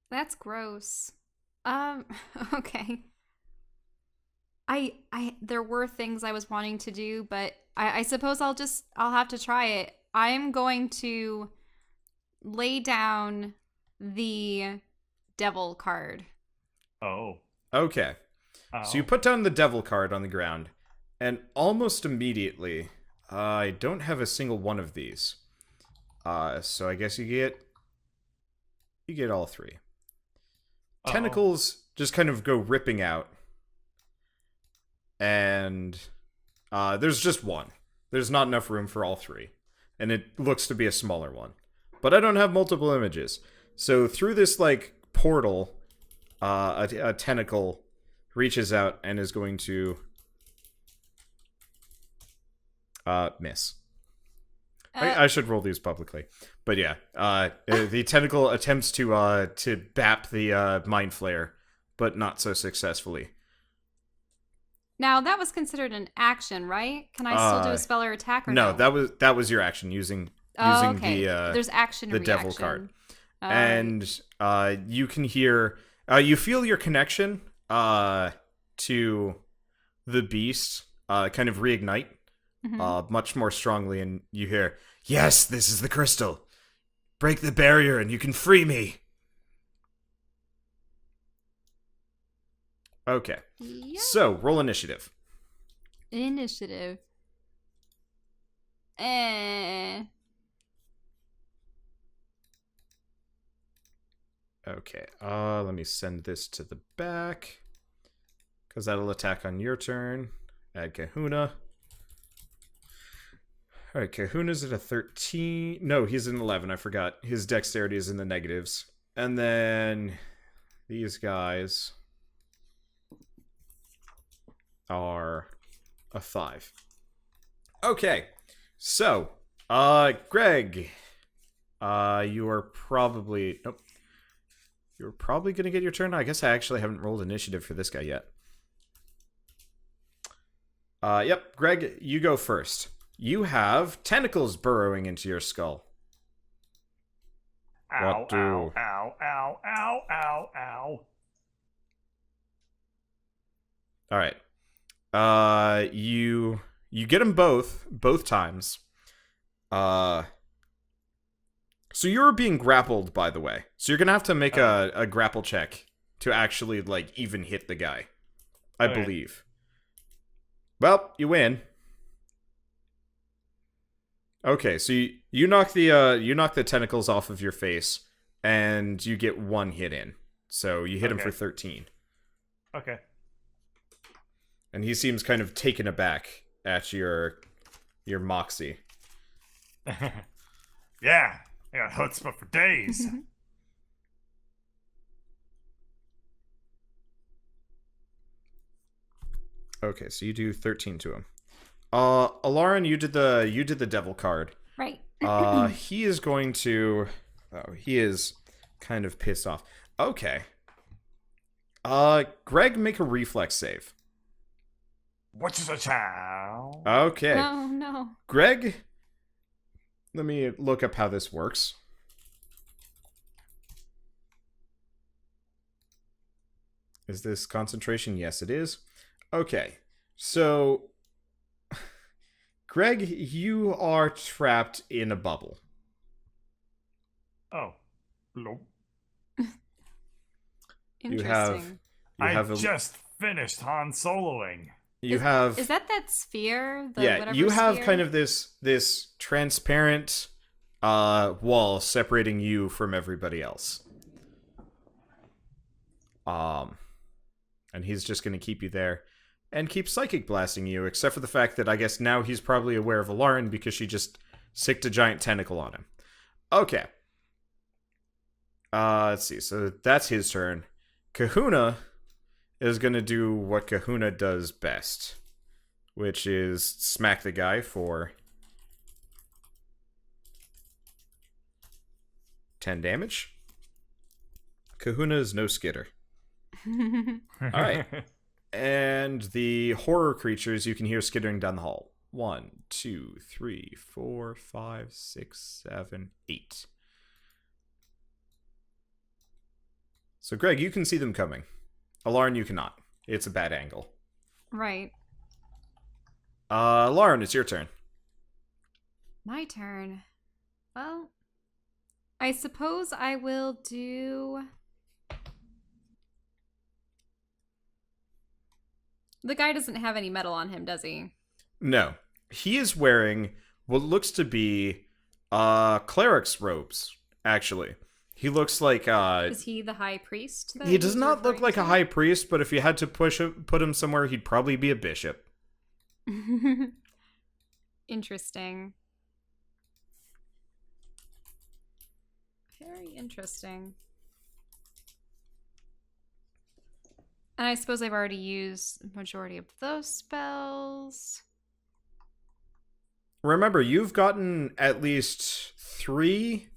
That's gross. Okay. There were things I was wanting to do, but I suppose I'll have to try it. I'm going to lay down the devil card. Oh. Okay. So you put down the devil card on the ground, and almost immediately, I don't have a single one of these. So I guess you get all three. Tentacles just kind of go ripping out. And there's just one. There's not enough room for all three. And it looks to be a smaller one. But I don't have multiple images. So through this, like, portal, a tentacle reaches out and is going to miss. I should roll these publicly. But yeah, the tentacle attempts to bap the mind flare, but not so successfully. Now, that was considered an action, right? Can I still do a spell or attack or no? No, that was your action using okay. the There's action the and devil reaction. card. Right. And you can hear you feel your connection to the beast kind of reignite much more strongly, and you hear, "Yes, this is the crystal. Break the barrier and you can free me." Okay. Yep. So, roll initiative. Initiative. Okay. Let me send this to the back, because that'll attack on your turn. Add Kahuna. Alright, Kahuna's at a 13. No, he's an 11. I forgot. His dexterity is in the negatives. And then these guys are a 5. Okay. So, Greg, you are probably... Nope. You're probably going to get your turn. I guess I actually haven't rolled initiative for this guy yet. Yep, Greg, you go first. You have tentacles burrowing into your skull. Ow, What do? ow, ow, ow, ow, ow, ow. All right. You get them both times. So you're being grappled, by the way. So you're gonna have to make a grapple check to actually like even hit the guy, I believe. Well, you win. Okay, so you knock the tentacles off of your face, and you get one hit in. So you hit him for 13. Okay. And he seems kind of taken aback at your moxie. Yeah, I got chutzpah for days. Okay, so you do 13 to him. Alarin, you did the devil card. Right. He is going to... Oh, he is kind of pissed off. Okay. Greg, make a reflex save. What's a chow? Okay. Oh, no. Greg, let me look up how this works. Is this concentration? Yes, it is. Okay. So, Greg, you are trapped in a bubble. Oh. Hello. Interesting. I just finished Han Soloing. You Is have that sphere? yeah, you have sphere? kind of this transparent wall separating you from everybody else. And he's just going to keep you there and keep psychic blasting you, except for the fact that I guess now he's probably aware of Alarin because she just sicked a giant tentacle on him. Okay. Let's see. So that's his turn. Kahuna is going to do what Kahuna does best, which is smack the guy for 10 damage. Kahuna is no skitter. Alright. And the horror creatures you can hear skittering down the hall. 1, 2, 3, 4, 5, 6, 7, 8. So, Greg, you can see them coming. Alarn, you cannot. It's a bad angle. Right. Lauren, it's your turn. My turn. Well, I suppose I will do... The guy doesn't have any metal on him, does he? No. He is wearing what looks to be cleric's robes, actually. He looks like Is he the high priest? he does not look like a high. high priest, but if you had to put him somewhere, he'd probably be a bishop. Interesting. Very interesting. And I suppose I've already used the majority of those spells. Remember, you've gotten at least three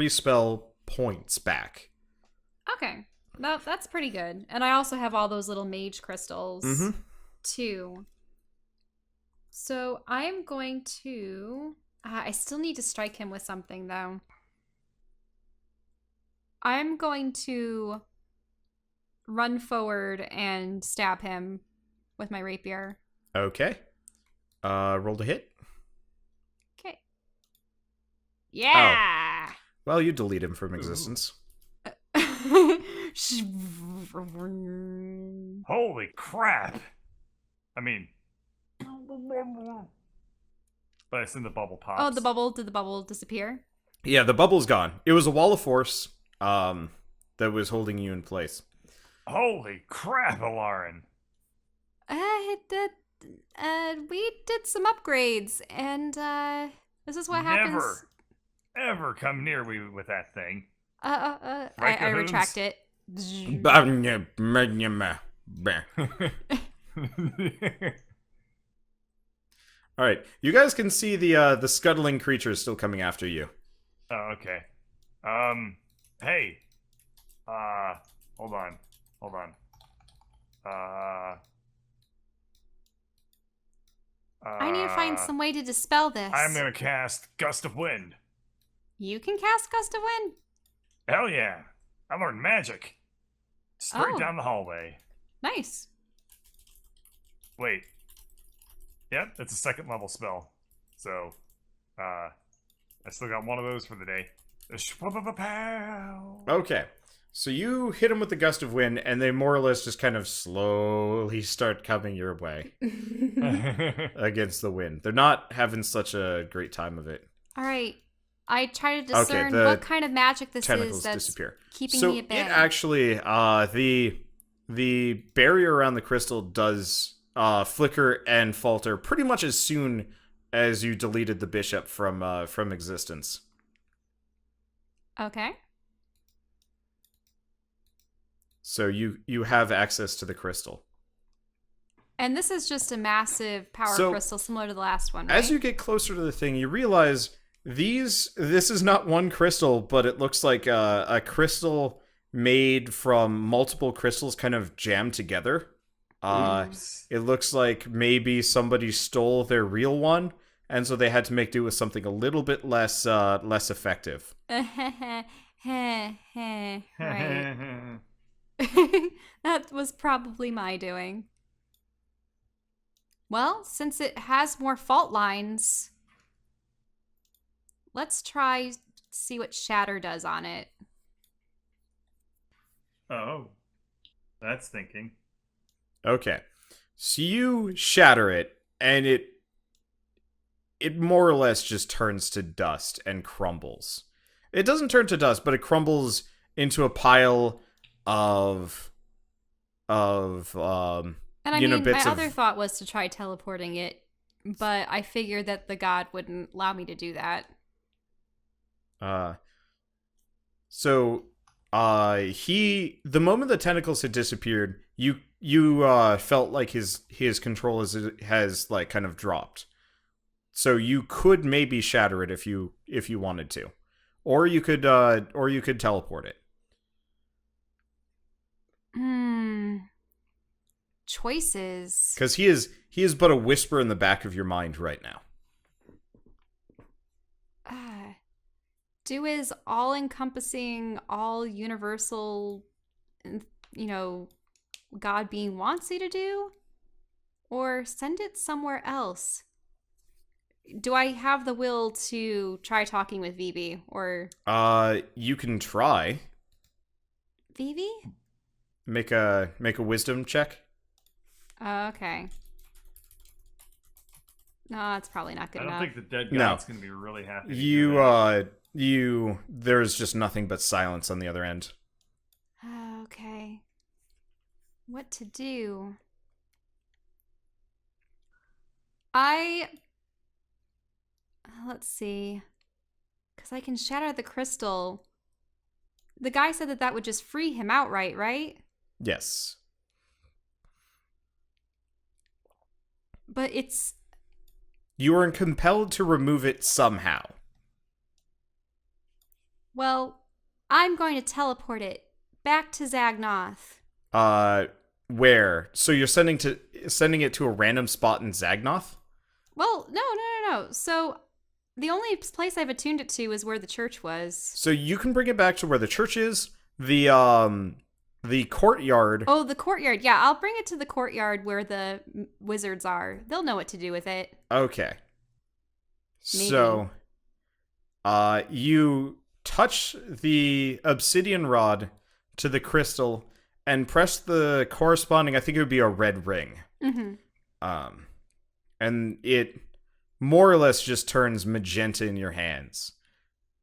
spell points back. Okay. That's pretty good. And I also have all those little mage crystals too. So I'm going to... I still need to strike him with something, though. I'm going to run forward and stab him with my rapier. Okay. Roll to hit. Okay. Yeah! Well, you delete him from existence. Holy crap! I mean... But I assume the bubble pops. Oh, the bubble. Did the bubble disappear? Yeah, the bubble's gone. It was a wall of force that was holding you in place. Holy crap, Alarin! We did some upgrades, and this is what happens. Never, ever come near me with that thing. I Cahoons? retract it. All right, you guys can see the scuttling creatures still coming after you. Oh, okay. Hey. Hold on. I need to find some way to dispel this. I'm gonna cast Gust of Wind. You can cast Gust of Wind? Hell yeah! I learned magic. Straight Oh. down the hallway. Nice. Wait. Yep, it's a second level spell. So, I still got one of those for the day. Shwabba-ba-pow. Okay, so you hit them with the gust of wind, and they more or less just kind of slowly start coming your way against the wind. They're not having such a great time of it. All right. I try to discern the what kind of magic this Tentacles is that's disappear. keeping So me at bay. it actually, the barrier around the crystal does flicker and falter pretty much as soon as you deleted the bishop from existence. Okay. So you have access to the crystal. And this is just a massive power crystal similar to the last one, right? As you get closer to the thing, you realize this is not one crystal, but it looks like a crystal made from multiple crystals kind of jammed together. Oops. It looks like maybe somebody stole their real one, and so they had to make do with something a little bit less effective. Right. That was probably my doing. Well, since it has more fault lines, let's try see what shatter does on it. Oh, that's thinking. Okay. So you shatter it, and it more or less just turns to dust and crumbles. It doesn't turn to dust, but it crumbles into a pile of And I you know, mean, bits my of other thought was to try teleporting it, but I figured that the god wouldn't allow me to do that. So the moment the tentacles had disappeared, you felt like his control has like kind of dropped. So you could maybe shatter it if you wanted to. Or you could teleport it. Choices. Cuz he is but a whisper in the back of your mind right now. Do is all encompassing, all universal, God being wants you to do? Or send it somewhere else? Do I have the will to try talking with Vivi? Or. You can try. Vivi? Make a wisdom check. Okay. No, that's probably not good I don't enough. think the dead god's going to be really happy. To hear that. There's just nothing but silence on the other end. Okay. What to do? Let's see. Because I can shatter the crystal. The guy said that would just free him outright, right? Yes. But it's... You are compelled to remove it somehow. Well, I'm going to teleport it back to Zagnoth. Where? So you're sending it to a random spot in Zagnoth? Well, no. So the only place I've attuned it to is where the church was. So you can bring it back to where the church is, the courtyard. Oh, the courtyard. Yeah, I'll bring it to the courtyard where the wizards are. They'll know what to do with it. Okay. Maybe. So, you touch the obsidian rod to the crystal and press the corresponding, I think it would be a red ring. Mm-hmm. And it more or less just turns magenta in your hands.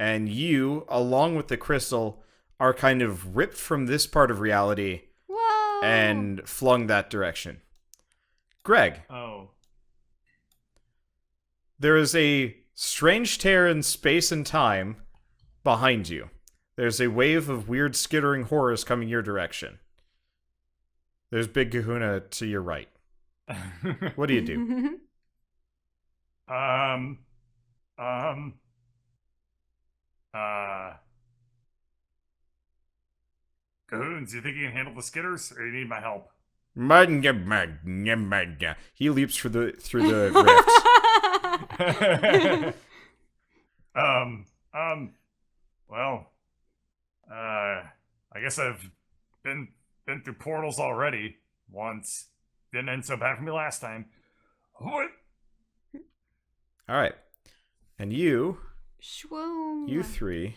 And you, along with the crystal, are kind of ripped from this part of reality. Whoa! And flung that direction. Greg. Oh. There is a strange tear in space and time behind you. There's a wave of weird skittering horrors coming your direction. There's Big Kahuna to your right. What do you do? Cahoons, you think you can handle the skitters, or you need my help? He leaps through the rift. Well, I guess I've been through portals already once. Didn't end so bad for me last time. What? All right, and you Shwoom. three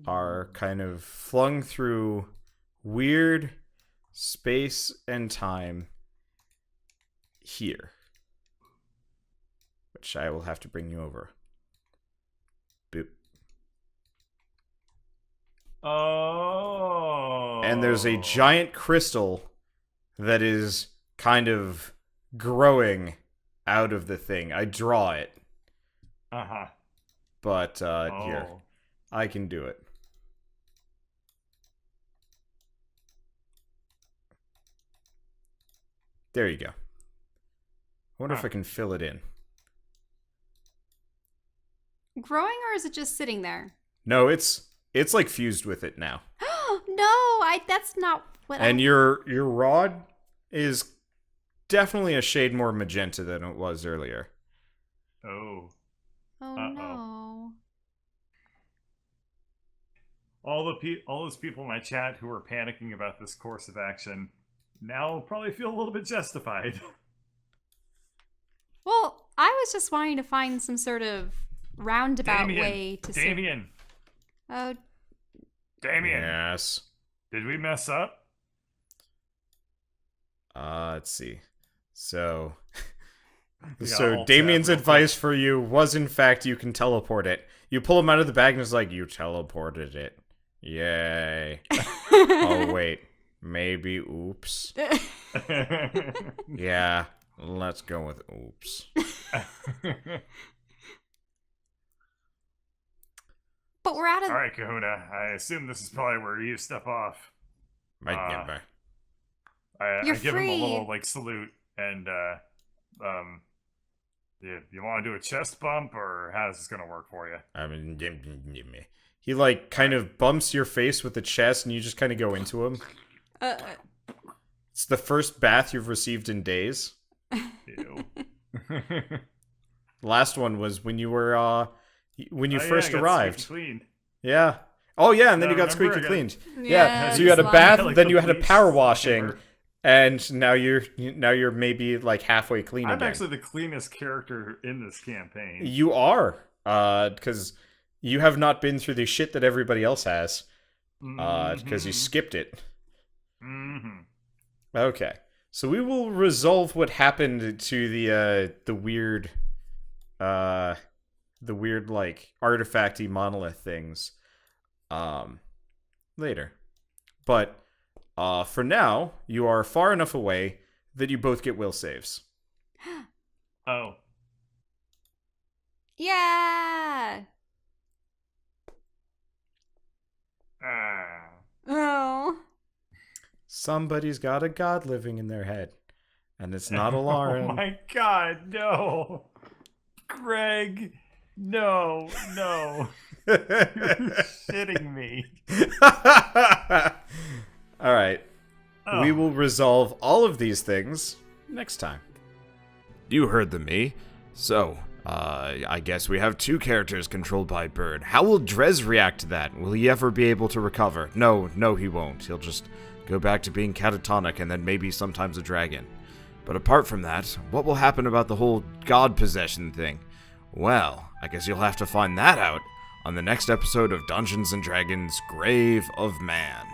are kind of flung through weird space and time here, which I will have to bring you over. Boop. Oh. And there's a giant crystal that is kind of growing out of the thing. I draw it. Uh-huh. But here, I can do it. There you go. I wonder if I can fill it in. Growing, or is it just sitting there? No, it's like fused with it now. No, that's not what And your rod is definitely a shade more magenta than it was earlier. Oh. Oh Uh-oh. no. All those people in my chat who were panicking about this course of action now probably feel a little bit justified. Well, I was just wanting to find some sort of roundabout way to Damien! Oh, Damien! Yes. Did we mess up? Let's see. So We got a so whole Damien's tab real advice for you was in fact you can teleport it. You pull him out of the bag and it's like, you teleported it. Yay. Oh wait. Maybe oops. Yeah. Let's go with oops. but we're out of. Alright, Kahuna. I assume this is probably where you step off. I You're give him free. a little like salute and you want to do a chest bump or how's this gonna work for you? I mean, he like kind of bumps your face with the chest and you just kind of go into him. It's the first bath you've received in days. Ew. Last one was when you were when you first I got arrived. squeaky clean. Yeah. Oh yeah, and then No, you got remember squeaky I got- cleaned. Yeah, Yeah. So you had a slime. bath, Like then the you had a bleach power washing, slimer. and now you're maybe like halfway clean I'm again. actually the cleanest character in this campaign. You are, because you have not been through the shit that everybody else has, because you skipped it. Mm-hmm. Okay, so we will resolve what happened to the weird like artifacty monolith things, later. But for now, you are far enough away that you both get will saves. Oh. Yeah. Ah. Oh. Somebody's got a god living in their head, and it's not a Oh Lauren. my god, no. Greg, no. You're shitting me. All right. Oh. We will resolve all of these things next time. You heard the me. So, I guess we have two characters controlled by Bird. How will Drez react to that? Will he ever be able to recover? No, he won't. He'll just go back to being catatonic and then maybe sometimes a dragon. But apart from that, what will happen about the whole god possession thing? Well, I guess you'll have to find that out on the next episode of Dungeons & Dragons: Grave of Man.